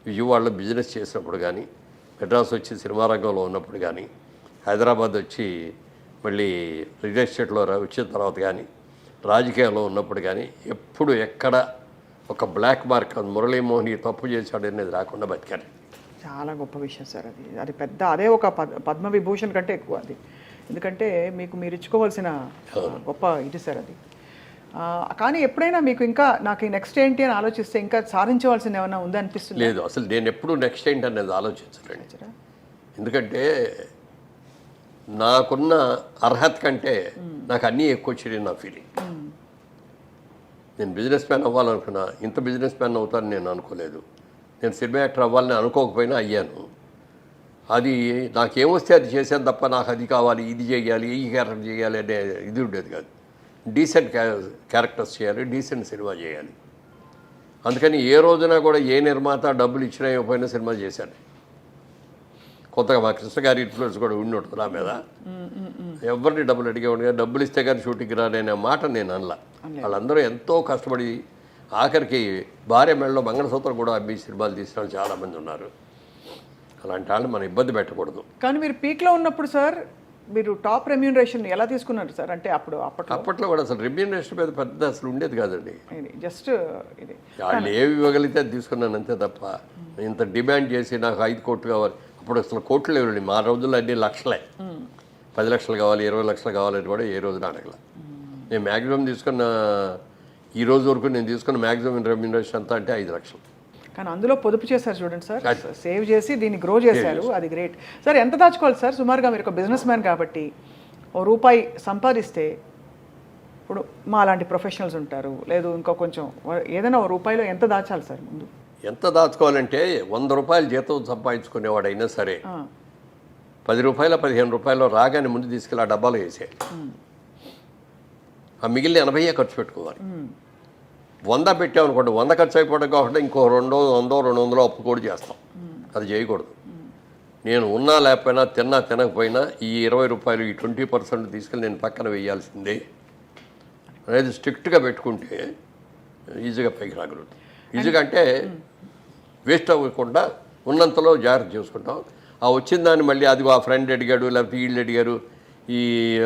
విజయవాడలో బిజినెస్ చేసినప్పుడు కానీ, మెడ్రాస్ వచ్చి సినిమా రంగంలో ఉన్నప్పుడు కానీ, హైదరాబాద్ వచ్చి మళ్ళీ రియల్ ఎస్టేట్లో వచ్చిన తర్వాత కానీ, రాజకీయాల్లో ఉన్నప్పుడు కానీ, ఎప్పుడు ఎక్కడ ఒక బ్లాక్ మార్క్ మురళీమోహన్ తప్పు చేశాడు అనేది రాకుండా బతికాను. చాలా గొప్ప విషయం సార్ అది. పెద్ద అదే ఒక పద్మవిభూషణ్ కంటే ఎక్కువ అది. ఎందుకంటే మీకు మీరు ఇచ్చుకోవాల్సిన గొప్ప ఇది సార్ అది. కానీ ఎప్పుడైనా మీకు ఇంకా నాకు నెక్స్ట్ ఏంటి అని ఆలోచిస్తే ఇంకా సాధించవలసింది ఏమైనా ఉందా అనిపిస్తుంది? లేదు, అసలు నేను ఎప్పుడు నెక్స్ట్ ఏంటి అనేది ఆలోచించలేండి. ఎందుకంటే నాకున్న అర్హత కంటే నాకు అన్నీ ఎక్కువ వచ్చాయని నా ఫీలింగ్. నేను బిజినెస్ మ్యాన్ అవ్వాలనుకున్నా, ఇంత బిజినెస్ మ్యాన్ అవుతానని నేను అనుకోలేదు. నేను సినిమా యాక్టర్ అవ్వాలని అనుకోకపోయినా అయ్యాను. అది నాకేమొస్తే అది చేశాను తప్ప నాకు అది కావాలి, ఇది చేయాలి, ఈ క్యారెక్టర్ చేయాలి అనే ఇది ఉండేది కాదు. డీసెంట్ క్యారెక్టర్స్ చేయాలి, డీసెంట్ సినిమా చేయాలి. అందుకని ఏ రోజున కూడా ఏ నిర్మాత డబ్బులు ఇచ్చినా ఇవ్వకపోయినా సినిమా చేశాను. కొత్తగా మా కృష్ణ గారి ఇన్ఫ్లుయెన్స్ కూడా ఉండి ఉంటుంది నా మీద. ఎవరిని డబ్బులు అడిగేవాడు కానీ డబ్బులు ఇస్తే కానీ షూటింగ్కి రాననే మాట నేను అనలా. వాళ్ళందరూ ఎంతో కష్టపడి ఆఖరికి భార్య మెడలో మంగళసూత్రం కూడా అమ్మి సినిమాలు తీసిన వాళ్ళు చాలామంది ఉన్నారు. అలాంటి వాళ్ళు మనం ఇబ్బంది పెట్టకూడదు. కానీ మీరు పీక్లో ఉన్నప్పుడు సార్ మీరు టాప్ రెమ్యూనరేషన్ ఎలా తీసుకున్నారు సార్? అంటే అప్పట్లో కూడా అసలు రెమ్యూనరేషన్ మీద పెద్ద అసలు ఉండేది కాదండి. జస్ట్ ఇది వాళ్ళు ఏవి ఇవ్వగలిగితే అది తీసుకున్నాను అంతే తప్ప ఇంత డిమాండ్ చేసి నాకు 5 కోట్లు కావాలి. అప్పుడు అసలు కోట్లు లేవండి. మా రోజుల్లో అన్ని లక్షలే. 10 లక్షలు కావాలి, 20 లక్షలు కావాలని కూడా ఏ రోజున అడగల. నేను మ్యాక్సిమం తీసుకున్న ఈ రోజు వరకు నేను తీసుకున్న మ్యాక్సిమం రెమ్యూనరేషన్ అంతా అంటే 5 లక్షలు. కానీ అందులో పొదుపు చేశారు చూడండి సార్, సేవ్ చేసి దీన్ని గ్రో చేశారు. అది గ్రేట్ సార్. ఎంత దాచుకోవాలి సార్ సుమారుగా? మీరు ఒక బిజినెస్ మ్యాన్ కాబట్టి ₹1 సంపాదిస్తే, ఇప్పుడు మా అలాంటి ప్రొఫెషనల్స్ ఉంటారు, లేదు ఇంకా కొంచెం ఏదైనా ₹1లో ఎంత దాచాలి సార్ ముందు? ఎంత దాచుకోవాలంటే ₹100 జీతం సంపాదించుకునేవాడైనా సరే ₹10 ₹15 రాగానే ముందు తీసుకెళ్ళి ఆ డబ్బాలో వేసేయాలి. ఆ మిగిలిన 80 ఖర్చు పెట్టుకోవాలి. 100 పెట్టామనుకోండి, 100 ఖర్చు అయిపోవడం కాకుండా ఇంకో 200, 200 అప్పు కూడా చేస్తాం. అది చేయకూడదు. నేను ఉన్నా లేకపోయినా, తిన్నా తినకపోయినా ఈ ₹20 ఈ 20% తీసుకెళ్ళి నేను పక్కన వేయాల్సిందే అనేది స్ట్రిక్ట్గా పెట్టుకుంటే ఈజీగా పైకి రాగలుగుతాం. ఈజీగా అంటే వేస్ట్ అవ్వకుండా ఉన్నంతలో జాగ్రత్త చేసుకుంటాం. ఆ వచ్చిన దాన్ని మళ్ళీ అది ఆ ఫ్రెండ్ అడిగాడు, లేకపోతే వీళ్ళు అడిగారు, ఈ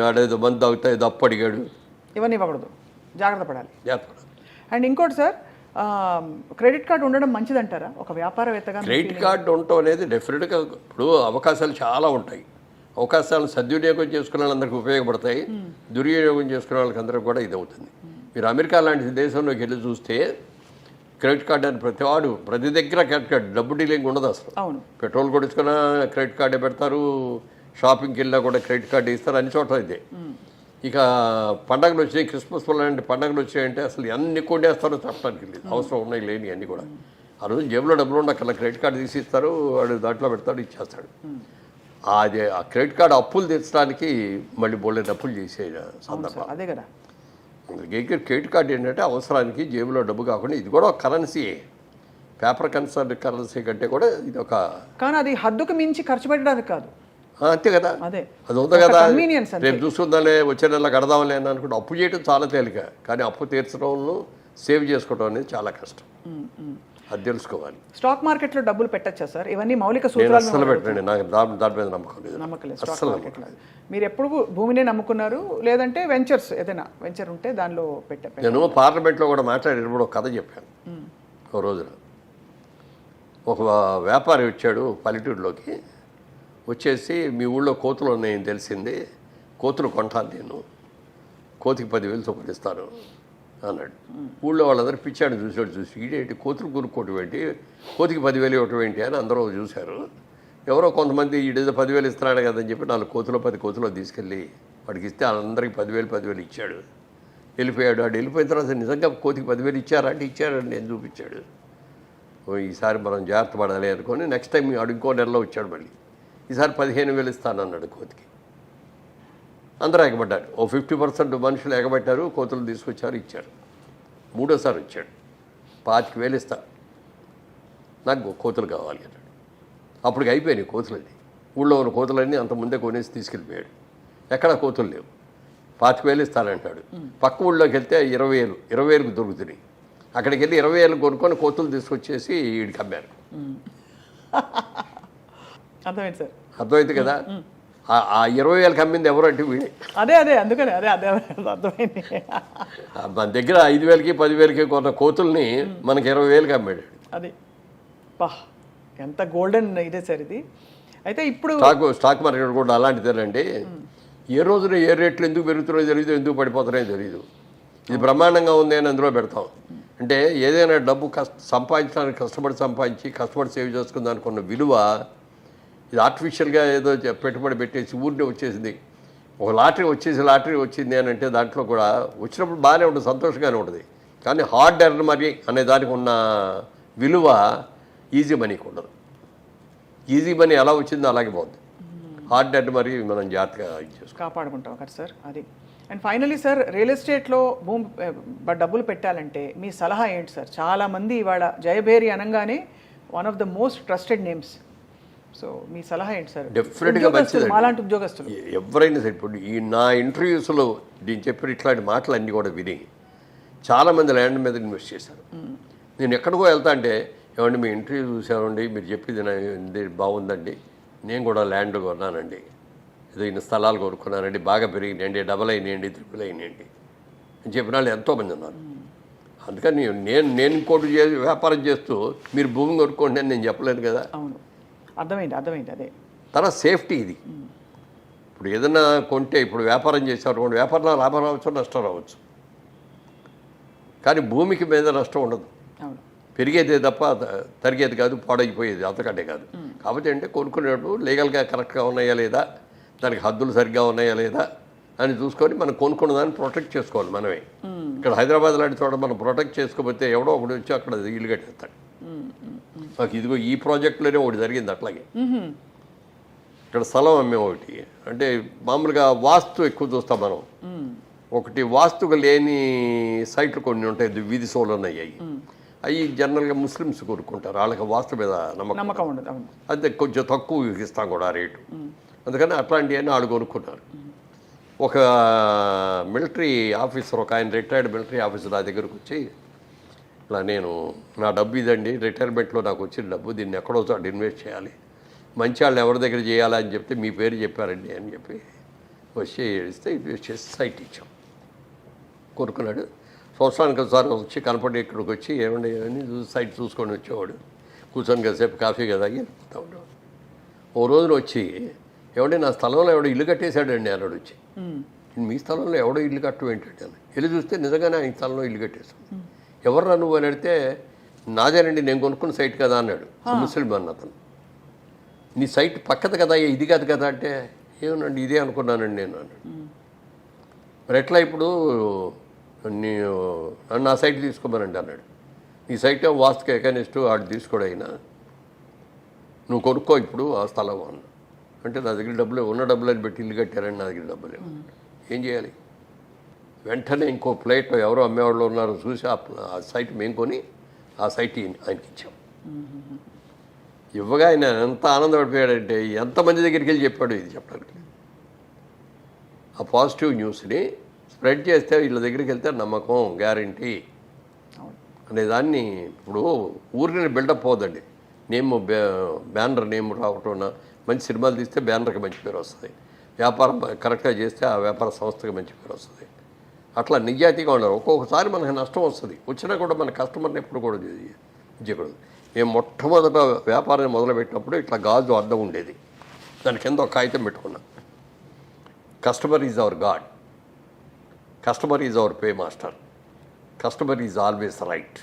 ఆడేదో మందు తాగుతా ఏదో అప్పు అడిగాడు, ఇవన్నీ ఇవ్వకూడదు. జాగ్రత్త పడాలి. జాగ్రత్త. అండ్ ఇంకోటి సార్, క్రెడిట్ కార్డు ఉండడం మంచిదంటారా ఒక వ్యాపారవేత్తగా? క్రెడిట్ కార్డు ఉండటం అనేది డెఫినెట్గా ఇప్పుడు అవకాశాలు చాలా ఉంటాయి. అవకాశాలను సద్వినియోగం చేసుకునే వాళ్ళందరికీ ఉపయోగపడతాయి, దుర్వినియోగం చేసుకునే వాళ్ళకి అందరికీ కూడా ఇది అవుతుంది. మీరు అమెరికా లాంటి దేశంలోకి వెళ్ళి చూస్తే క్రెడిట్ కార్డు అని ప్రతి దగ్గర క్రెడిట్ కార్డు, డబ్బు డీలింగ్ ఉండదు అసలు. అవును. పెట్రోల్ కొడుచుకున్నా క్రెడిట్ కార్డే పెడతారు, షాపింగ్కి వెళ్ళినా కూడా క్రెడిట్ కార్డు ఇస్తారు, అన్ని చోట్ల ఇదే. ఇక పండగలు వచ్చాయి, క్రిస్మస్ లాంటి పండగలు వచ్చాయంటే అసలు ఎన్ని కొట్టేస్తారో చెప్పడానికి లేదు. అవసరం ఉన్నాయి లేని అన్నీ కూడా. ఆ రోజు జేబులో డబ్బులు ఉండక్కర్లా, క్రెడిట్ కార్డు తీసి ఇస్తారు, వాడు దాంట్లో పెడతాడు, ఇచ్చేస్తాడు. అది ఆ క్రెడిట్ కార్డు అప్పులు తీర్చడానికి మళ్ళీ బోల్డెన్ అప్పులు చేసే సందర్భం అదే కదా. క్రెడిట్ కార్డు ఏంటంటే అవసరానికి జేబులో డబ్బు కాకుండా ఇది కూడా ఒక కరెన్సీయే. పేపర్ కరెన్సీ కంటే కూడా ఇది ఒక, కానీ అది హద్దుకు మించి ఖర్చు పెట్టడానికి కాదు. అంతే కదా, అదే అది ఉంది కదా. కన్వీనియన్స్. రేపు చూసుకుందాలే, వచ్చే నెల కడదాంలే అని అనుకుంటే అప్పు చేయడం చాలా తేలిక, కానీ అప్పు తీర్చడంలో సేవ్ చేసుకోవడం అనేది చాలా కష్టం. అది తెలుసుకోవాలి. స్టాక్ మార్కెట్లో డబ్బులు పెట్టచ్చా సార్? ఇవన్నీ మౌలిక సూత్రాలు. అసలు పెట్టండి, నాకు దాని మీద నమ్మకం లేదు. స్టాక్ మార్కెట్లో మీరు ఎప్పుడు భూమినే నమ్ముకున్నారు, లేదంటే వెంచర్స్ ఏదైనా వెంచర్ ఉంటే దానిలో పెట్టారు? నేను పార్లమెంట్లో కూడా మాట్లాడేటప్పుడు ఒక కథ చెప్పాను. ఒక రోజున ఒక వ్యాపారి వచ్చాడు పల్లెటూరులోకి. వచ్చేసి మీ ఊళ్ళో కోతులు ఉన్నాయని తెలిసింది, కోతులు కొంటాను నేను, కోతికి 10,000 చొప్పున ఇస్తాను అన్నాడు. ఊళ్ళో వాళ్ళందరూ పిచ్చాడు చూసి ఈడేంటి కోతులు కొనుక్కోవటం ఏంటి, కోతికి 10,000 ఇవ్వటం ఏంటి అని అందరూ చూశారు. ఎవరో కొంతమంది ఈడేదో 10,000 ఇస్తున్నాడు కదని చెప్పి 4 కోతులు 10 కోతులు తీసుకెళ్ళి వాడికి ఇస్తే వాళ్ళందరికీ 10,000 ఇచ్చాడు. వెళ్ళిపోయాడు. వాడు వెళ్ళిపోయిన తర్వాత నిజంగా కోతికి 10,000 ఇచ్చారా అంటే ఇచ్చాడండి నేను చూపించాడు. ఈసారి మనం జాగ్రత్త పడాలి అనుకొని నెక్స్ట్ టైం వాడు ఇంకో నెలలో వచ్చాడు. మళ్ళీ ఈసారి 15,000 ఇస్తానన్నాడు కోతికి. అందరూ ఎగబడ్డారు. ఓ 50% మనుషులు ఎగబట్టారు, కోతులు తీసుకొచ్చారు, ఇచ్చారు. మూడోసారి వచ్చాడు, 25,000 ఇస్తా, నాకు కోతులు కావాలి అన్నాడు. అప్పటికి అయిపోయినాయి కోతులన్నీ. ఊళ్ళో ఉన్న కోతులన్నీ అంత ముందే కొనేసి తీసుకెళ్ళిపోయాడు. ఎక్కడ కోతులు లేవు. 25,000 ఇస్తానంటాడు. పక్క ఊళ్ళోకి వెళ్తే 20,000కు దొరుకుతున్నాయి. అక్కడికి వెళ్ళి 20,000 కొనుక్కొని కోతులు తీసుకొచ్చేసి వీడికి అమ్మారు. అర్థమైంది సార్. అర్థమైంది కదా. ఆ 20,000కి అమ్మింది ఎవరు అంటే వీడే. అదే అందుకని అదే అర్థమైంది. మన దగ్గర 5,000కి 10,000కి కొన్న కోతుల్ని మనకి 20,000కి అమ్మాడు. అది ఎంత గోల్డెన్ ఇదే సార్ ఇది. అయితే ఇప్పుడు స్టాక్ మార్కెట్ కూడా అలాంటిదేనండి. ఏ రోజున ఏ రేట్లు ఎందుకు పెరుగుతున్నాయో తెలియదు, ఎందుకు పడిపోతున్నాయో తెలియదు. ఇది బ్రహ్మాండంగా ఉంది అని అందులో పెడతాం. అంటే ఏదైనా డబ్బు సంపాదించడానికి కష్టపడి సేవ్ చేసుకుందాం అనుకున్న విలువ ఇది ఆర్టిఫిషియల్గా ఏదో పెట్టుబడి పెట్టేసి ఊరినే వచ్చేసింది. ఒక లాటరీ వచ్చింది అని అంటే దాంట్లో కూడా వచ్చినప్పుడు బాగానే ఉంటుంది, సంతోషంగానే ఉంటుంది. కానీ హార్డ్ ఎర్న్ మనీ అనే దానికి ఉన్న విలువ ఈజీ మనీకి ఉండదు. ఈజీ మనీ ఎలా వచ్చిందో అలాగే బాగుంది. హార్డ్ ఎర్న్ మనీ మనం జాగ్రత్తగా కాపాడుకుంటాం కదా సార్ అది. అండ్ ఫైనలీ సార్, రియల్ ఎస్టేట్లో డబ్బులు పెట్టాలంటే మీ సలహా ఏంటి సార్? చాలామంది ఇవాళ జయభేరి అనగానే one of the most trusted names. So మీ సలహా ఏంటి సార్? డెఫినెట్గా మంచిది. మాలాంటి ఉద్యోగస్తులు ఎవరైనా సరే, ఇప్పుడు నా ఇంటర్వ్యూస్లో నేను చెప్పిన ఇట్లాంటి మాటలు అన్నీ కూడా విని చాలామంది ల్యాండ్ మీద ఇన్వెస్ట్ చేశారు. నేను ఎక్కడికో వెళ్తా అంటే, ఏమండి మీ ఇంటర్వ్యూ చూసామండి, మీరు చెప్పింది బాగుందండి, నేను కూడా ల్యాండ్ కొన్నానండి, ఏదో ఇన్ని స్థలాలు కొనుక్కున్నానండి, బాగా పెరిగినాయండి, డబల్ అయినాయండి, ట్రిపుల్ అయినాయండి అని చెప్పిన వాళ్ళు ఎంతోమంది ఉన్నారు. అందుకని నేను ఇంకోటి వ్యాపారం చేస్తూ మీరు భూమి కొనుక్కోండి అని నేను చెప్పలేను కదా. అవును, అర్థమైంది అదే. తర్వాత సేఫ్టీ ఇది. ఇప్పుడు ఏదైనా కొంటే, ఇప్పుడు వ్యాపారం చేసేవారు వ్యాపారంలో లాభం రావచ్చు, నష్టం రావచ్చు, కానీ భూమికి మీద నష్టం ఉండదు. పెరిగేదే తప్ప తరిగేది కాదు, పాడైపోయేది అంతకంటే కాదు. కాబట్టి అంటే కొనుక్కునేటప్పుడు లీగల్గా కరెక్ట్గా ఉన్నాయా లేదా, దానికి హద్దులు సరిగ్గా ఉన్నాయా లేదా అని చూసుకొని మనం కొనుక్కున్న దాన్ని ప్రొటెక్ట్ చేసుకోవాలి మనమే. ఇక్కడ హైదరాబాద్ లాంటి చోట మనం ప్రొటెక్ట్ చేసుకోకపోతే ఎవడో ఒకటి వచ్చి అక్కడ ఇల్లు కట్టేస్తాడు. మాకు ఇదిగో ఈ ప్రాజెక్టులోనే ఒకటి జరిగింది అట్లాగే. ఇక్కడ స్థలం అమ్మే ఒకటి, అంటే మామూలుగా వాస్తు ఎక్కువ చూస్తాం మనం. ఒకటి వాస్తుగా లేని సైట్లు కొన్ని ఉంటాయి, వీధి సోలన్ అయ్యాయి. అవి జనరల్గా ముస్లిమ్స్ కొనుక్కుంటారు, వాళ్ళకి వాస్తు మీద నమ్మకం ఉండదు. అదే కొంచెం తక్కువ ఇస్తాం కూడా రేటు. అందుకని అట్లాంటివన్నీ వాళ్ళు కొనుక్కున్నారు. ఒక మిలిటరీ ఆఫీసర్, ఒక ఆయన రిటైర్డ్ మిలిటరీ ఆఫీసర్ నా దగ్గరకు వచ్చి, ఇలా నా డబ్బు ఇదండి, రిటైర్మెంట్లో నాకు వచ్చిన డబ్బు, దీన్ని ఎక్కడో చోట ఇన్వెస్ట్ చేయాలి, మంచి వాళ్ళు ఎవరి దగ్గర చేయాలా అని చెప్తే మీ పేరు చెప్పారండి అని చెప్పి వచ్చి ఇస్తే ఇన్వెస్ట్ చేసి సైట్ ఇచ్చాం. కొనుక్కున్నాడు. సంవత్సరానికి ఒకసారి వచ్చి కనపడి ఇక్కడికి వచ్చి ఏమండి అని సైట్ చూసుకొని వచ్చేవాడు. కూర్చొని కాసేపు కాఫీ కదా వెళ్తా ఉండేవాడు. ఓ రోజున వచ్చి, ఏమంటే నా స్థలంలో ఎవడో ఇల్లు కట్టేశాడండి అన్నాడు వచ్చి. మీ స్థలంలో ఎవడో ఇల్లు కట్టడం ఏంటంటే అని వెళ్ళి చూస్తే నిజంగానే ఆయన స్థలంలో ఇల్లు కట్టేశాడు. ఎవర్రా నువ్వు అని అడిగితే, నాదేనండి, నేను కొనుక్కున్న సైట్ కదా అన్నాడు. ముస్లిం అన్న అతను. నీ సైట్ పక్కది కదా, ఇది కాదు కదా అంటే, ఏమనండి ఇదే అనుకున్నానండి నేను అన్నాడు. మరి ఎట్లా ఇప్పుడు నన్ను నా సైట్ తీసుకోమనండి అన్నాడు. నీ సైట్ వాస్తుకి ఎకనిస్టు వాడు తీసుకోడు అయినా, నువ్వు కొనుక్కో ఇప్పుడు ఆ స్థలం అన్న. అంటే నా దగ్గర డబ్బులు ఉన్న డబ్బులని పెట్టి ఇల్లు కట్టారని, నా దగ్గర డబ్బులు ఏం చేయాలి? వెంటనే ఇంకో ప్లేట్ ఎవరో అమ్మేవాళ్ళు ఉన్నారో చూసి ఆ సైట్ మేము కొని ఆ సైట్ ఆయనకి ఇచ్చాం. ఇవ్వగా ఆయన ఎంత ఆనందపడిపోయాడంటే, ఎంతమంది దగ్గరికి వెళ్ళి చెప్పాడు ఇది చెప్పడానికి. ఆ పాజిటివ్ న్యూస్ని స్ప్రెడ్ చేస్తే వీళ్ళ దగ్గరికి వెళ్తే నమ్మకం, గ్యారంటీ అనేదాన్ని. ఇప్పుడు ఊరిని బిల్డప్ పోదండి, బ్యానర్ నేమ్ రావటం, మంచి సినిమాలు తీస్తే బ్యానర్కి మంచి పేరు వస్తుంది, వ్యాపారం కరెక్ట్గా చేస్తే ఆ వ్యాపార సంస్థకి మంచి పేరు వస్తుంది. అట్లా నిజాయితీగా ఉండాలి. ఒక్కొక్కసారి మనకు నష్టం వస్తుంది, వచ్చినా కూడా మన కస్టమర్ని ఎప్పుడు కూడా చేయకూడదు. మేము మొట్టమొదట వ్యాపారాన్ని మొదలుపెట్టినప్పుడు ఇట్లా గాజు అద్దం ఉండేది, దాని కింద ఒక కాగితం పెట్టుకున్నాం, customer is our God, customer is our pay master, customer is always right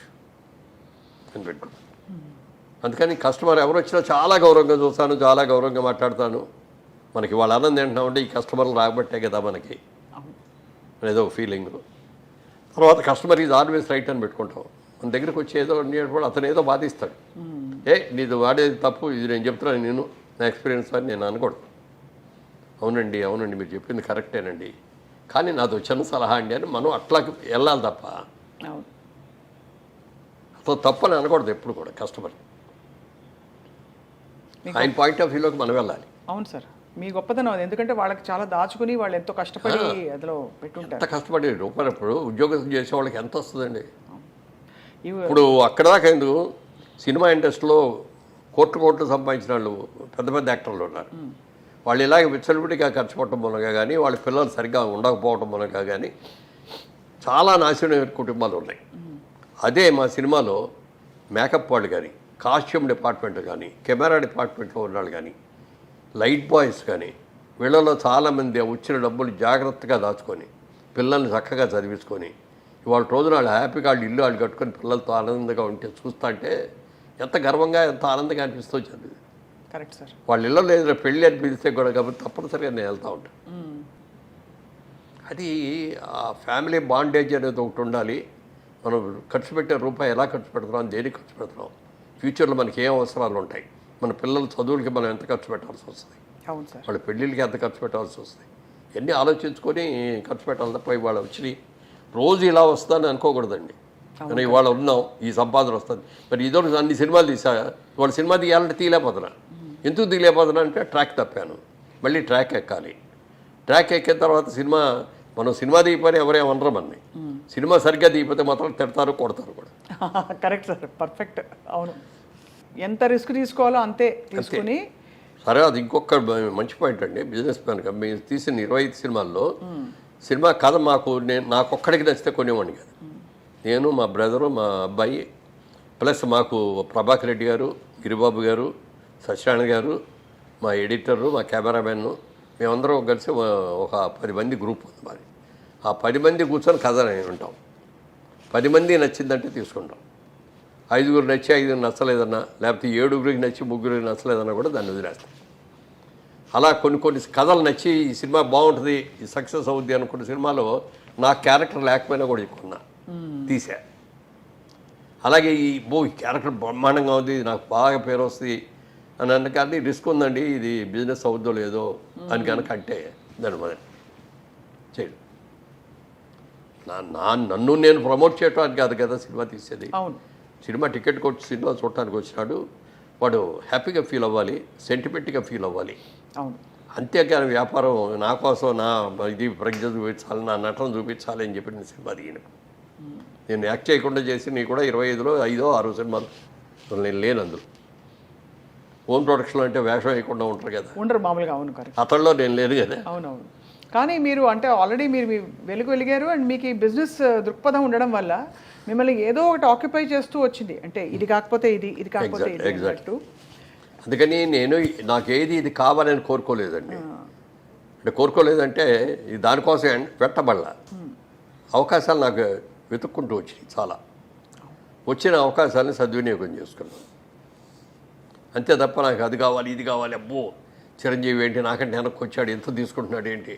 అని పెట్టుకున్నాం. అందుకని కస్టమర్ ఎవరు వచ్చినా చాలా గౌరవంగా చూస్తాను, చాలా గౌరవంగా మాట్లాడతాను. మనకి వాళ్ళ ఆనందం ఏంటంటే ఈ కస్టమర్లు రాబట్టే కదా మనకి అనేదో ఒక ఫీలింగ్. తర్వాత కస్టమర్ ఈజ్ ఆల్వేస్ రైట్ అని పెట్టుకుంటాం. మన దగ్గరికి వచ్చి ఏదో కూడా అతను ఏదో బాధిస్తాడు, నీది వాడేది తప్పు, ఇది నేను చెప్తున్నాను, నేను నా ఎక్స్పీరియన్స్ అని నేను అనకూడదు. అవునండి మీరు చెప్పింది కరెక్టేనండి, కానీ నాది వచ్చిన సలహా అండి అని మనం అట్లా వెళ్ళాలి తప్ప అసలు తప్పని అనకూడదు ఎప్పుడు కూడా. కస్టమర్ ఆయన పాయింట్ ఆఫ్ వ్యూలోకి మనం వెళ్ళాలి. అవును సార్, మీ గొప్పతనం అది. ఎందుకంటే వాళ్ళకి చాలా దాచుకుని వాళ్ళు ఎంతో కష్టపడి అందులో పెట్టుంటారు. ఎంత కష్టపడి రూపాయలు ఇప్పుడు ఉద్యోగం చేసే వాళ్ళకి ఎంత వస్తుందండి? ఇప్పుడు అక్కడ దాకా ఎందుకు, సినిమా ఇండస్ట్రీలో కోట్లు సంపాదించిన వాళ్ళు పెద్ద పెద్ద యాక్టర్లు ఉన్నారు. వాళ్ళు ఇలాగ విచ్చలవిడిగా ఖర్చు పెట్టడం మూలంగా కానీ, వాళ్ళ పిల్లలు సరిగ్గా ఉండకపోవడం మూలంగా కానీ చాలా నాశనమైన కుటుంబాలు ఉన్నాయి. అదే మా సినిమాలో మేకప్ వాళ్ళు కానీ, కాస్ట్యూమ్ డిపార్ట్మెంట్ కానీ, కెమెరా డిపార్ట్మెంట్లో ఉన్నవాళ్ళు కానీ, లైట్ బాయ్స్ కానీ వీళ్ళలో చాలామంది వచ్చిన డబ్బులు జాగ్రత్తగా దాచుకొని పిల్లల్ని చక్కగా చదివించుకొని ఇవాళ రోజున వాళ్ళు హ్యాపీగా వాళ్ళు ఇల్లు వాళ్ళు కట్టుకొని పిల్లలతో ఆనందంగా ఉంటే చూస్తా అంటే ఎంత గర్వంగా ఎంత ఆనందంగా అనిపిస్తుంది చదివి. Correct sir. వాళ్ళ ఇళ్ళలో లేదు పెళ్ళి అని పిలిస్తే కూడా కాబట్టి తప్పనిసరిగా నేను వెళ్తూ ఉంటాను. అది ఆ ఫ్యామిలీ బాండేజ్ అనేది ఒకటి ఉండాలి. మనం ఖర్చు పెట్టే రూపాయి ఎలా ఖర్చు పెడుతున్నాం, దేనికి ఖర్చు పెడుతున్నాం, ఫ్యూచర్లో మనకి ఏం అవసరాలు ఉంటాయి, మన పిల్లల చదువులకి మనం ఎంత ఖర్చు పెట్టాల్సి వస్తుంది, అవును సార్. వాళ్ళ పెళ్ళిళ్ళకి ఎంత ఖర్చు పెట్టాల్సి వస్తుంది, ఇవన్నీ ఆలోచించుకొని ఖర్చు పెట్టాలి తప్ప ఇవాళ వచ్చి రోజు ఇలా వస్తుందని అనుకోకూడదండి. కానీ ఇవాళ ఉన్నాం ఈ సంపాదన వస్తుంది. మరి ఇదో అన్ని సినిమాలు తీసా ఇవాళ సినిమా తీయాలంటే తీయలేకపోతున్నా. ఎందుకు తీయలేకపోతున్నా అంటే ట్రాక్ తప్పాను, మళ్ళీ ట్రాక్ ఎక్కాలి. ట్రాక్ ఎక్కిన తర్వాత మనం సినిమా దిగిపోయినా ఎవరేమనరు మనని. సినిమా సరిగ్గా దిగిపోతే మాత్రం తిడతారు కొడతారు కూడా. Correct sir, perfect. అవును, ఎంత రిస్క్ తీసుకోవాలో అంతే తీసుకుని. సరే, అది ఇంకొక మంచి పాయింట్ అండి. బిజినెస్ మ్యాన్గా మీరు తీసిన 25 సినిమాల్లో సినిమా కథ నాకొక్కడికి నచ్చితే కొనేవాడిని కాదు. నేను, మా బ్రదరు, మా అబ్బాయి, ప్లస్ మాకు ప్రభాకర్ రెడ్డి గారు, గిరిబాబు గారు, సత్యనారాయణ గారు, మా ఎడిటరు, మా కెమెరామెన్, మేమందరం కలిసి ఒక 10 మంది గ్రూప్ ఉంది మరి. ఆ 10 మంది కూర్చొని కథ ఉంటాం. 10 మంది నచ్చిందంటే తీసుకుంటాం. 5గురు నచ్చి 5గురు నచ్చలేదన్నా, లేకపోతే 7గురికి నచ్చి 3గురికి నచ్చలేదన్నా కూడా దాన్ని వదిలేస్తాం. అలా కొన్ని కథలు నచ్చి ఈ సినిమా బాగుంటుంది, ఈ సక్సెస్ అవుద్ది అనుకున్న సినిమాలో నాకు క్యారెక్టర్ లేకపోయినా కూడా కొన్నా తీసా. అలాగే ఈ క్యారెక్టర్ బ్రహ్మాండంగా ఉంది, నాకు బాగా పేరు వస్తుంది అని అన్న కానీ రిస్క్ ఉందండి, ఇది బిజినెస్ అవుద్దో లేదో అని కనుక అంటే దాన్ని మొదటి చేయడం. నన్ను నేను ప్రమోట్ చేయడానికి కాదు కదా సినిమా తీసేది. సినిమా టికెట్ కొట్టి సినిమా చూడటానికి వచ్చినాడు వాడు హ్యాపీగా ఫీల్ అవ్వాలి, సెంటిమెంట్గా ఫీల్ అవ్వాలి. అంతేకాని వ్యాపారం నా కోసం ఇది ప్రజ్ఞ చూపించాలి, నా నటన చూపించాలి అని చెప్పి నేను సినిమా దిగిన. నేను యాక్ట్ చేయకుండా చేసి నీ కూడా 25లో 5, 6 సినిమాలు నేను లేను అందులో. ఓన్ ప్రొడక్షన్ అంటే వేషం వేయకుండా ఉంటారు కదా, ఉండరు మామూలుగా. అవును, కరెక్ట్. అతడిలో నేను లేదు కదా. అవునవును. కానీ మీరు అంటే ఆల్రెడీ మీరు మీ వెలిగారు అండ్ మీకు ఈ బిజినెస్ దృక్పథం ఉండడం వల్ల మిమ్మల్ని ఏదో ఒకటి ఆక్యుపై చేస్తూ వచ్చింది. అంటే ఇది కాకపోతే ఇది కాకపోతే ఇది అన్నట్టు. అందుకని నాకేది ఇది కావాలని కోరుకోలేదండి. అంటే కోరుకోలేదంటే దానికోసం పెట్టబడలా. అవకాశాలు నాకు వెతుక్కుంటూ వచ్చినాయి చాలా. వచ్చిన అవకాశాలను సద్వినియోగం చేసుకున్నాను అంతే తప్ప నాకు అది కావాలి ఇది కావాలి, అబ్బో చిరంజీవి ఏంటి నాకంటే వెనక్కి వచ్చాడు, ఎంత తీసుకుంటున్నాడు ఏంటి,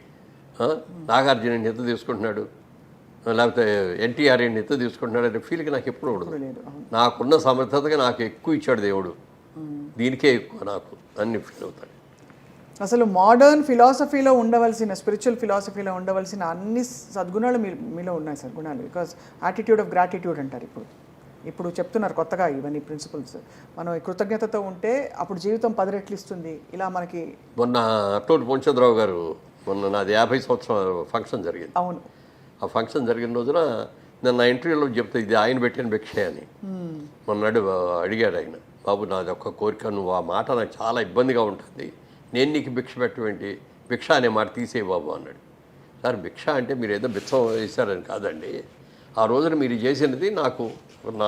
నాగార్జున ఎంత తీసుకుంటున్నాడు, లేకపోతే ఎన్టీఆర్ ఏంటి ఎంత తీసుకుంటున్నాడు అనే ఫీల్కి నాకు ఎప్పుడు ఉండదు. నాకున్న సమర్థతగా నాకు ఎక్కువ ఇచ్చాడు దేవుడు, దీనికే ఎక్కువ నాకు అన్ని ఫీల్ అవుతాడు. అసలు మోడర్న్ ఫిలాసఫీలో ఉండవలసిన, స్పిరిచువల్ ఫిలాసఫీలో ఉండవలసిన అన్ని సద్గుణాలు మీలో ఉన్నాయి సార్, గుణాలు. బికాజ్ యాటిట్యూడ్ ఆఫ్ గ్రాటిట్యూడ్ అంటారు ఇప్పుడు చెప్తున్నారు కొత్తగా ఇవన్నీ ప్రిన్సిపల్స్. మనం కృతజ్ఞతతో ఉంటే అప్పుడు జీవితం 10 రెట్లు ఇస్తుంది. ఇలా మనకి మొన్న అట్టూరి పొంచంద్రరావు గారు నాది 50 సంవత్సరాల ఫంక్షన్ జరిగింది. అవును, ఆ ఫంక్షన్ జరిగిన రోజున నేను నా ఇంటర్వ్యూలో చెప్తే ఇది ఆయన పెట్టిన భిక్ష అని. మొన్నడు అడిగాడు ఆయన, బాబు నాది ఒక్క కోరిక, నువ్వు ఆ మాట నాకు చాలా ఇబ్బందిగా ఉంటుంది, నేను నీకు భిక్ష పెట్టవేంటి, భిక్ష అనే మాట తీసేయి బాబు అన్నాడు. సార్ భిక్ష అంటే మీరు ఏదో బిచ్చం వేశారని కాదండి, ఆ రోజున మీరు చేసినది నాకు నా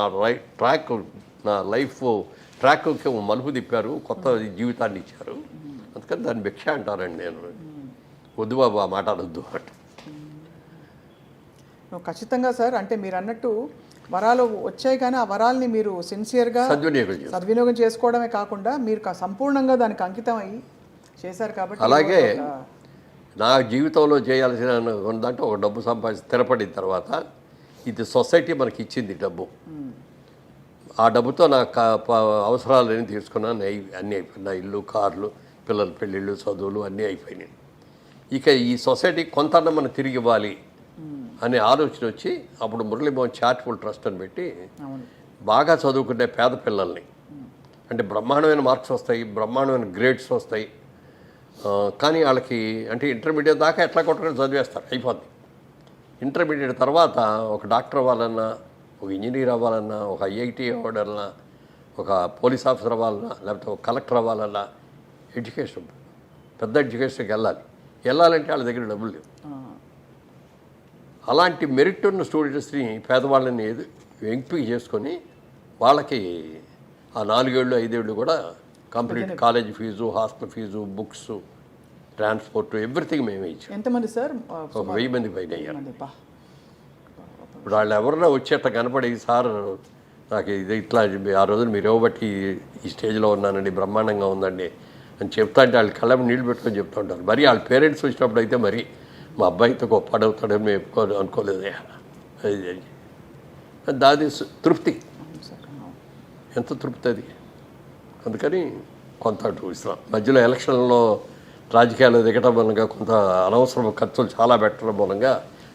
లైఫ్ ట్రాక్కి మలుపు తిప్పారు, కొత్త జీవితాన్ని ఇచ్చారు, అందుకని దాన్ని భిక్ష అంటారండి. నేను వద్దు బాబు ఆ మాట అనొద్దు అంట. ఖచ్చితంగా సార్. అంటే మీరు అన్నట్టు వరాలు వచ్చాయి కానీ ఆ వరాల్ని మీరు సిన్సియర్గా సద్వినియోగం చేసుకోవడమే కాకుండా మీరు సంపూర్ణంగా దానికి అంకితం అయ్యి చేశారు కాబట్టి. అలాగే నా జీవితంలో చేయాల్సిన దాంట్లో ఒక డబ్బు సంపాదించి స్థిరపడిన తర్వాత ఇది సొసైటీ మనకి ఇచ్చింది డబ్బు. ఆ డబ్బుతో నా అవసరాలన్నీ తీసుకున్నాను, అన్నీ అయిపోయినాయి. నా ఇల్లు, కార్లు, పిల్లల పెళ్ళిళ్ళు, చదువులు అన్నీ అయిపోయినాయి. ఇక ఈ సొసైటీ కొంత మనం తిరిగి ఇవ్వాలి అనే ఆలోచన వచ్చి అప్పుడు మురళీమోహన్ చారిటబుల్ ట్రస్ట్ అని పెట్టి బాగా చదువుకునే పేద పిల్లల్ని, అంటే బ్రహ్మాండమైన మార్క్స్ వస్తాయి, బ్రహ్మాండమైన గ్రేడ్స్ వస్తాయి, కానీ వాళ్ళకి అంటే ఇంటర్మీడియట్ దాకా ఎట్లా కొట్టుకొని చదివేస్తారు, అయిపోద్ది. ఇంటర్మీడియట్ తర్వాత ఒక డాక్టర్ అవ్వాలన్నా, ఒక ఇంజనీర్ అవ్వాలన్నా, ఒక ఐఐటి అవ్వాలన్నా, ఒక పోలీస్ ఆఫీసర్ అవ్వాలన్నా, లేకపోతే ఒక కలెక్టర్ అవ్వాలన్నా ఎడ్యుకేషన్, పెద్ద ఎడ్యుకేషన్కి వెళ్ళాలంటే వాళ్ళ దగ్గర డబ్బులు లేవు. అలాంటి మెరిట్ ఉన్న స్టూడెంట్స్ని, పేదవాళ్ళని ఎంపిక చేసుకొని వాళ్ళకి ఆ 4 ఏళ్ళు 5 ఏళ్ళు కూడా complete college fees, hostel fees, books transport everything మేమే ఇచ్చాం. ఎంతమంది సార్? ఒక 1000 మంది పైన అయ్యారు. మంది. బా. ఇప్పుడు వాళ్ళు ఎవరన్నా వచ్చేట కనపడి సార్ నాకు ఇది ఇట్లా ఆ రోజున మీరు ఇవ్వబట్టి ఈ స్టేజ్లో ఉన్నానండి, బ్రహ్మాండంగా ఉందండి అని చెప్తా అంటే వాళ్ళు కళ్ళ నీళ్ళు పెట్టుకొని చెప్తూ ఉంటారు. మరి వాళ్ళ పేరెంట్స్ వచ్చినప్పుడు అయితే మరి మా అబ్బాయితో గొప్ప అడుగుతాడని మేము అనుకోలేదే. దాది తృప్తి, ఎంత తృప్తి అది. అందుకని కొంత అటు ఇస్తాం. మధ్యలో ఎలక్షన్లో రాజకీయాలు దిగటం మూలంగా కొంత అనవసరం ఖర్చులు చాలా పెట్టడం మూలంగా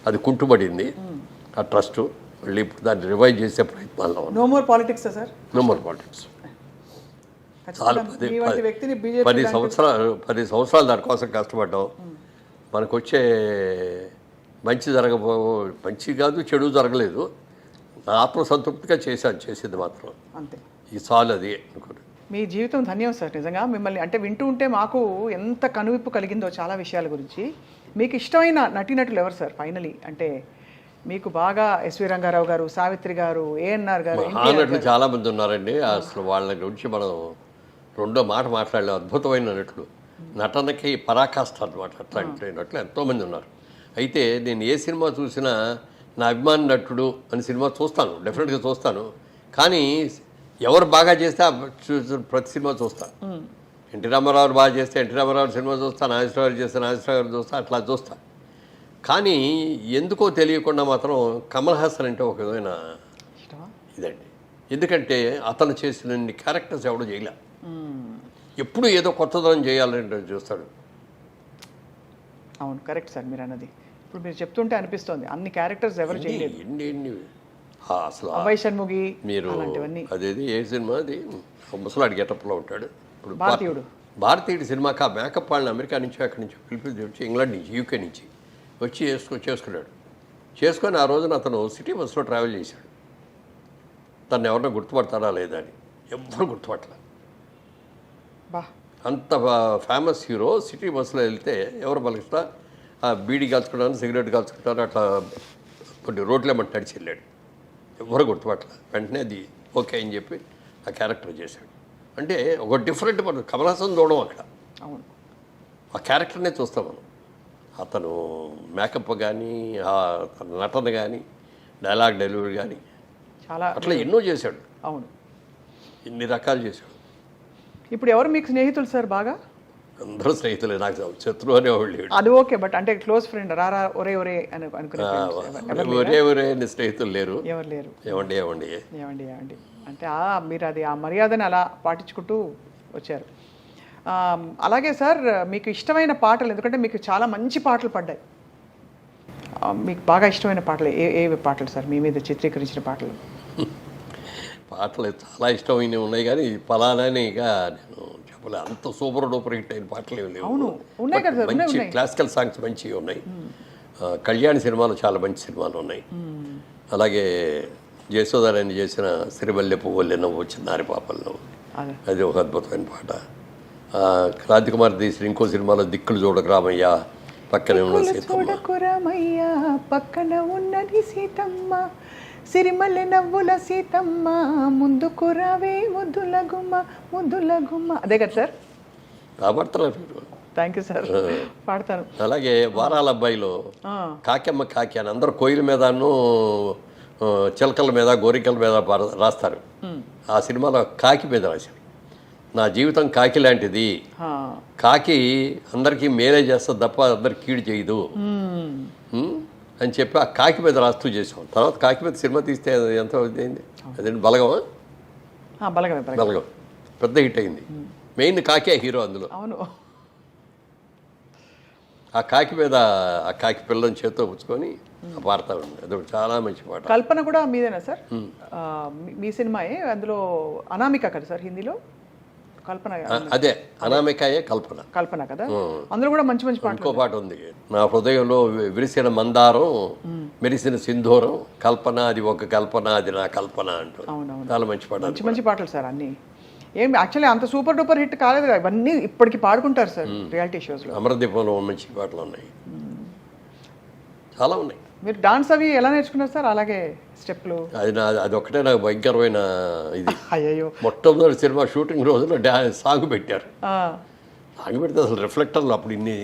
అది కుంటుబడింది ఆ ట్రస్ట్. మళ్ళీ ఇప్పుడు దాన్ని రివైవ్ చేసే ప్రయత్నాల్లో ఉన్నాం. No more politics sir. No more politics. చాలా 10 సంవత్సరాలు దానికోసం కష్టపడ్డాం. మనకు వచ్చే మంచి కాదు చెడు జరగలేదు. నా ఆత్మసంతృప్తిగా చేసేది మాత్రం అంతే. ఈ సాల్ అది అనుకోండి. మీ జీవితం ధన్యం సార్. నిజంగా మిమ్మల్ని అంటే వింటూ ఉంటే మాకు ఎంత కనువిప్పు కలిగిందో చాలా విషయాల గురించి. మీకు ఇష్టమైన నటీనటులు ఎవరు సార్ ఫైనలీ? అంటే మీకు బాగా ఎస్వి రంగారావు గారు, సావిత్రి గారు, ఏఎన్ఆర్ గారు, నటులు చాలా మంది ఉన్నారండి. అసలు వాళ్ళ గురించి మనం రెండో మాట మాట్లాడలేం. అద్భుతమైన నటులు, నటనకి పరాకాష్ట అనమాట. అట్లాంటి నటులు ఎంతోమంది ఉన్నారు. అయితే నేను ఏ సినిమా చూసినా నా అభిమాని నటుడు అని సినిమా చూస్తాను, డెఫినెట్గా చూస్తాను. కానీ ఎవరు బాగా చేస్తే ప్రతి సినిమా చూస్తాను. ఎన్టీ రామారావు బాగా చేస్తే ఎన్టీ రామారావు సినిమా చూస్తాను, నాగేశ్వరరావు గారు చేస్తే నాగేశ్వరరావు గారు చూస్తాను, అట్లా చూస్తాను. కానీ ఎందుకో తెలియకుండా మాత్రం కమల్ హాసన్ అంటే ఒక విధమైన ఇదండి. ఎందుకంటే అతను చేసిన క్యారెక్టర్స్ ఎవడో చేయలే. ఎప్పుడు ఏదో కొత్తదనం చేయాలని చూస్తాడు. అవును, కరెక్ట్ సార్ మీరు అన్నది. ఇప్పుడు మీరు చెప్తుంటే అనిపిస్తోంది అన్ని క్యారెక్టర్స్ ఎవరు చేయలేదు. ఎన్ని అసలు అభయ్ షణ్ముగి మీరు అదేది ఏ సినిమా అది ముసలాడి గెటప్లో ఉంటాడు ఇప్పుడు భారతీయుడు సినిమాకి. ఆ మేకప్ వాళ్ళని అమెరికా నుంచి అక్కడి నుంచి పిలిపి వచ్చి ఇంగ్లాండ్ నుంచి యూకే నుంచి వచ్చి చేసుకున్నాడు. చేసుకొని ఆ రోజున అతను సిటీ బస్సులో ట్రావెల్ చేశాడు. తను ఎవరినో గుర్తుపడతారా లేదా అని. ఎవ్వరు గుర్తుపట్టలే. అంత ఫేమస్ హీరో సిటీ బస్సులో వెళ్తే ఎవరు పలుకుతా బీడీ కాల్చుకుంటాను, సిగరెట్ కాల్చుకుంటాను, అట్లా కొన్ని రోడ్లేమంటే నడిచి వెళ్ళాడు. ఎవరు గుర్తుపట్టలే. వెంటనే అది ఓకే అని చెప్పి ఆ క్యారెక్టర్ చేశాడు. అంటే ఒక డిఫరెంట్ మనం కమల్ హాసన్ చూడడం అక్కడ. అవును, ఆ క్యారెక్టర్నే చూస్తాం మనం. అతను మేకప్ కానీ, ఆ నటన కానీ, డైలాగ్ డెలివరీ కానీ చాలా అట్లా ఎన్నో చేశాడు. అవును, ఎన్ని రకాలు చేశాడు. ఇప్పుడు ఎవరు మీకు స్నేహితులు సార్? బాగా అందరూ స్నేహితులే. నాకు శత్రువు అనేవాళ్ళు. అది ఓకే, బట్ అంటే క్లోజ్ ఫ్రెండ్ రారా ఒరే ఒరే అని అనుకునే ఒరే అని స్నేహితులు లేరు. ఎవరు లేరు. ఏమండి ఏమండి ఏమండి ఏమండి అంటే మీరు అది ఆ మర్యాదని అలా పాటించుకుంటూ వచ్చారు. అలాగే సార్ మీకు ఇష్టమైన పాటలు, ఎందుకంటే మీకు చాలా మంచి పాటలు పడ్డాయి. మీకు బాగా ఇష్టమైన పాటలు ఏ పాటలు సార్? మీ మీద చిత్రీకరించిన పాటలు? పాటలు చాలా ఇష్టమైనవి ఉన్నాయి కానీ ఫలానాని ఇక నేను చెప్పలే. అంత సూపర్ డూపర్ హిట్ అయిన పాటలు ఏమి లేవు. అవును, ఉన్నాయి కదా సార్. మంచి క్లాసికల్ సాంగ్స్ మంచివి ఉన్నాయి. కళ్యాణ్ సినిమాలు చాలా మంచి సినిమాలు ఉన్నాయి. అలాగే జయసోదారాన్ని చేసిన సిరిమల్లె పువ్వులే నవ్వు చిన్నారి పాపల్లో, అది ఒక అద్భుతమైన పాట. క్రాంతికుమార్ తీసిన ఇంకో సినిమాలో దిక్కులు చూడకు రామయ్య పక్కనే ఉన్న పక్కన ఉన్నది సీతమ్మ, సిరిమల్లె నవ్వుల సీతమ్మ, ముందుకు రావే ముద్దుల గుమ్మ ముద్దుల గుమ్మ. అదే కదా సార్? కాబడతారు. థ్యాంక్ యూ సార్, పాడతాను. అలాగే వారాల అబ్బాయిలో కాకెమ్మ కాకి అని అందరూ కోయిల మీదను చిలకల మీద గోరికల మీద రాస్తారు. ఆ సినిమాలో కాకి మీద రాశారు. నా జీవితం కాకి లాంటిది, కాకి అందరికీ మేలే చేస్తుంది తప్ప అందరికి కీడు చేయదు అని చెప్పి ఆ కాకి మీద రాస్తూ చేసాం. తర్వాత కాకి మీద సినిమా తీస్తే ఎంత అయింది? అదేంటి బలగమా? బలగం పెద్ద హిట్ అయింది. మెయిన్ కాకే హీరో అందులో. అవును, ఆ కాకి మీద ఆ కాకి పిల్లని చేత్తో పుచ్చుకొని పాడతా ఉంది. అదొక చాలా మంచి పాట. కల్పన కూడా మీదేనా సార్? మీ సినిమాయే. అందులో అనామిక కదా సార్ హిందీలో? కల్పన. అదే అనామికాయే కల్పన కదా. అందులో కూడా మంచి మంచి పాట. ఇంకో పాట ఉంది, నా హృదయంలో విరిసిన మందారం మెరిసిన సింధూరం కల్పన అది ఒక కల్పన అది నా కల్పన అంటూ చాలా మంచి పాట. మంచి మంచి పాటలు సార్ అన్నీ. ఏం యాక్చువల్లీ అంత సూపర్ డూపర్ హిట్ కాలేదు కదా, ఇవన్నీ ఇప్పటికి పాడుకుంటారు సార్ రియాలిటీ షోస్లో. అమరదీపంలో మంచి పాటలు ఉన్నాయి, చాలా ఉన్నాయి. మీరు డాన్స్ అవి ఎలా నేర్చుకున్నారు సార్? అలాగే స్టెప్లు? అది ఒకటే నాకు భయంకరమైన ఇది. అయ్యో, మొట్టమొదటి సినిమా షూటింగ్ రోజున సాంగ్ పెట్టారు. ఆగిపెడితే అసలు రిఫ్లెక్టర్లు అప్పుడు ఇన్ని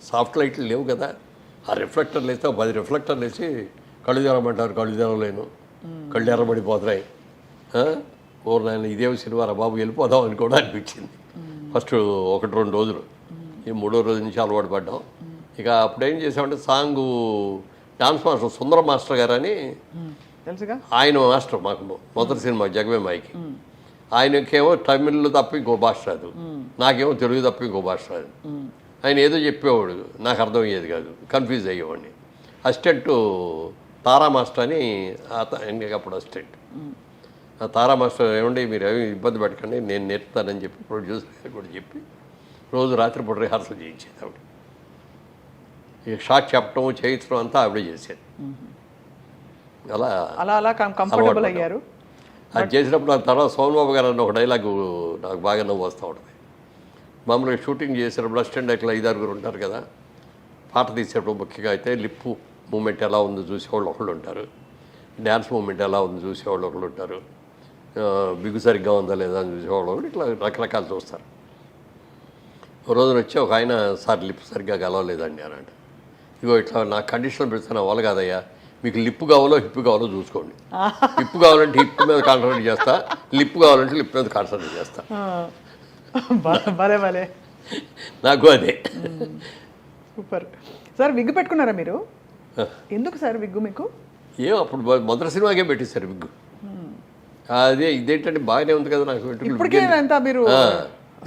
సాఫ్ట్ లైట్లు లేవు కదా, ఆ రిఫ్లెక్టర్లు వేస్తే 10 రిఫ్లెక్టర్లు వేసి కళ్ళు తెరవమంటారు, కళ్ళు తెరవలేను, కళ్ళు ఎర్రబడిపోతున్నాయి. ఓరు నాయన ఇదేమి సినిమారా బాబు వెళ్ళిపోదాం అని కూడా అనిపించింది ఫస్ట్ 1-2 రోజులు. ఈ 3వ రోజు నుంచి అలవాటు పడ్డాం. ఇక అప్పుడేం చేసామంటే సాంగు డాన్స్ మాస్టర్ సుందర మాస్టర్ గారు అని తెలుసుగా, ఆయన మాస్టర్ మాకు మొదటి సినిమా జగమే మాయికి. ఆయనకేమో తమిళ్ తప్ప ఇంకో భాష రాదు, నాకేమో తెలుగు తప్ప ఇంకో భాష రాదు. ఆయన ఏదో చెప్పేవాడు, నాకు అర్థమయ్యేది కాదు, కన్ఫ్యూజ్ అయ్యేవాడిని. అసిస్టెంట్ తారా మాస్టర్ అని అప్పుడు అసిస్టెంట్. ఆ తారా మాస్టర్ ఏమండి మీరు ఏమి ఇబ్బంది పెట్టకండి నేను నేర్పుతానని చెప్పి ప్రొడ్యూసర్ కూడా చెప్పి రోజు రాత్రిపూట రిహార్సల్ చేయించేది ఆవిడ. ఈ షార్ట్ చెప్పడం చేయించడం అంతా ఆవిడ చేసేది. అలా అలా అలా కంఫర్టబుల్ అయ్యారు. అది చేసినప్పుడు నాకు తర్వాత సోమబాబు గారు అన్న ఒక డైలాగు నాకు బాగా నవ్వు వస్తూ ఉంటుంది. మామూలుగా షూటింగ్ చేసేటప్పుడు అసిస్టెంట్ డైరెక్టర్లు 5-6 ఉంటారు కదా, పాట తీసేటప్పుడు ముఖ్యంగా అయితే లిప్పు మూమెంట్ ఎలా ఉందో చూసేవాళ్ళు ఒకళ్ళు ఉంటారు, డ్యాన్స్ మూమెంట్ ఎలా ఉందో చూసేవాళ్ళు ఒకళ్ళు ఉంటారు, బిగు సరిగ్గా ఉందా లేదా అని చూసేవాళ్ళు ఒకటి, ఇట్లా రకరకాలు చూస్తారు. ఒక రోజున వచ్చి ఒక ఆయన సార్ లిప్ సరిగ్గా కలవలేదండి అని అంటే, ఇగో ఇట్లా నా కండిషన్ పెడుతున్నా వాళ్ళు కాదయ్యా, మీకు లిప్ కావాలో హిప్ కావాలో చూసుకోండి, హిప్ కావాలంటే హిప్ మీద కాన్సన్ట్రేట్ చేస్తా, లిప్ కావాలంటే లిప్ మీద కాన్సన్ట్రేట్ చేస్తా. భలే భలే, నాకు అదే. Super sir. విగ్గు పెట్టుకున్నారా మీరు? ఎందుకు సార్ విగ్గు మీకు? అప్పుడు మొదటి సినిమాకే పెట్టేశారు విగ్గు. అదే ఇదేంటంటే బాగానే ఉంది కదా నాకు ఇప్పటికే ఎంత మీరు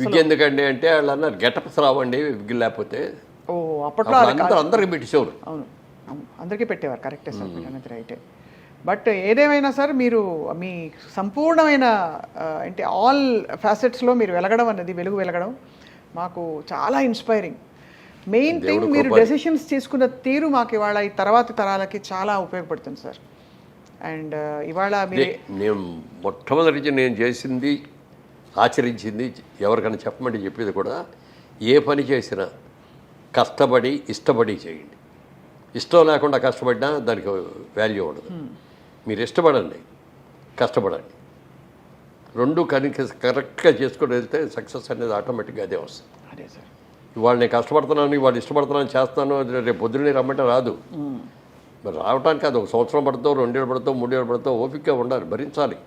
విగ్గు ఎందుకండి అంటే వాళ్ళు అన్నారు గెటప్స్ రావండి విగ్గు లేకపోతే. ఓ అప్పట్లో అందరికి పెట్టేసేవారు. అవును అందరికీ పెట్టేవారు, కరెక్టే సార్ మీరు అన్నది రైటే. బట్ ఏదేమైనా సార్ మీరు మీ సంపూర్ణమైన అంటే ఆల్ ఫ్యాసెట్స్లో మీరు వెలగడం అన్నది, వెలుగు వెలగడం మాకు చాలా ఇన్స్పైరింగ్. మెయిన్ థింగ్ మీరు డెసిషన్స్ తీసుకున్న తీరు మాకు ఇవాళ ఈ తర్వాత తరాలకి చాలా ఉపయోగపడుతుంది సార్. అండ్ ఇవాళ నేను మొట్టమొదటి నేను చేసింది ఆచరించింది ఎవరికైనా చెప్పమంటే చెప్పేది కూడా, ఏ పని చేసినా కష్టపడి ఇష్టపడి చేయండి. ఇష్టం లేకుండా కష్టపడినా దానికి వాల్యూ ఉండదు. మీరు ఇష్టపడండి, కష్టపడండి, రెండు కరెక్ట్గా చేసుకొని వెళ్తే సక్సెస్ అనేది ఆటోమేటిక్గా అదే వస్తుంది. అదే సార్, ఇవాళ నేను కష్టపడుతున్నాను, ఇవాళ ఇష్టపడుతున్నాను చేస్తున్నాను, రేపు పొద్దున్నే రమ్మంటే రాదు. మరి రావడానికి అది 1 సంవత్సరం పడుతావు, 2 ఏళ్ళు పడుతావు, 3 ఏళ్ళు పడుతావు, ఓపికగా ఉండాలి, భరించాలి.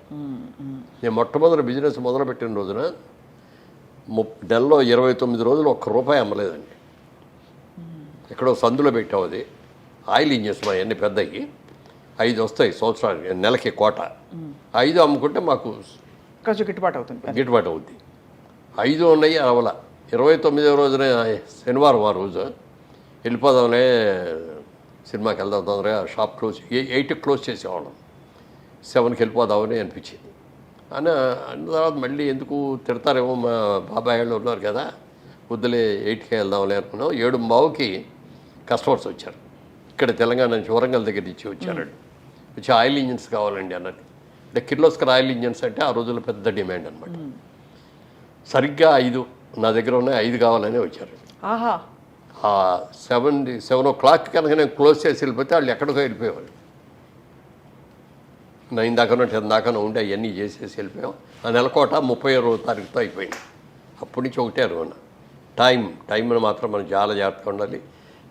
నేను మొట్టమొదటి బిజినెస్ మొదలుపెట్టిన రోజున నెలలో 29 రోజులు ₹1 అమ్మలేదండి. ఎక్కడో సందులో పెట్టావు. అది ఆయిల్ ఇంజన్స్ మా అన్ని పెద్దవి 5 వస్తాయి సంవత్సరానికి, నెలకి కోట. 5 అమ్ముకుంటే మాకు కొంచెం గిట్టుబాటు అవుద్ది. 5 ఉన్నాయి అవల. 29వ రోజున శనివారం ఆ రోజు వెళ్ళిపోదాంలే సినిమాకి వెళ్దాం తొందరగా, షాప్ క్లోజ్ 8కి క్లోజ్ చేసేవాళ్ళం, 7కి వెళ్ళిపోదామని అనిపించింది. అన్న తర్వాత మళ్ళీ ఎందుకు తిడతారేమో మా బాబాయ్ వాళ్ళు ఉన్నారు కదా, వద్దులే 8కి వెళ్దాంలే అనుకున్నాం. 7:15కి కస్టమర్స్ వచ్చారు. ఇక్కడ తెలంగాణ నుంచి వరంగల్ దగ్గర నుంచి వచ్చారండి. వచ్చి ఆయిల్ ఇంజన్స్ కావాలండి అన్నది. అంటే కిర్లోస్కర్ ఆయిల్ ఇంజన్స్ అంటే ఆ రోజుల్లో పెద్ద డిమాండ్ అనమాట. సరిగ్గా 5 నా దగ్గర ఉన్నాయి, 5 కావాలనే వచ్చారు. 7 o'clock కనుక నేను క్లోజ్ చేసి వెళ్ళిపోతే వాళ్ళు ఎక్కడికో వెళ్ళిపోయేవాళ్ళు. 9 దాకానో 10 దాకానో ఉండి అవన్నీ చేసేసి వెళ్ళిపోయాం. ఆ నెలకోట 31వ తారీఖుతో అయిపోయింది. అప్పటి నుంచి ఒకటే అనుకున్నా, టైంను మాత్రం మనం చాలా జాగ్రత్తగా ఉండాలి.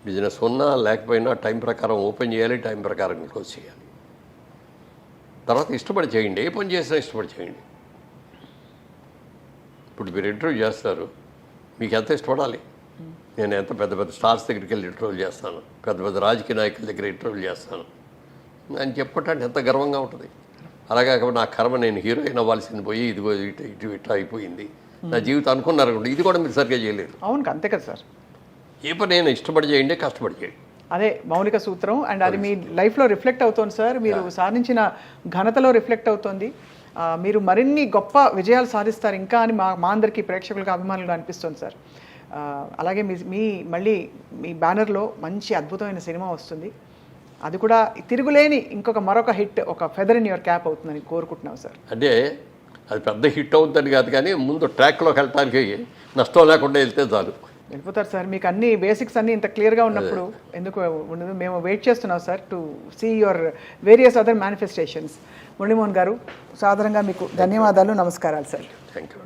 బిజినెస్ ఉన్నా లేకపోయినా టైం ప్రకారం ఓపెన్ చేయాలి, టైం ప్రకారం క్లోజ్ చేయాలి. తర్వాత ఇష్టపడి చేయండి, ఏ పని చేసినా ఇష్టపడి చేయండి. ఇప్పుడు మీరు ఇంటర్వ్యూ చేస్తారు, మీకు ఎంత ఇష్టపడాలి. నేను ఎంత పెద్ద పెద్ద స్టార్స్ దగ్గరికి వెళ్ళి ఇంటర్వ్యూ చేస్తాను, పెద్ద పెద్ద రాజకీయ నాయకుల దగ్గర ఇంటర్వ్యూ చేస్తాను అని చెప్పటానికి ఎంత గర్వంగా ఉంటుంది. అలాగే నా కర్మ, నేను హీరోయిన్ అవ్వాల్సింది పోయి ఇదిగో ఇటు అయిపోయింది నా జీవితం అనుకున్నారు. ఇది కూడా మీరు సరిగ్గా చేయలేరు. అవును అంతే కదా సార్. ఏ పని నేను ఇష్టపడి చేయండి, కష్టపడి చేయండి, అదే మౌలిక సూత్రం. అండ్ అది మీ లైఫ్లో రిఫ్లెక్ట్ అవుతుంది సార్. మీరు సాధించిన ఘనతలో రిఫ్లెక్ట్ అవుతుంది. మీరు మరిన్ని గొప్ప విజయాలు సాధిస్తారు ఇంకా అని మా అందరికీ ప్రేక్షకులుగా అభిమానులుగా అనిపిస్తుంది సార్. అలాగే మళ్ళీ మీ బ్యానర్లో మంచి అద్భుతమైన సినిమా వస్తుంది. అది కూడా తిరుగులేని మరొక హిట్, ఒక ఫెదర్ ఇన్ యువర్ క్యాప్ అవుతుందని కోరుకుంటున్నాం సార్. అంటే అది పెద్ద హిట్ అవుతుందని కాదు, కానీ ముందు ట్రాక్లోకి వెళ్ళటానికి నష్టం లేకుండా వెళ్తే చాలు, వెళ్ళిపోతారు సార్. మీకు అన్ని బేసిక్స్ అన్నీ ఇంత క్లియర్గా ఉన్నప్పుడు ఎందుకు ఉండదు. మేము వెయిట్ చేస్తున్నాం sir to see your various other manifestations. Muralimohan గారు, సాధారణంగా మీకు ధన్యవాదాలు, నమస్కారాలు సార్. Thank you.